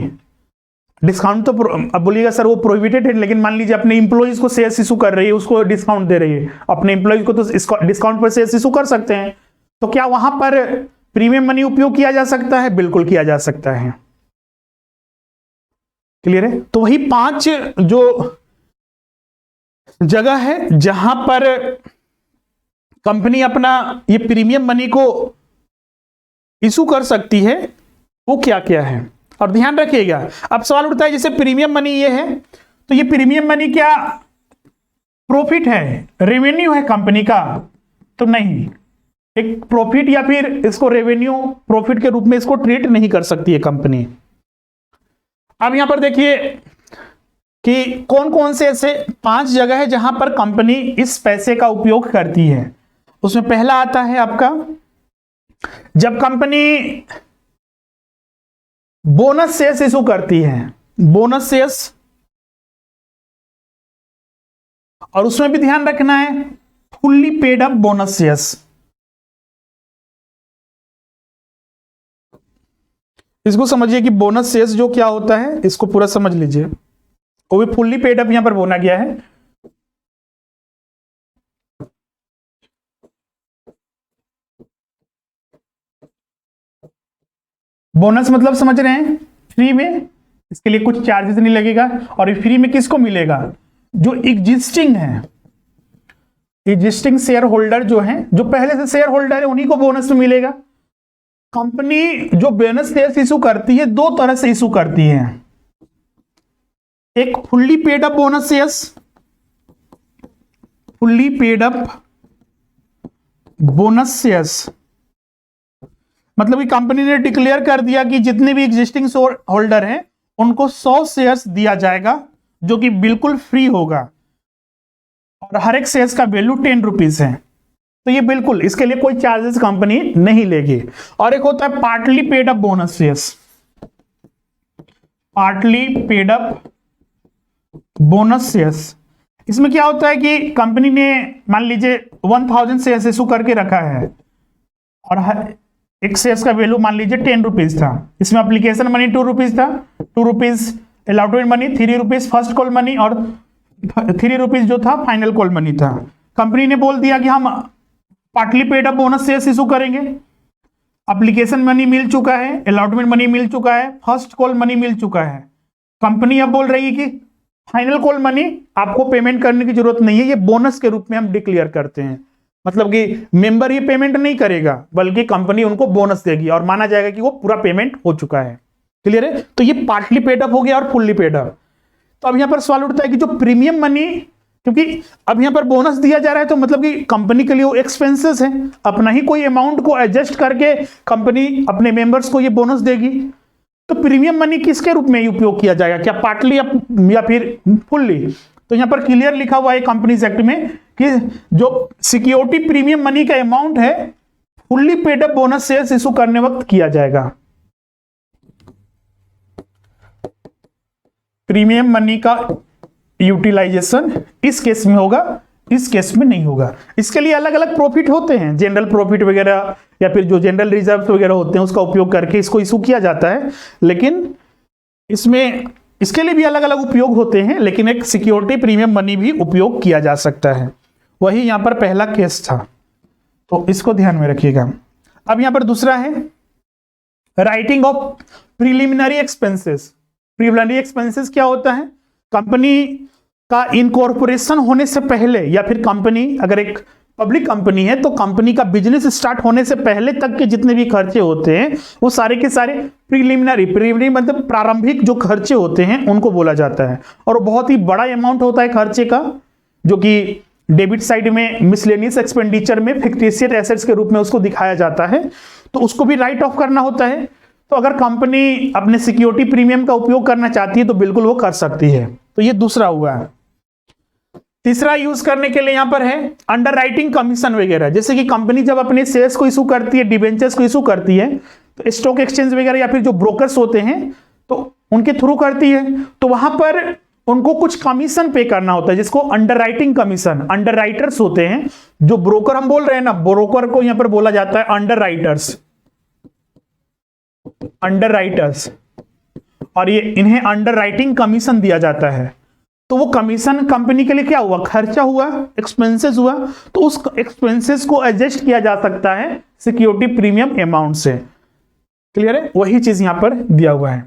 डिस्काउंट तो अब बोलिएगा सर वो प्रोहिबिटेड है, लेकिन मान लीजिए अपने इंप्लॉइज को शेयर्स इशू कर रही है, उसको डिस्काउंट दे रही है, अपने इंप्लॉइज को तो डिस्काउंट पर शेयर्स इशू कर सकते हैं, तो क्या वहां पर प्रीमियम मनी उपयोग किया जा सकता है, बिल्कुल किया जा सकता है। क्लियर है, तो वही 5 जो जगह है जहां पर कंपनी अपना ये प्रीमियम मनी को इशू कर सकती है वो क्या क्या है। और ध्यान रखिएगा, अब सवाल उठता है जैसे प्रीमियम मनी ये है तो ये प्रीमियम मनी क्या प्रॉफिट है, रेवेन्यू है कंपनी का, तो नहीं, एक प्रॉफिट या फिर इसको रेवेन्यू प्रॉफिट के रूप में इसको ट्रीट नहीं कर सकती है कंपनी। अब यहां पर देखिए कि कौन कौन से ऐसे 5 जगह है जहां पर कंपनी इस पैसे का उपयोग करती है। उसमें पहला आता है आपका जब कंपनी बोनस शेयर्स इशू करती है, बोनस शेयर्स, और उसमें भी ध्यान रखना है fully paid up bonus shares. इसको समझिए कि बोनस शेयर्स जो क्या होता है इसको पूरा समझ लीजिए, वो भी फुल्ली पेड अप यहां पर बोला गया है। बोनस मतलब समझ रहे हैं फ्री में, इसके लिए कुछ चार्जेस नहीं लगेगा, और ये फ्री में किसको मिलेगा, जो एग्जिस्टिंग है, एग्जिस्टिंग शेयर होल्डर जो है, जो पहले से शेयर होल्डर है उन्हीं को बोनस में मिलेगा। कंपनी जो बोनस शेयर्स इशू करती है दो तरह से इशू करती है, एक fully paid up bonus shares, fully paid up bonus shares, मतलब कि कंपनी ने डिक्लेयर कर दिया कि जितने भी एग्जिस्टिंग होल्डर हैं उनको 100 शेयर्स दिया जाएगा जो कि बिल्कुल फ्री होगा और हर एक शेयर्स का वैल्यू 10 रुपीज है। तो ये बिल्कुल इसके लिए कोई चार्जेस कंपनी नहीं लेगी। और एक होता है partly paid up bonus shares, partly paid up bonus shares. इसमें क्या होता है कि कंपनी ने मान लीजिए 1000 शेयर्स इशू करके रखा है और हर एक शेयर्स का वैल्यू मान लीजिए 10 रुपीज था, इसमें एप्लीकेशन मनी 2 रुपीज था, 2 rupees allotment money, 3 rupees first call money और 3 रुपीज जो था फाइनल कॉल मनी था। कंपनी ने बोल दिया कि हम partly paid up bonus shares issue करेंगे, एप्लीकेशन मनी मिल चुका है, अलॉटमेंट मनी मिल चुका है, फर्स्ट कॉल मनी मिल चुका है। कंपनी अब बोल रही है कि फाइनल कॉल मनी आपको पेमेंट करने की जरूरत नहीं है, ये बोनस के रूप में हम डिक्लेयर करते हैं। मतलब कि मेंबर ये पेमेंट नहीं करेगा बल्कि कंपनी उनको बोनस देगी और माना जाएगा कि वो पूरा पेमेंट हो चुका है। क्लियर है? तो ये पार्टली पेड अप हो गया और फुल्ली पेड अप। तो अब यहां पर सवाल उठता है कि जो प्रीमियम मनी, क्योंकि अब यहां पर बोनस दिया जा रहा है तो मतलब कि कंपनी के लिए वो एक्सपेंसेस है, अपना ही कोई अमाउंट को एडजस्ट करके कंपनी अपने मेंबर्स को ये बोनस देगी। तो प्रीमियम मनी किसके रूप में उपयोग किया जाएगा, क्या पार्टली या फिर फुल्ली? तो यहां पर क्लियर लिखा हुआ है कंपनीज एक्ट में कि जो सिक्योरिटी प्रीमियम मनी का अमाउंट है fully paid up bonus shares issue करने वक्त किया जाएगा। प्रीमियम मनी का यूटिलाइजेशन इस केस में होगा, इस केस में नहीं होगा। इसके लिए अलग अलग प्रॉफिट होते हैं, जनरल प्रॉफिट वगैरह या फिर जो जनरल रिजर्व वगैरह होते हैं उसका उपयोग करके इसको इशू किया जाता है, लेकिन इसमें इसके लिए भी अलग अलग उपयोग होते हैं, लेकिन एक सिक्योरिटी प्रीमियम मनी भी उपयोग किया जा सकता है। वही यहां पर पहला केस था, तो इसको ध्यान में रखिएगा। अब यहां पर दूसरा है writing of preliminary expenses. Preliminary expenses क्या होता है? कंपनी का इनकॉर्पोरेशन होने से पहले या फिर कंपनी अगर एक पब्लिक कंपनी है तो कंपनी का बिजनेस स्टार्ट होने से पहले तक के जितने भी खर्चे होते हैं वो सारे के सारे प्रीलिमिनरी मतलब प्रारंभिक जो खर्चे होते हैं उनको बोला जाता है। और बहुत ही बड़ा अमाउंट होता है खर्चे का, जो कि डेबिट साइड में मिसलेनियस एक्सपेंडिचर में फिक्टिशियस एसेट्स के रूप में उसको दिखाया जाता है, तो उसको भी राइट ऑफ करना होता है। तो अगर कंपनी अपने सिक्योरिटी प्रीमियम का उपयोग करना चाहती है तो बिल्कुल वो कर सकती है। तो ये दूसरा हुआ है। तीसरा यूज करने के लिए यहां पर है अंडरराइटिंग कमीशन वगैरह। जैसे कि कंपनी जब अपने शेयर्स को इशू करती है, डिबेंचर्स को इशू करती है, तो स्टॉक एक्सचेंज वगैरह या फिर जो ब्रोकर्स होते हैं तो उनके थ्रू करती है, तो वहां पर उनको कुछ कमीशन पे करना होता है जिसको अंडरराइटिंग कमीशन, अंडरराइटर्स होते हैं। जो ब्रोकर हम बोल रहे हैं ना, ब्रोकर को यहां पर बोला जाता है अंडरराइटर्स, अंडरराइटर्स, और ये इन्हें अंडरराइटिंग कमीशन दिया जाता है। तो वो कमीशन कंपनी के लिए क्या हुआ? खर्चा हुआ, एक्सपेंसेस हुआ, तो उस एक्सपेंसेस को एडजस्ट किया जा सकता है सिक्योरिटी प्रीमियम अमाउंट से। क्लियर है? वही चीज यहां पर दिया हुआ है।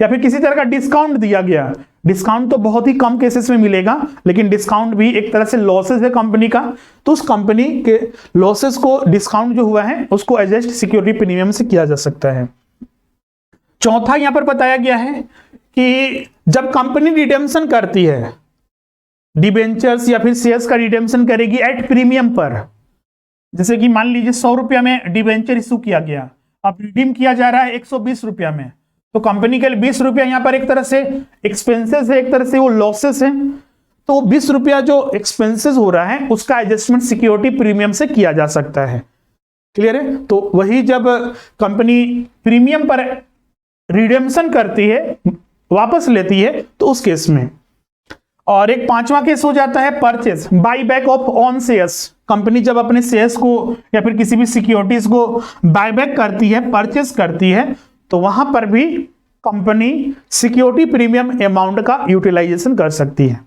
या फिर किसी तरह का डिस्काउंट दिया गया, डिस्काउंट तो बहुत ही कम केसेस में मिलेगा, लेकिन डिस्काउंट भी एक तरह से लॉसेस है कंपनी का, तो उस कंपनी के लॉसेस को डिस्काउंट जो हुआ है उसको एडजस्ट सिक्योरिटी प्रीमियम से किया जा सकता है। चौथा यहां पर बताया गया है कि जब कंपनी रिडेम्पशन करती है, डिबेंचर्स या फिर शेयर्स का रिडेम्पशन करेगी एट प्रीमियम पर, जैसे कि मान लीजिए 100 रुपया में डिबेंचर इशू किया गया, अब रिडीम किया जा रहा है 120 रुपया में, तो कंपनी के लिए 20 रुपया यहां पर एक तरह से एक्सपेंसेस है, एक तरह से वो लॉसेस है, तो 20 रुपया जो एक्सपेंसेस हो रहा है उसका एडजस्टमेंट सिक्योरिटी प्रीमियम से किया जा सकता है। क्लियर है? तो वही जब कंपनी प्रीमियम पर रिडेम्पशन करती है, वापस लेती है, तो उस केस में। और एक पांचवा केस हो जाता है purchase, by back of on shares. Company जब अपने शेयर्स को या फिर किसी भी सिक्योरिटीज को बाय बैक करती है, परचेज करती है, तो वहां पर भी कंपनी सिक्योरिटी प्रीमियम अमाउंट का यूटिलाइजेशन कर सकती है।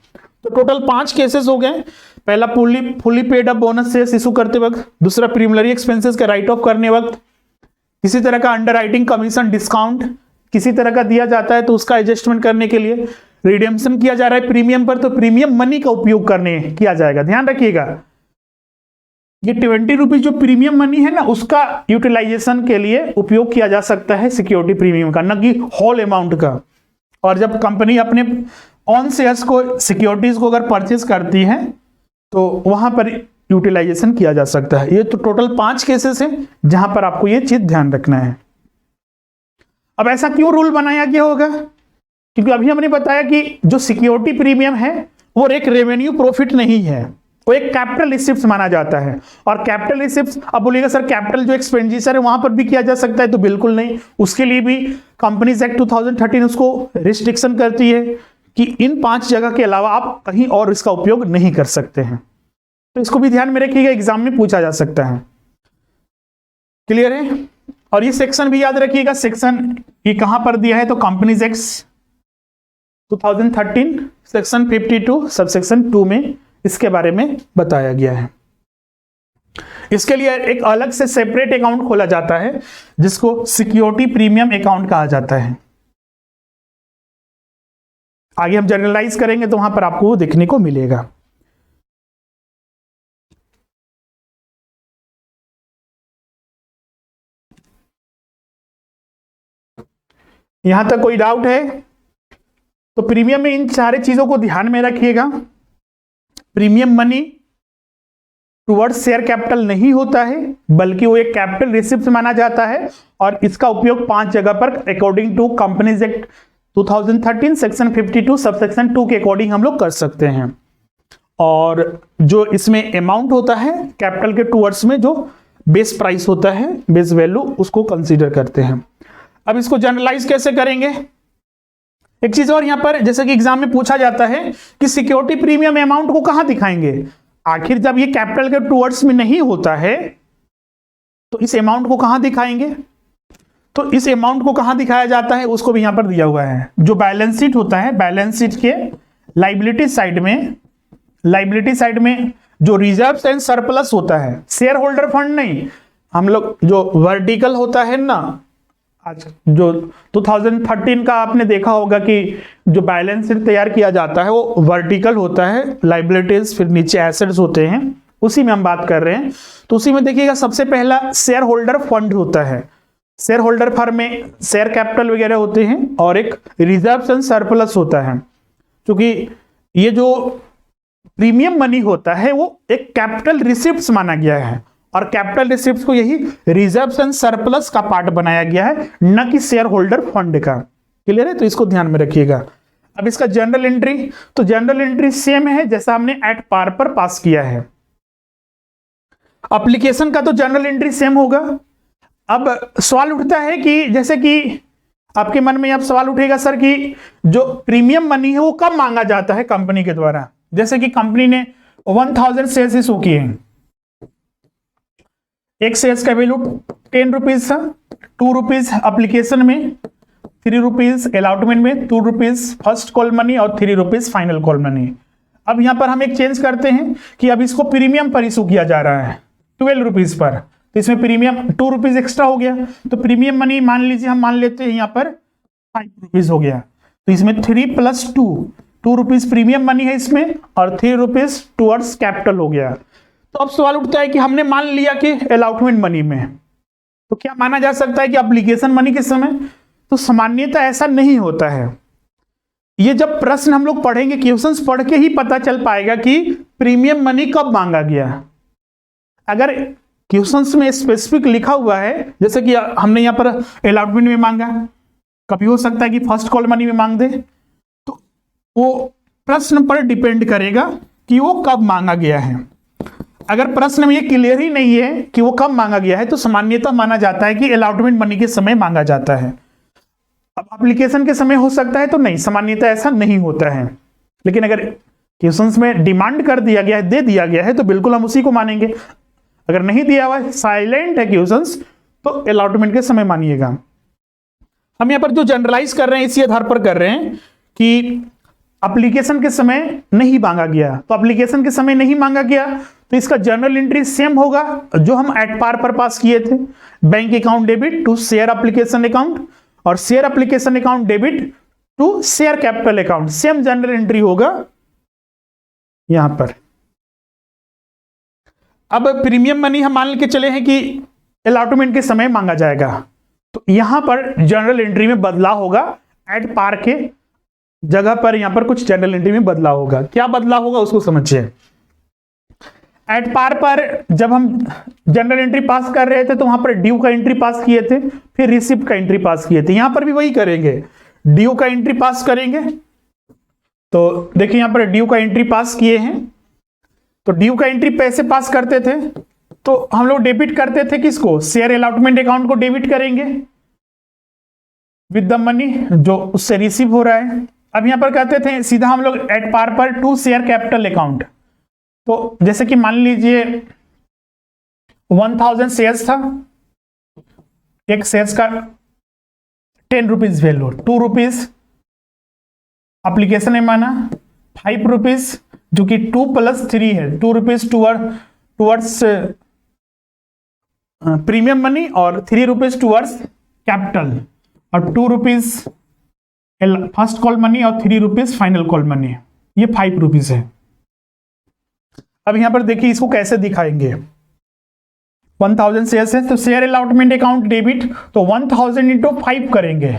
तो टोटल 5 केसेस हो गए। पहला fully paid up bonus shares issue करते वक्त, दूसरा प्रीलिमिनरी एक्सपेंसेस का राइट ऑफ करने वक्त, किसी तरह का अंडरराइटिंग कमीशन डिस्काउंट किसी तरह का दिया जाता है तो उसका एडजस्टमेंट करने के लिए रिडेम्पशन किया जा रहा है प्रीमियम पर, तो प्रीमियम मनी का उपयोग करने किया जाएगा। ध्यान रखिएगा, ये 20 रुपीज जो प्रीमियम मनी है ना, उसका यूटिलाइजेशन के लिए उपयोग किया जा सकता है सिक्योरिटी प्रीमियम का, न कि होल अमाउंट का। और जब कंपनी अपने ऑन शेयर्स को, सिक्योरिटीज को अगर परचेज करती है तो वहां पर यूटिलाइजेशन किया जा सकता है। ये तो टोटल 5 केसेस हैं जहां पर आपको ये चीज ध्यान रखना है। अब ऐसा क्यों रूल बनाया गया होगा? क्योंकि अभी हमने बताया कि जो सिक्योरिटी प्रीमियम है वो एक रेवेन्यू प्रॉफिट नहीं है, वो एक कैपिटल रिसिप्ट माना जाता है। और कैपिटल रिसिप्ट, अब बोलिएगा सर कैपिटल जो एक्सपेंडिचर है वहां पर भी किया जा सकता है, तो बिल्कुल नहीं। उसके लिए भी कंपनीज एक्ट 2013 उसको रिस्ट्रिक्शन करती है कि इन 5 जगह के अलावा आप कहीं और इसका उपयोग नहीं कर सकते हैं। तो इसको भी ध्यान में रखिएगा, एग्जाम में पूछा जा सकता है। क्लियर है? और ये सेक्शन भी याद रखिएगा, सेक्शन ये कहां पर दिया है, तो कंपनीज एक्ट 2013 सेक्शन 52 सबसेक्शन 2 में इसके बारे में बताया गया है। इसके लिए एक अलग से सेपरेट अकाउंट खोला जाता है जिसको सिक्योरिटी प्रीमियम अकाउंट कहा जाता है। आगे हम जनरलाइज करेंगे तो वहां पर आपको वो देखने को मिलेगा। यहां तक कोई डाउट है? तो प्रीमियम में इन सारी चीजों को ध्यान में रखिएगा। Premium money towards share capital नहीं होता है, बल्कि वो एक कैपिटल रिसिप्ट माना जाता है और इसका उपयोग 5 जगह पर according to companies act 2013 section 52 subsection 2 के अकॉर्डिंग हम लोग कर सकते हैं। और जो इसमें अमाउंट होता है कैपिटल के टुवर्ड्स में, जो बेस प्राइस होता है, बेस वैल्यू, उसको कंसीडर करते हैं। अब इसको जनरलाइज कैसे करेंगे? एक चीज और यहां पर, जैसे कि एग्जाम में पूछा जाता है कि सिक्योरिटी प्रीमियम अमाउंट को कहां दिखाएंगे? आखिर जब ये कैपिटल के टुवर्ड्स में नहीं होता है तो इस अमाउंट को कहां दिखाएंगे? तो इस अमाउंट को कहां दिखाया जाता है उसको भी यहां पर दिया हुआ है। जो बैलेंस शीट होता है, बैलेंस शीट के लाइबिलिटी साइड में जो रिजर्व्स एंड सरप्लस होता है, शेयर होल्डर फंड नहीं, हम लोग जो वर्टिकल होता है ना, आज जो 2013 का आपने देखा होगा कि जो बैलेंस शीट तैयार किया जाता है वो वर्टिकल होता है, लाइबिलिटीज फिर नीचे एसेट्स होते हैं, उसी में हम बात कर रहे हैं। तो उसी में देखिएगा सबसे पहला शेयर होल्डर फंड होता है। शेयर होल्डर फंड में शेयर कैपिटल वगैरह होते हैं और एक रिजर्व एंड सरप्लस होता है। क्योंकि ये जो प्रीमियम मनी होता है वो एक कैपिटल रिसिप्ट्स माना गया है और कैपिटल रिसिप्ट्स को यही रिजर्व एंड सरप्लस का पार्ट बनाया गया है, न कि शेयर होल्डर फंड का। क्लियर है? तो इसको ध्यान में रखिएगा। अब इसका जनरल एंट्री, तो जनरल एंट्री सेम है जैसा हमने एट पार पर पास किया है। एप्लीकेशन का तो जनरल एंट्री सेम होगा। अब सवाल उठता है कि जैसे कि आपके मन में अब सवाल उठेगा सर कि जो प्रीमियम मनी है वो कब मांगा जाता है कंपनी के द्वारा? जैसे कि कंपनी ने 1000 शेयर इशू किए हैं, एक शेयर्स का वैल्यू 10 रुपीज था, 2 रुपीज एप्लीकेशन में, 3 रुपीज अलॉटमेंट में, 2 रुपीज फर्स्ट कॉल मनी और 3 रुपीज फाइनल कॉल मनी। अब यहां पर हम एक चेंज करते हैं कि अब इसको प्रीमियम पर इशू किया जा रहा है 12 रुपीज पर, तो इसमें प्रीमियम 2 रुपीज एक्स्ट्रा हो गया। तो प्रीमियम मनी मान लीजिए हम मान लेते हैं यहां पर 5 रुपीज हो गया, तो इसमें 3 + 2 रुपीज प्रीमियम मनी है इसमें और 3 रुपीज टुवर्ड्स कैपिटल हो गया। तो अब सवाल उठता है कि हमने मान लिया कि अलॉटमेंट मनी में, तो क्या माना जा सकता है कि एप्लीकेशन मनी के समय? तो सामान्यतः ऐसा नहीं होता है। ये जब प्रश्न हम लोग पढ़ेंगे, क्वेश्चंस पढ़ के ही पता चल पाएगा कि प्रीमियम मनी कब मांगा गया। अगर क्वेश्चंस में स्पेसिफिक लिखा हुआ है, जैसे कि हमने यहाँ पर अलॉटमेंट में मांगा, कभी हो सकता है कि फर्स्ट कॉल मनी में मांग दे, तो वो प्रश्न पर डिपेंड करेगा कि वो कब मांगा गया है। अगर प्रश्न में ये क्लियर ही नहीं है कि वो कब मांगा गया है तो सामान्यतः माना जाता है कि अलॉटमेंट मनी के समय मांगा जाता है। अब एप्लीकेशन के समय हो सकता है तो नहीं, सामान्यतः ऐसा नहीं होता है। लेकिन अगर क्वेश्चंस में डिमांड कर दिया गया है, दे दिया गया है, तो बिल्कुल हम उसी को मानेंगे। अगर नहीं दिया हुआ है, साइलेंट है क्वेश्चंस, तो अलॉटमेंट के समय मानिएगा। हम यहाँ पर जो जनरलाइज कर रहे हैं इसी आधार पर कर रहे हैं कि एप्लीकेशन के समय नहीं मांगा गया, तो एप्लीकेशन के समय नहीं मांगा गया तो इसका जर्नल एंट्री सेम होगा जो हम एट पार पर पास किए थे। Bank account debit to share application account और share application account debit to share capital account, same journal entry होगा यहां पर। अब प्रीमियम मनी हम मान के चले हैं कि अलॉटमेंट के समय मांगा जाएगा, तो यहां पर जनरल एंट्री में बदलाव होगा। एट पार के जगह पर यहां पर कुछ जनरल एंट्री में बदलाव होगा। क्या बदलाव होगा उसको समझिए। एट पार पर जब हम जनरल एंट्री पास कर रहे थे तो वहां पर ड्यू का एंट्री पास किए थे, फिर रिसिप्ट का एंट्री पास किए थे। यहां पर भी वही करेंगे, ड्यू का एंट्री पास करेंगे। तो देखिए यहां पर ड्यू का एंट्री पास किए हैं, तो ड्यू का एंट्री पैसे पास करते थे तो हम लोग डेबिट करते थे किसको, शेयर अलॉटमेंट अकाउंट को डेबिट करेंगे विद द मनी जो उससे रिसीव हो रहा है। अब यहां पर कहते थे सीधा हम लोग एट पार पर टू शेयर कैपिटल अकाउंट। तो जैसे कि मान लीजिए 1000 शेयर्स था, एक शेयर्स का 10 रुपीज वैल्यू, 2 रुपीज एप्लीकेशन में माना, 5 रुपीज जो कि 2 + 3 है, 2 रुपीज टूवर्ड्स प्रीमियम मनी और 3 रुपीज टूवर्ड्स कैपिटल, और 2 रुपीज फर्स्ट कॉल मनी और 3 रुपीज फाइनल कॉल मनी, ये 5 रुपीज है। अब यहां पर देखिए इसको कैसे दिखाएंगे। 1000 शेयर्स है तो शेयर अलॉटमेंट अकाउंट डेबिट, तो 1000 इंटू 5 करेंगे।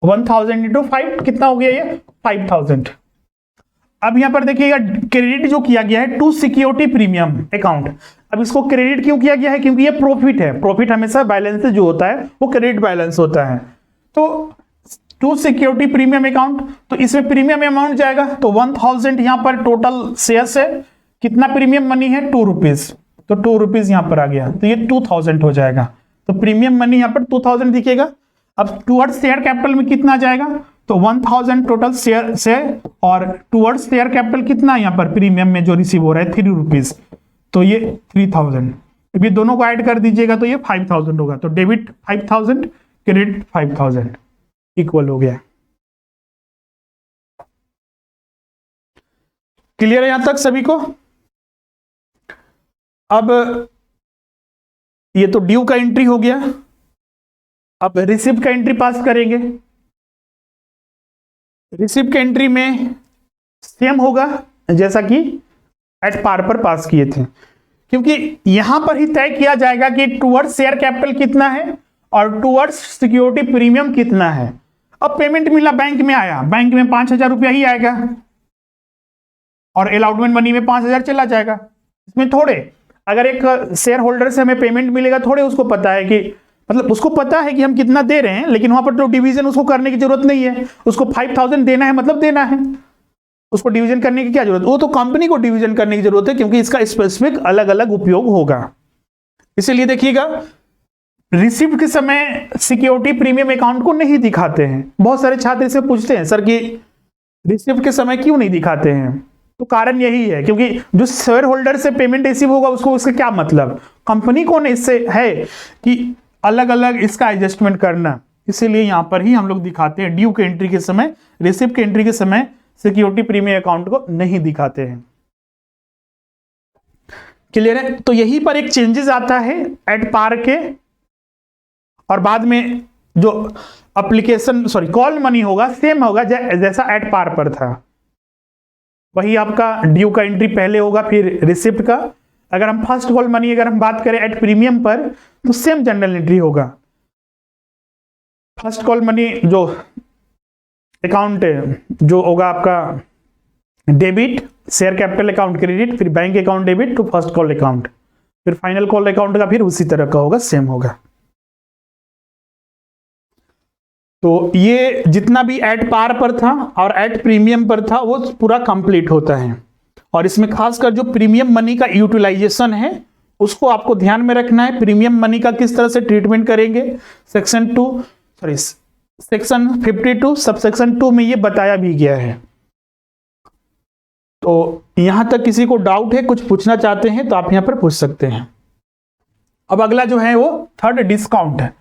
1000 इंटू 5 कितना हो गया ये 5000। अब यहां पर देखिएगा क्रेडिट जो किया गया है टू सिक्योरिटी प्रीमियम अकाउंट। अब इसको क्रेडिट क्यों किया गया है, क्योंकि ये प्रॉफिट है। प्रॉफिट हमेशा बैलेंस जो होता है वो क्रेडिट बैलेंस होता है। तो टू सिक्योरिटी प्रीमियम अकाउंट, तो इसमें प्रीमियम अमाउंट जाएगा, तो 1000 यहां पर टोटल शेयर्स है, कितना प्रीमियम मनी है 2 रुपीज, तो 2 रुपीज यहां पर आ गया, तो ये 2000 हो जाएगा। तो प्रीमियम मनी यहां पर 2000 दिखेगा। अब टूवर्ड्स शेयर कैपिटल में कितना जाएगा, तो 1000 टोटल शेयर से, और टूवर्ड्स शेयर कैपिटल कितना यहां पर प्रीमियम में जो रिसीव हो रहा है 3 रुपीज, तो ये 3000। अब ये दोनों को ऐड कर दीजिएगा तो ये 5000 होगा। तो डेबिट 5000 क्रेडिट 5000 इक्वल हो गया। क्लियर है यहां तक सभी को। अब ये तो ड्यू का एंट्री हो गया। अब रिसिप्ट का एंट्री पास करेंगे। रिसिप्ट का एंट्री में सेम होगा जैसा कि एट पार पर पास किए थे, क्योंकि यहां पर ही तय किया जाएगा कि टूवर्ड्स शेयर कैपिटल कितना है और टूवर्ड्स सिक्योरिटी प्रीमियम कितना है। अब पेमेंट मिला, बैंक में आया, बैंक में 5000 रुपया ही आएगा और अलॉटमेंट मनी में 5000 चला जाएगा। इसमें थोड़े, अगर एक शेयर होल्डर से हमें पेमेंट मिलेगा, थोड़े उसको पता है कि, मतलब उसको पता है कि हम कितना दे रहे हैं, लेकिन वहां पर तो डिवीजन उसको करने की जरूरत नहीं है। उसको 5000 देना है मतलब देना है, उसको डिवीजन करने की क्या जरूरत, वो तो कंपनी को डिवीजन करने की जरूरत है, क्योंकि इसका स्पेसिफिक अलग अलग उपयोग होगा। इसीलिए देखिएगा रिसिप्ट के समय सिक्योरिटी प्रीमियम अकाउंट को नहीं दिखाते हैं। बहुत सारे छात्र इससे पूछते हैं सर कि रिसिप्ट के समय क्यों नहीं दिखाते हैं, तो कारण यही है क्योंकि जो शेयर होल्डर से पेमेंट रिसीव होगा उसको, उसका क्या मतलब, कंपनी को इससे है कि अलग अलग इसका एडजस्टमेंट करना। इसीलिए यहां पर ही हम लोग दिखाते हैं, ड्यू के एंट्री के समय, रिसिप्ट के एंट्री के समय सिक्योरिटी प्रीमियम अकाउंट को नहीं दिखाते हैं। क्लियर है। तो यहीं पर एक चेंजेस आता है एट पार के, और बाद में जो एप्लीकेशन कॉल मनी होगा सेम होगा जैसा एट पार पर था। वही आपका ड्यू का एंट्री पहले होगा, फिर रिसिप्ट का। अगर हम फर्स्ट कॉल मनी अगर हम बात करें एट प्रीमियम पर, तो सेम जनरल एंट्री होगा। फर्स्ट कॉल मनी जो अकाउंट जो होगा आपका debit, share capital account credit, फिर bank account debit to first call account, फिर फाइनल कॉल अकाउंट का फिर उसी तरह का होगा, सेम होगा। तो ये जितना भी एट पार पर था और एट प्रीमियम पर था वो पूरा कंप्लीट होता है। और इसमें खासकर जो प्रीमियम मनी का यूटिलाइजेशन है उसको आपको ध्यान में रखना है। प्रीमियम मनी का किस तरह से ट्रीटमेंट करेंगे, सेक्शन 52 सबसेक्शन 2 में ये बताया भी गया है। तो यहां तक किसी को डाउट है, कुछ पूछना चाहते हैं तो आप यहां पर पूछ सकते हैं। अब अगला जो है वो थर्ड डिस्काउंट है।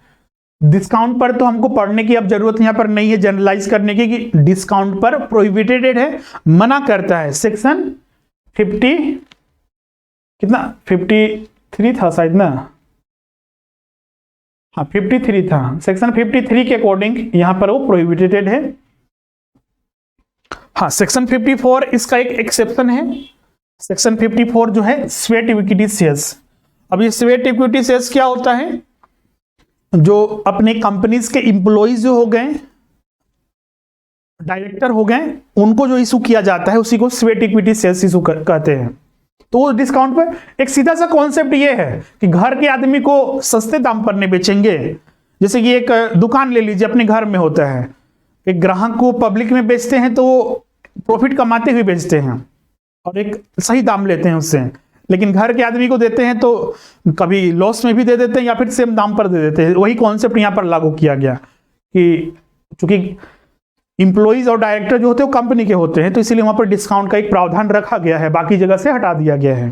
डिस्काउंट पर तो हमको पढ़ने की अब जरूरत यहां पर नहीं है जनरलाइज करने की कि डिस्काउंट पर प्रोहिबिटेड है, मना करता है। सेक्शन 53 था शायद ना, हाँ 53 था, सेक्शन 53 के अकॉर्डिंग यहां पर वो प्रोहिबिटेड है। हाँ सेक्शन 54 इसका एक एक्सेप्शन है। सेक्शन 54 जो है स्वेट इक्विटी शेयर्स। अब ये स्वेट इक्विटी शेयर्स क्या होता है, जो अपने कंपनीज के इंप्लॉइज जो हो गए, डायरेक्टर हो गए, उनको जो इशू किया जाता है उसी को स्वेट इक्विटी शेयर्स इशू कहते हैं। तो वो डिस्काउंट पर एक सीधा सा कॉन्सेप्ट ये है कि घर के आदमी को सस्ते दाम पर नहीं बेचेंगे। जैसे कि एक दुकान ले लीजिए, अपने घर में होता है, एक ग्राहक को पब्लिक में बेचते हैं तो प्रॉफिट कमाते हुए बेचते हैं और एक सही दाम लेते हैं उससे, लेकिन घर के आदमी को देते हैं तो कभी लॉस में भी दे देते हैं या फिर सेम दाम पर दे देते हैं। वही कॉन्सेप्ट यहाँ पर लागू किया गया कि चूंकि इंप्लॉइज और डायरेक्टर जो होते हैं वो कंपनी के होते हैं, तो इसीलिए वहां पर डिस्काउंट का एक प्रावधान रखा गया है, बाकी जगह से हटा दिया गया है।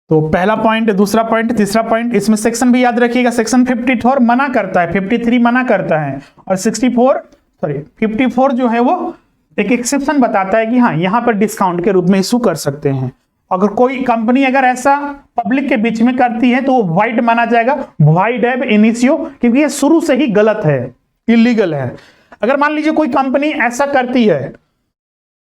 तो पहला पॉइंट, दूसरा पॉइंट, तीसरा पॉइंट, इसमें सेक्शन भी याद रखिएगा। सेक्शन 54 मना करता है, 53 मना करता है और 54 जो है वो एक एक्सेप्शन बताता है कि हाँ यहां पर डिस्काउंट के रूप में इशू कर सकते हैं। अगर कोई कंपनी अगर ऐसा पब्लिक के बीच में करती है तो वो वाइड माना जाएगा, वाइड एब इनिशियो, क्योंकि ये शुरू से ही गलत है, इलीगल है। अगर मान लीजिए कोई कंपनी ऐसा करती है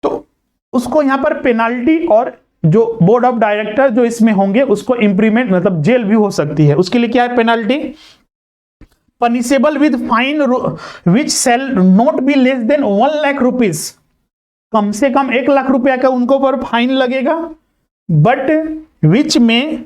तो उसको यहां पर पेनाल्टी और जो बोर्ड ऑफ डायरेक्टर जो इसमें होंगे उसको इंप्रीमेंट मतलब जेल भी हो सकती है। उसके लिए क्या है penalty, punishable with fine which shall not be less than 1 lakh rupees, कम से कम 1 लाख रुपया का उनको पर फाइन लगेगा, बट विच में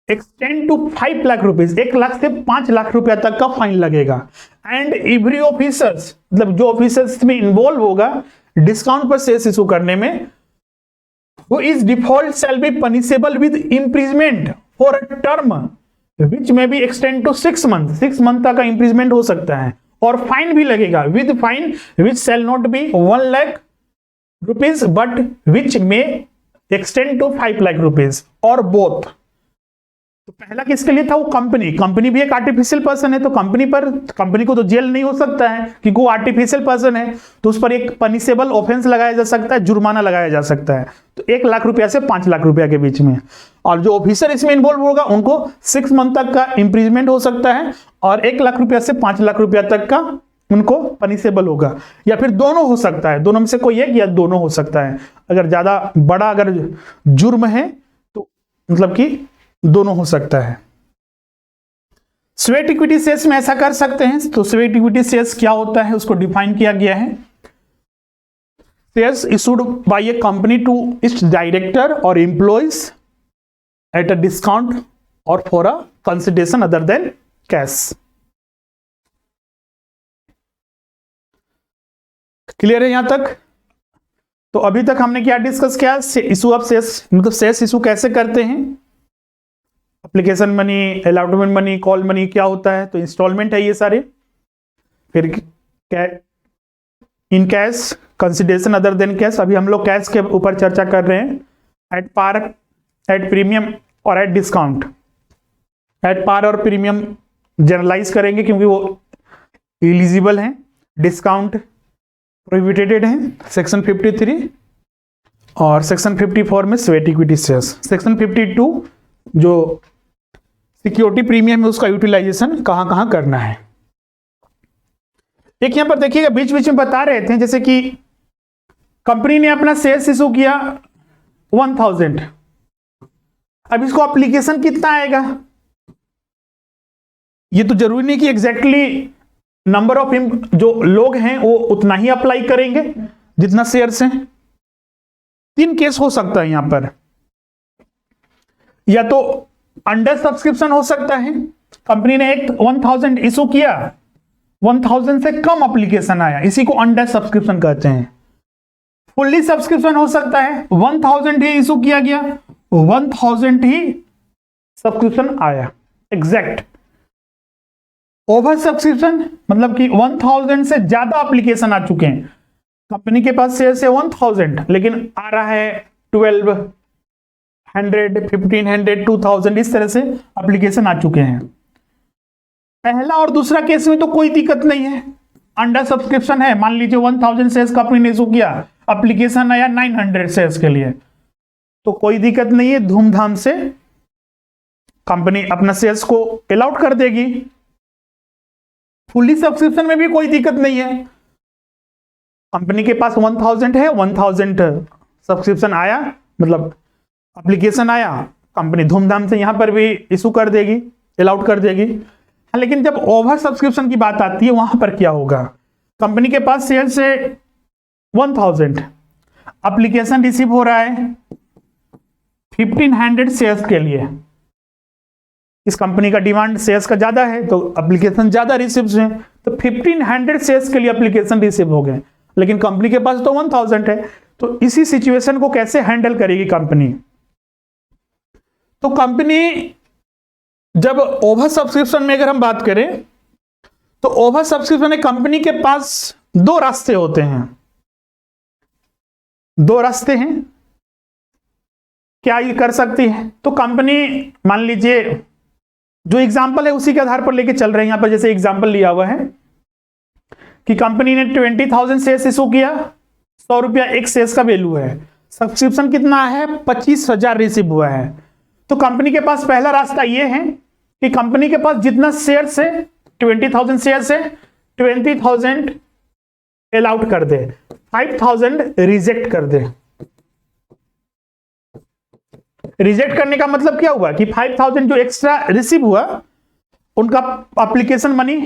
extend to 5 lakh rupees, 1 lakh से 5 लाख रुपया तक का फाइन लगेगा। एंड एवरी ऑफिसर्स, मतलब जो ऑफिसर्स में इन्वॉल्व होगा डिस्काउंट पर शेयर्स इशू करने में, who is default shall be punishable with imprisonment for a term which may be extend to 6 months, 6 month तक का imprisonment हो सकता है, और फाइन भी लगेगा with fine which shall not be 1 lakh rupees but which may extend to 5 lakh rupees और both. तो पहला किसके लिए था, वो कंपनी भी एक आर्टिफिशियल पर्सन है, तो कंपनी को तो जेल नहीं हो सकता है क्योंकि वो आर्टिफिशियल पर्सन है, तो उस पर एक पनिशेबल ऑफेंस लगाया जा सकता है, जुर्माना लगाया जा सकता है, तो 1 लाख रुपया से 5 लाख रुपया के बीच में। और जो ऑफिसर इसमें इन्वॉल्व होगा उनको 6 मंथ तक का इंप्रिजमेंट हो सकता है और 1 लाख रुपया से 5 लाख रुपया तक का उनको पनिशेबल होगा, या फिर दोनों हो सकता है, दोनों में से कोई एक या दोनों हो सकता है। अगर ज्यादा बड़ा अगर जुर्म है तो मतलब कि दोनों हो सकता है। स्वेट इक्विटी शेयर्स में ऐसा कर सकते हैं। तो स्वेट इक्विटी शेयर्स क्या होता है उसको डिफाइन किया गया है, shares issued by a company to its director और एम्प्लॉइज एट अ डिस्काउंट और for a consideration other than cash. Clear है यहां तक? तो अभी तक हमने क्या डिस्कस किया, इशू ऑफ शेयर्स, मतलब शेयर्स इशू कैसे करते हैं, application money, allotment money, call money क्या होता है, तो इंस्टॉलमेंट है ये सारे, फिर in cash, consideration other than cash, अभी हम लोग कैश के ऊपर चर्चा कर रहे हैं, एट पार, एट प्रीमियम और एट डिस्काउंट। एट पार और प्रीमियम जनरलाइज करेंगे क्योंकि वो एलिजिबल हैं, डिस्काउंट प्रोहिबिटेड है सेक्शन 53 और सेक्शन 54 में स्वेट इक्विटी शेयर्स। सेक्शन 52 जो सिक्योरिटी प्रीमियम है उसका यूटिलाइजेशन कहां कहां करना है। एक यहां पर देखिएगा बीच बीच में बता रहे थे, जैसे कि कंपनी ने अपना शेयर्स इशू किया 1000, अब इसको एप्लीकेशन कितना आएगा, ये तो जरूरी नहीं कि एग्जैक्टली नंबर ऑफ जो लोग हैं वो उतना ही अप्लाई करेंगे जितना शेयर्स हैं। 3 केस हो सकता है यहां पर, या तो अंडर सब्सक्रिप्शन हो सकता है, कंपनी ने एक 1000 इशू किया, 1000 से कम एप्लीकेशन आया, इसी को अंडर सब्सक्रिप्शन कहते हैं। फुल्ली सब्सक्रिप्शन हो सकता है, 1000 ही इशू किया गया, 1000 ही सब्सक्रिप्शन आया एग्जैक्ट। ओवर सब्सक्रिप्शन मतलब कि 1000 से ज्यादा एप्लीकेशन आ चुके हैं, कंपनी के पास शेयर से 1000 लेकिन आ रहा है 1200, 1500, 2000, इस तरह से एप्लीकेशन आ चुके हैं। पहला और दूसरा केस में तो कोई दिक्कत नहीं है, अंडर सब्सक्रिप्शन है, मान लीजिए 1000 शेयर्स कंपनी ने इशू किया, एप्लीकेशन आया 900 शेयर्स के लिए, तो कोई दिक्कत नहीं है, धूमधाम से कंपनी अपना शेयर्स को अलाउट कर देगी। फुल्ली सब्सक्रिप्शन में भी कोई दिक्कत नहीं है, कंपनी के पास 1000 है, 1000 सब्सक्रिप्शन आया, मतलब एप्लीकेशन आया, कंपनी धूमधाम से यहां पर भी इशू कर देगी, अलाउड कर देगी। लेकिन जब ओवर सब्सक्रिप्शन की बात आती है वहां पर क्या होगा? कंपनी के पास सेल्स है 1000, एप्लीकेशन रिसीव हो रहा है 1500 शेयर्स के लिए। इस कंपनी का डिमांड शेयर्स का ज्यादा है तो एप्लीकेशन ज्यादा रिसीव है, तो 1500 शेयर्स के लिए एप्लीकेशन रिसीव हो गए, लेकिन कंपनी के पास तो 1000 है। तो इसी सिचुएशन को कैसे हैंडल करेगी कंपनी? तो कंपनी जब ओवर सब्सक्रिप्शन में अगर हम बात करें तो ओवर सब्सक्रिप्शन में कंपनी के पास दो रास्ते होते हैं। दो रास्ते हैं, क्या ये कर सकती है? तो कंपनी मान लीजिए जो एग्जांपल है उसी के आधार पर लेके चल रहे हैं। यहां पर जैसे एग्जांपल लिया हुआ है कि कंपनी ने 20,000 शेयर्स इशू किया, 100 रुपया एक शेयर्स का वैल्यू है, सब्सक्रिप्शन कितना है? 25,000 रिसीव हुआ है। तो कंपनी के पास पहला रास्ता यह है कि कंपनी के पास जितना शेयर्स है 20,000 शेयर्स है, 20,000 अलाउड कर दे, 5,000 रिजेक्ट कर दे। रिजेक्ट करने का मतलब क्या हुआ कि 5,000 जो एक्स्ट्रा रिसीव हुआ उनका एप्लीकेशन मनी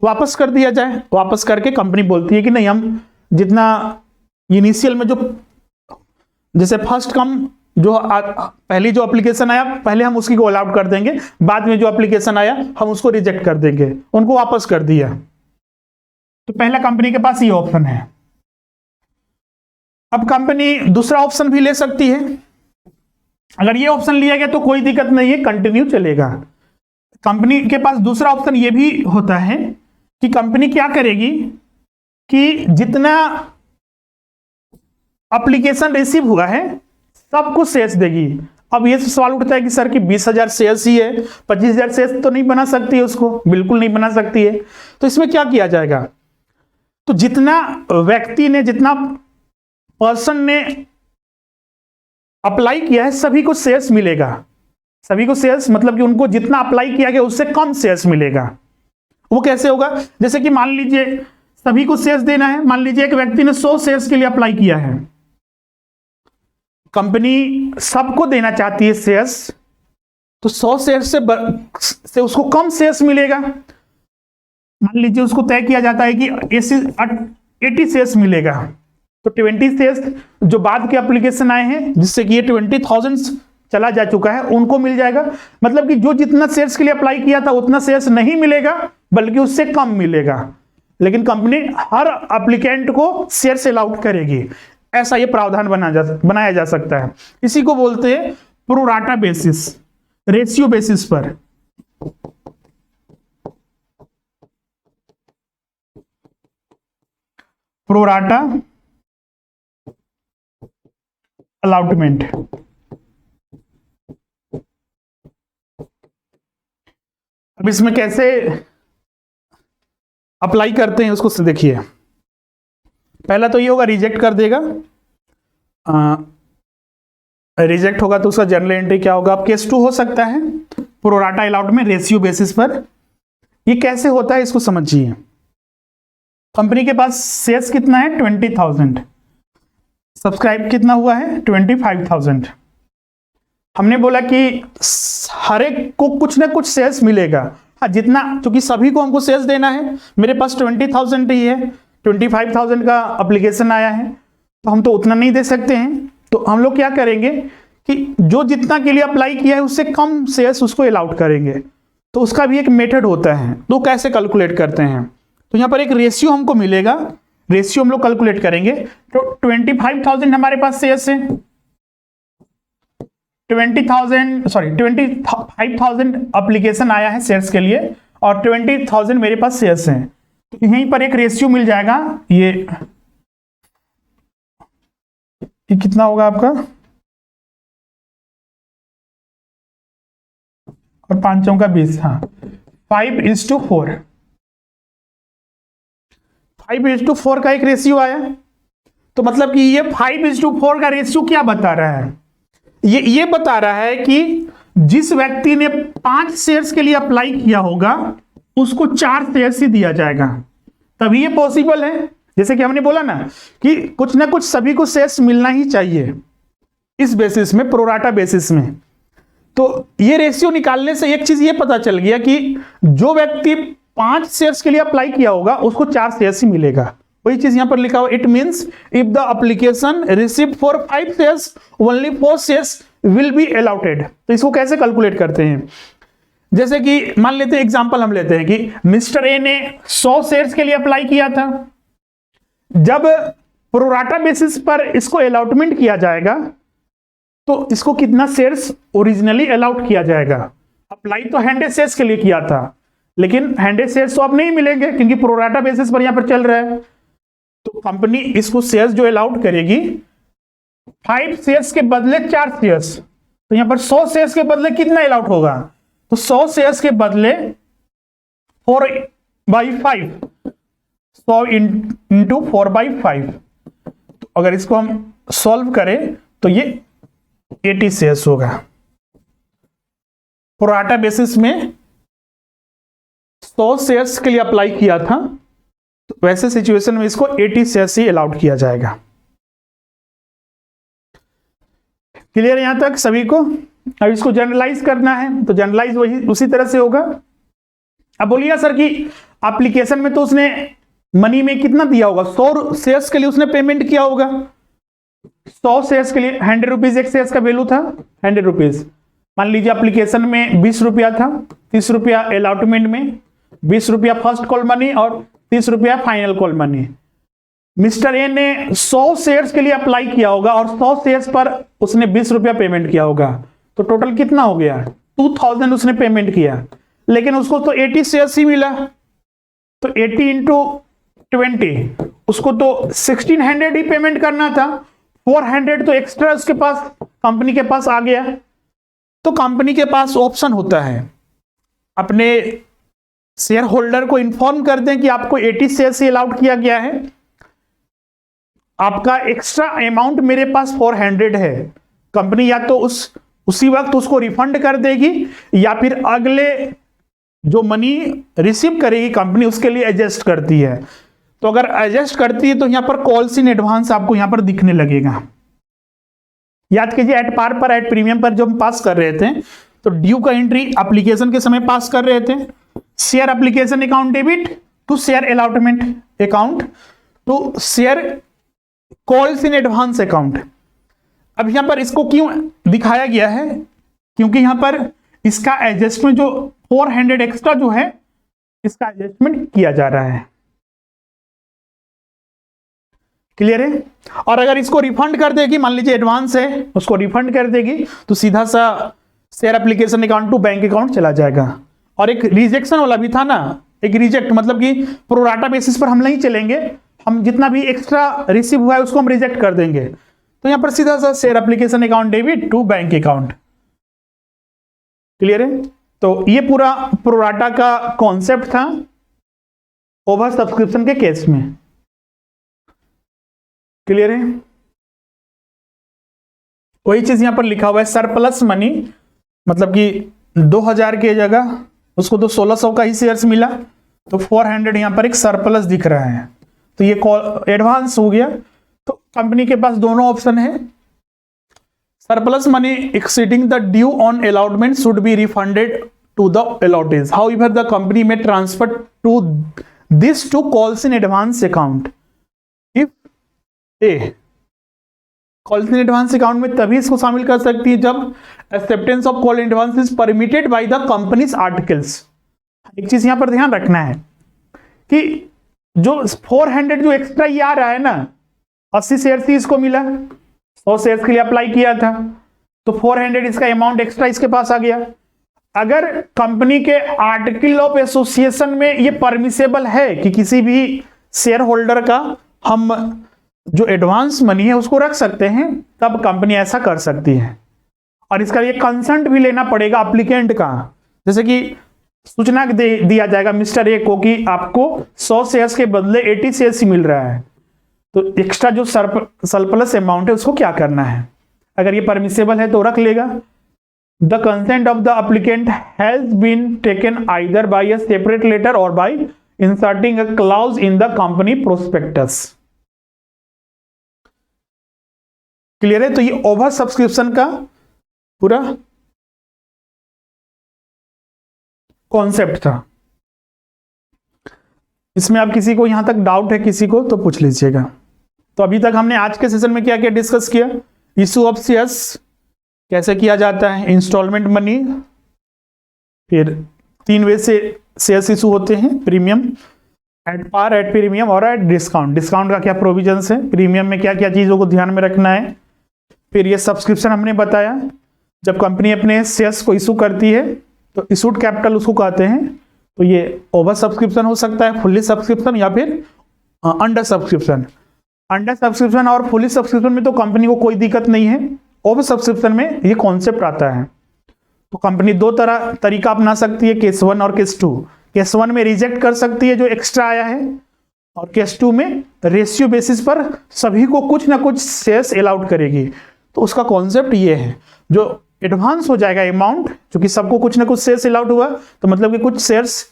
वापस कर दिया जाए। वापस करके कंपनी बोलती है कि नहीं, हम जितना इनिशियल में जो जैसे फर्स्ट कम जो पहली जो एप्लीकेशन आया पहले हम उसकी को अलाउड कर देंगे, बाद में जो एप्लीकेशन आया हम उसको रिजेक्ट कर देंगे, उनको वापस कर दिया। तो पहला कंपनी के पास ये ऑप्शन है। अब कंपनी दूसरा ऑप्शन भी ले सकती है। अगर ये ऑप्शन लिया गया तो कोई दिक्कत नहीं है, कंटिन्यू चलेगा। कंपनी के पास दूसरा ऑप्शन ये भी होता है कि कंपनी क्या करेगी कि जितना एप्लीकेशन रिसीव हुआ है सबको शेयर्स देगी। अब ये सवाल उठता है कि सर कि 20,000 शेयर्स ही है, 25,000 शेयर्स तो नहीं बना सकती है, उसको बिल्कुल नहीं बना सकती है। तो इसमें क्या किया जाएगा? तो जितना व्यक्ति ने, जितना पर्सन ने अप्लाई किया है सभी को शेयर्स मिलेगा। सभी को शेयर्स मतलब कि उनको जितना अप्लाई किया गया उससे कम शेयर्स मिलेगा। वो कैसे होगा? जैसे कि मान लीजिए सभी को शेयर्स देना है, मान लीजिए एक व्यक्ति ने 100 शेयर्स के लिए अप्लाई किया है, कंपनी सबको देना चाहती है शेयर्स, तो 100 शेयर्स से उसको कम शेयर्स मिलेगा। मान लीजिए उसको तय किया जाता है कि 80 शेयर्स मिलेगा, तो 20 शेयर्स जो बाद के एप्लीकेशन आए हैं जिससे कि ये 20,000 चला जा चुका है उनको मिल जाएगा। मतलब कि जो जितना शेयर्स के लिए अप्लाई किया था उतना शेयर्स नहीं मिलेगा बल्कि उससे कम मिलेगा, लेकिन कंपनी हर एप्लीकेंट को शेयर्स अलाउड करेगी। ऐसा ये प्रावधान बनाया जा सकता है। इसी को बोलते हैं प्रोराटा बेसिस, रेशियो बेसिस पर। Pro rata allotment. अब इसमें कैसे अप्लाई करते हैं उसको देखिए। पहला तो ये होगा रिजेक्ट कर देगा, रिजेक्ट होगा तो उसका जर्नल एंट्री क्या होगा? अब केस 2 हो सकता है प्रोराटा अलॉटमेंट रेशियो बेसिस पर। ये कैसे होता है इसको समझिए। कंपनी के पास शेयर्स कितना है? 20,000, सब्सक्राइब कितना हुआ है? 25,000। हमने बोला कि हर एक को कुछ ना कुछ शेयर्स मिलेगा। हाँ, जितना, क्योंकि सभी को हमको शेयर्स देना है, मेरे पास 20,000 ही है, 25,000 का एप्लीकेशन आया है तो हम तो उतना नहीं दे सकते हैं। तो हम लोग क्या करेंगे कि जो जितना के लिए अप्लाई किया है उससे कम शेयर्स उसको अलाउड करेंगे। तो उसका भी एक मेथड होता है। तो कैसे कैलकुलेट करते हैं? तो यहाँ पर एक रेशियो हमको मिलेगा, रेशियो हम लोग कैलकुलेट करेंगे। तो 25,000 हमारे पास शेयर्स है, 25,000 एप्लीकेशन आया है शेयर्स के लिए और 20,000 मेरे पास शेयर्स हैं। तो यहीं पर एक रेशियो मिल जाएगा। ये कितना होगा आपका? और 5 का 20, हाँ, 5:4। 5:4 का एक रेशियो आया। तो मतलब कि ये 5:4 का रेशियो क्या बता रहा है? ये बता रहा है कि जिस व्यक्ति ने 5 शेयर्स के लिए अप्लाई किया होगा उसको 4 शेयर्स ही दिया जाएगा, तभी ये पॉसिबल है। जैसे कि हमने बोला ना कि कुछ ना कुछ सभी को शेयर्स मिलना ही चाहिए इस बेसिस में, प्रोराटा बेसिस में। तो ये रेशियो निकालने से एक चीज ये पता चल गया कि जो व्यक्ति 5 शेयर्स के लिए अप्लाई किया होगा उसको 4 शेयर्स ही मिलेगा। वही चीज यहां पर लिखा हुआ, it means if the application receive for 5 shares only 4 shares will be allotted. तो इसको कैसे कैलकुलेट करते हैं, जैसे कि मान लेते हैं एग्जांपल हम लेते हैं कि मिस्टर ए ने 100 शेयर्स के लिए अप्लाई किया था। जब प्रोराटा बेसिस पर इसको अलॉटमेंट किया जाएगा तो इसको कितना शेयर्स ओरिजिनली अलाउट किया जाएगा। अप्लाई तो 100 शेयर्स के लिए किया था, लेकिन 100 शेयर्स तो अब नहीं मिलेंगे क्योंकि प्रोराटा बेसिस पर यहां पर चल रहा है। तो कंपनी इसको शेयर्स जो अलाउट करेगी 5 शेयर्स के बदले 4 शेयर्स, तो यहां पर 100 शेयर्स के बदले कितना अलाउट होगा, तो 100 शेयर्स के बदले 4/5, 100 इंटू 4/5। तो अगर इसको हम सॉल्व करें तो ये 80 शेयर्स होगा। प्रोराटा बेसिस में 100 शेयर्स के लिए अप्लाई किया था, तो वैसे सिचुएशन में इसको 80 शेयर्स ही अलाउड किया जाएगा। क्लियर यहां तक सभी को? अब इसको जनरलाइज करना है तो जनरलाइज वही उसी तरह से होगा। अब बोलिए सर कि एप्लीकेशन में तो उसने मनी में कितना दिया होगा, 100 शेयर्स के लिए उसने पेमेंट किया होगा। 100 शेयर्स के लिए 100 रुपीज एक शेयर्स का वैल्यू था, 100 रुपीज। मान लीजिए एप्लीकेशन में 20 रुपया था, 30 रुपया अलॉटमेंट में, 20 रुपया फर्स्ट कॉल मनी और 30 रुपया final call money. Mister A ने 100 शेयर्स के लिए अप्लाई किया होगा और 100 शेयर्स पर उसने 20 रुपया पेमेंट किया होगा, तो टोटल कितना हो गया, 2000 उसने पेमेंट किया, लेकिन उसको तो 80 शेयर्स ही मिला। तो 80 इंटू 20, उसको तो 1600 ही पेमेंट करना था, 400 तो एक्स्ट्रा उसके पास कंपनी के पास आ गया। तो कंपनी के पास ऑप्शन होता है, अपने शेयर होल्डर को इन्फॉर्म कर दें कि आपको 80 शेयर से अलाउड किया गया है, आपका एक्स्ट्रा अमाउंट मेरे पास 400 है। कंपनी या तो उसी वक्त उसको रिफंड कर देगी या फिर अगले जो मनी रिसीव करेगी कंपनी उसके लिए एडजस्ट करती है। तो अगर एडजस्ट करती है तो यहां पर कॉल्स इन एडवांस आपको यहां पर दिखने लगेगा। याद कीजिए एट पार पर एट प्रीमियम पर जो हम पास कर रहे थे तो ड्यू का एंट्री एप्लीकेशन के समय पास कर रहे थे। Share application account debit to share allotment account to share calls in advance account. अब यहां पर इसको क्यों दिखाया गया है, क्योंकि यहां पर इसका एडजस्टमेंट जो 400 एक्स्ट्रा जो है इसका एडजस्टमेंट किया जा रहा है। क्लियर है? और अगर इसको रिफंड कर देगी, मान लीजिए एडवांस है उसको रिफंड कर देगी, तो सीधा सा share application account to bank account चला जाएगा। और एक रिजेक्शन वाला भी था ना, एक रिजेक्ट मतलब कि प्रोराटा बेसिस पर हम नहीं चलेंगे, हम जितना भी एक्स्ट्रा रिसीव हुआ है उसको हम रिजेक्ट कर देंगे। तो यहां पर सीधा सा share application account debit to bank account. Clear है? तो ये पूरा प्रोराटा का कॉन्सेप्ट था ओवर सब्सक्रिप्शन के केस में। क्लियर है? वही चीज यहां पर लिखा हुआ है सरप्लस मनी, मतलब कि 2000 की जगह उसको तो 1600 का ही शेयर्स मिला, तो 400 यहां पर एक सरप्लस दिख रहा है, तो ये एडवांस हो गया। तो कंपनी के पास दोनों ऑप्शन है, surplus money exceeding the due on allotment should be refunded to the allottees, however the company में transfer to this to calls in advance account if a. Calls in advance account में तभी इसको शामिल कर सकती है जब acceptance of call in advance is permitted by the company's articles. एक चीज यहां पर ध्यान रखना है कि जो 400 जो एक्स्ट्रा ये आ रहा है ना, 80 शेयर ही इसको मिला, 100 शेयर के लिए अप्लाई किया था, तो 400 इसका अमाउंट एक्स्ट्रा इसके पास आ गया। अगर कंपनी के आर्टिकल ऑफ एसोसिएशन में ये परमिसेबल है कि किसी भी शेयर होल्डर का हम जो एडवांस मनी है उसको रख सकते हैं, तब कंपनी ऐसा कर सकती है। और इसका ये कंसेंट भी लेना पड़ेगा एप्लीकेंट का, जैसे कि सूचना दिया जाएगा मिस्टर ए को कि आपको 100 शेयर्स के बदले 80 शेयर्स ही मिल रहा है, तो एक्स्ट्रा जो सरप्लस अमाउंट है उसको क्या करना है। अगर ये परमिसेबल है तो रख लेगा। The consent of the applicant has been taken either by a separate letter or by inserting a clause in the company prospectus. Clear है? तो ये ओवर सब्सक्रिप्शन का पूरा कॉन्सेप्ट था। इसमें आप किसी को यहां तक डाउट है किसी को तो पूछ लीजिएगा। तो अभी तक हमने आज के सेशन में क्या क्या डिस्कस किया? इशू ऑफ शेयर्स कैसे किया जाता है, इंस्टॉलमेंट मनी, फिर 3 वे से शेयर्स इशू होते हैं, premium, at par, at premium और एट डिस्काउंट। डिस्काउंट का क्या प्रोविजंस है, प्रीमियम में क्या क्या चीज़ों को ध्यान में रखना है। फिर ये सब्सक्रिप्शन हमने बताया, जब कंपनी अपने शेयर्स को इशू करती है तो इशूड कैपिटल उसको कहते हैं। तो ये ओवर सब्सक्रिप्शन हो सकता है, फुल्ली सब्सक्रिप्शन या फिर अंडर सब्सक्रिप्शन। अंडर सब्सक्रिप्शन और फुल्ली सब्सक्रिप्शन में तो कंपनी को कोई दिक्कत नहीं है, ओवर सब्सक्रिप्शन में ये कॉन्सेप्ट आता है। तो कंपनी 2 तरीका अपना सकती है, केस 1 और केस 2। केस 1 में रिजेक्ट कर सकती है जो एक्स्ट्रा आया है, और केस 2 में रेशियो बेसिस पर सभी को कुछ ना कुछ शेयर्स अलाउड करेगी। तो उसका कॉन्सेप्ट ये है, जो एडवांस हो जाएगा अमाउंट, क्योंकि सबको कुछ ना कुछ शेयर्स अलाउड हुआ, तो मतलब कि कुछ शेयर्स,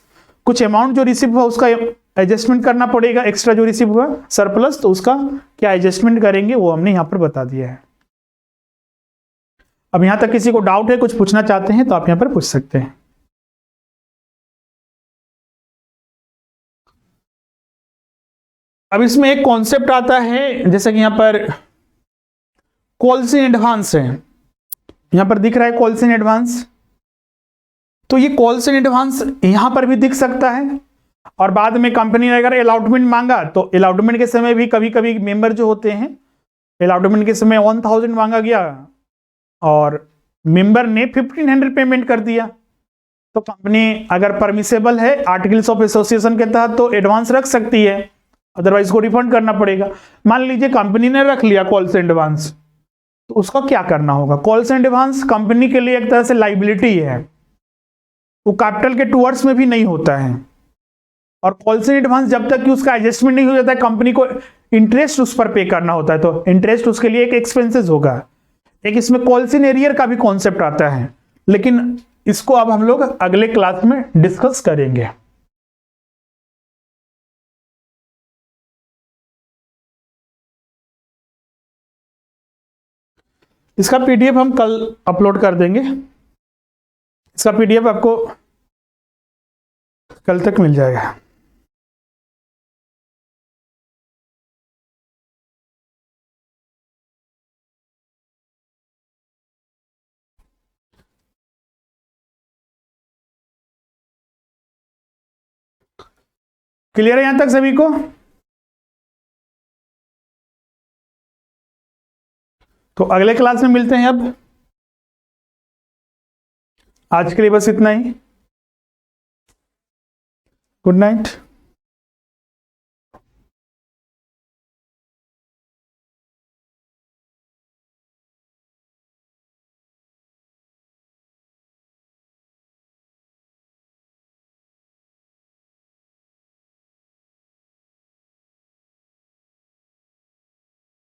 कुछ अमाउंट जो रिसीव हुआ उसका एडजस्टमेंट करना पड़ेगा, एक्स्ट्रा जो रिसीव हुआ सरप्लस, तो उसका क्या एडजस्टमेंट करेंगे वो हमने यहां पर बता दिया है। अब यहां तक किसी को डाउट है, कुछ पूछना चाहते हैं तो आप यहां पर पूछ सकते हैं। अब इसमें एक कॉन्सेप्ट आता है, जैसे कि यहां पर कॉल्स इन एडवांस है, यहां पर दिख रहा है कॉल्स इन एडवांस। तो ये कॉल्स इन एडवांस यहां पर भी दिख सकता है, और बाद में कंपनी ने अगर अलॉटमेंट मांगा तो अलॉटमेंट के समय भी कभी कभी मेंबर जो होते हैं, अलॉटमेंट के समय 1000 मांगा गया और मेंबर ने 1500 पेमेंट कर दिया, तो कंपनी अगर परमिसेबल है आर्टिकल्स ऑफ एसोसिएशन के तहत तो एडवांस रख सकती है, अदरवाइज को रिफंड करना पड़ेगा। मान लीजिए कंपनी ने रख लिया कॉल्स इन एडवांस, तो उसका क्या करना होगा? कॉल्स इन एडवांस कंपनी के लिए एक तरह से लाइबिलिटी है, वो कैपिटल के टूवर्ड्स में भी नहीं होता है, और कॉल्स इन एडवांस जब तक कि उसका एडजस्टमेंट नहीं हो जाता है, कंपनी को इंटरेस्ट उस पर पे करना होता है, तो इंटरेस्ट उसके लिए एक एक्सपेंसेस होगा। एक इसमें कॉल्स इन एरियर का भी कॉन्सेप्ट आता है, लेकिन इसको अब हम लोग अगले क्लास में डिस्कस करेंगे। इसका पीडीएफ हम कल अपलोड कर देंगे, इसका पीडीएफ आपको कल तक मिल जाएगा। क्लियर है यहां तक सभी को? तो अगले क्लास में मिलते हैं। अब आज के लिए बस इतना ही। Good night.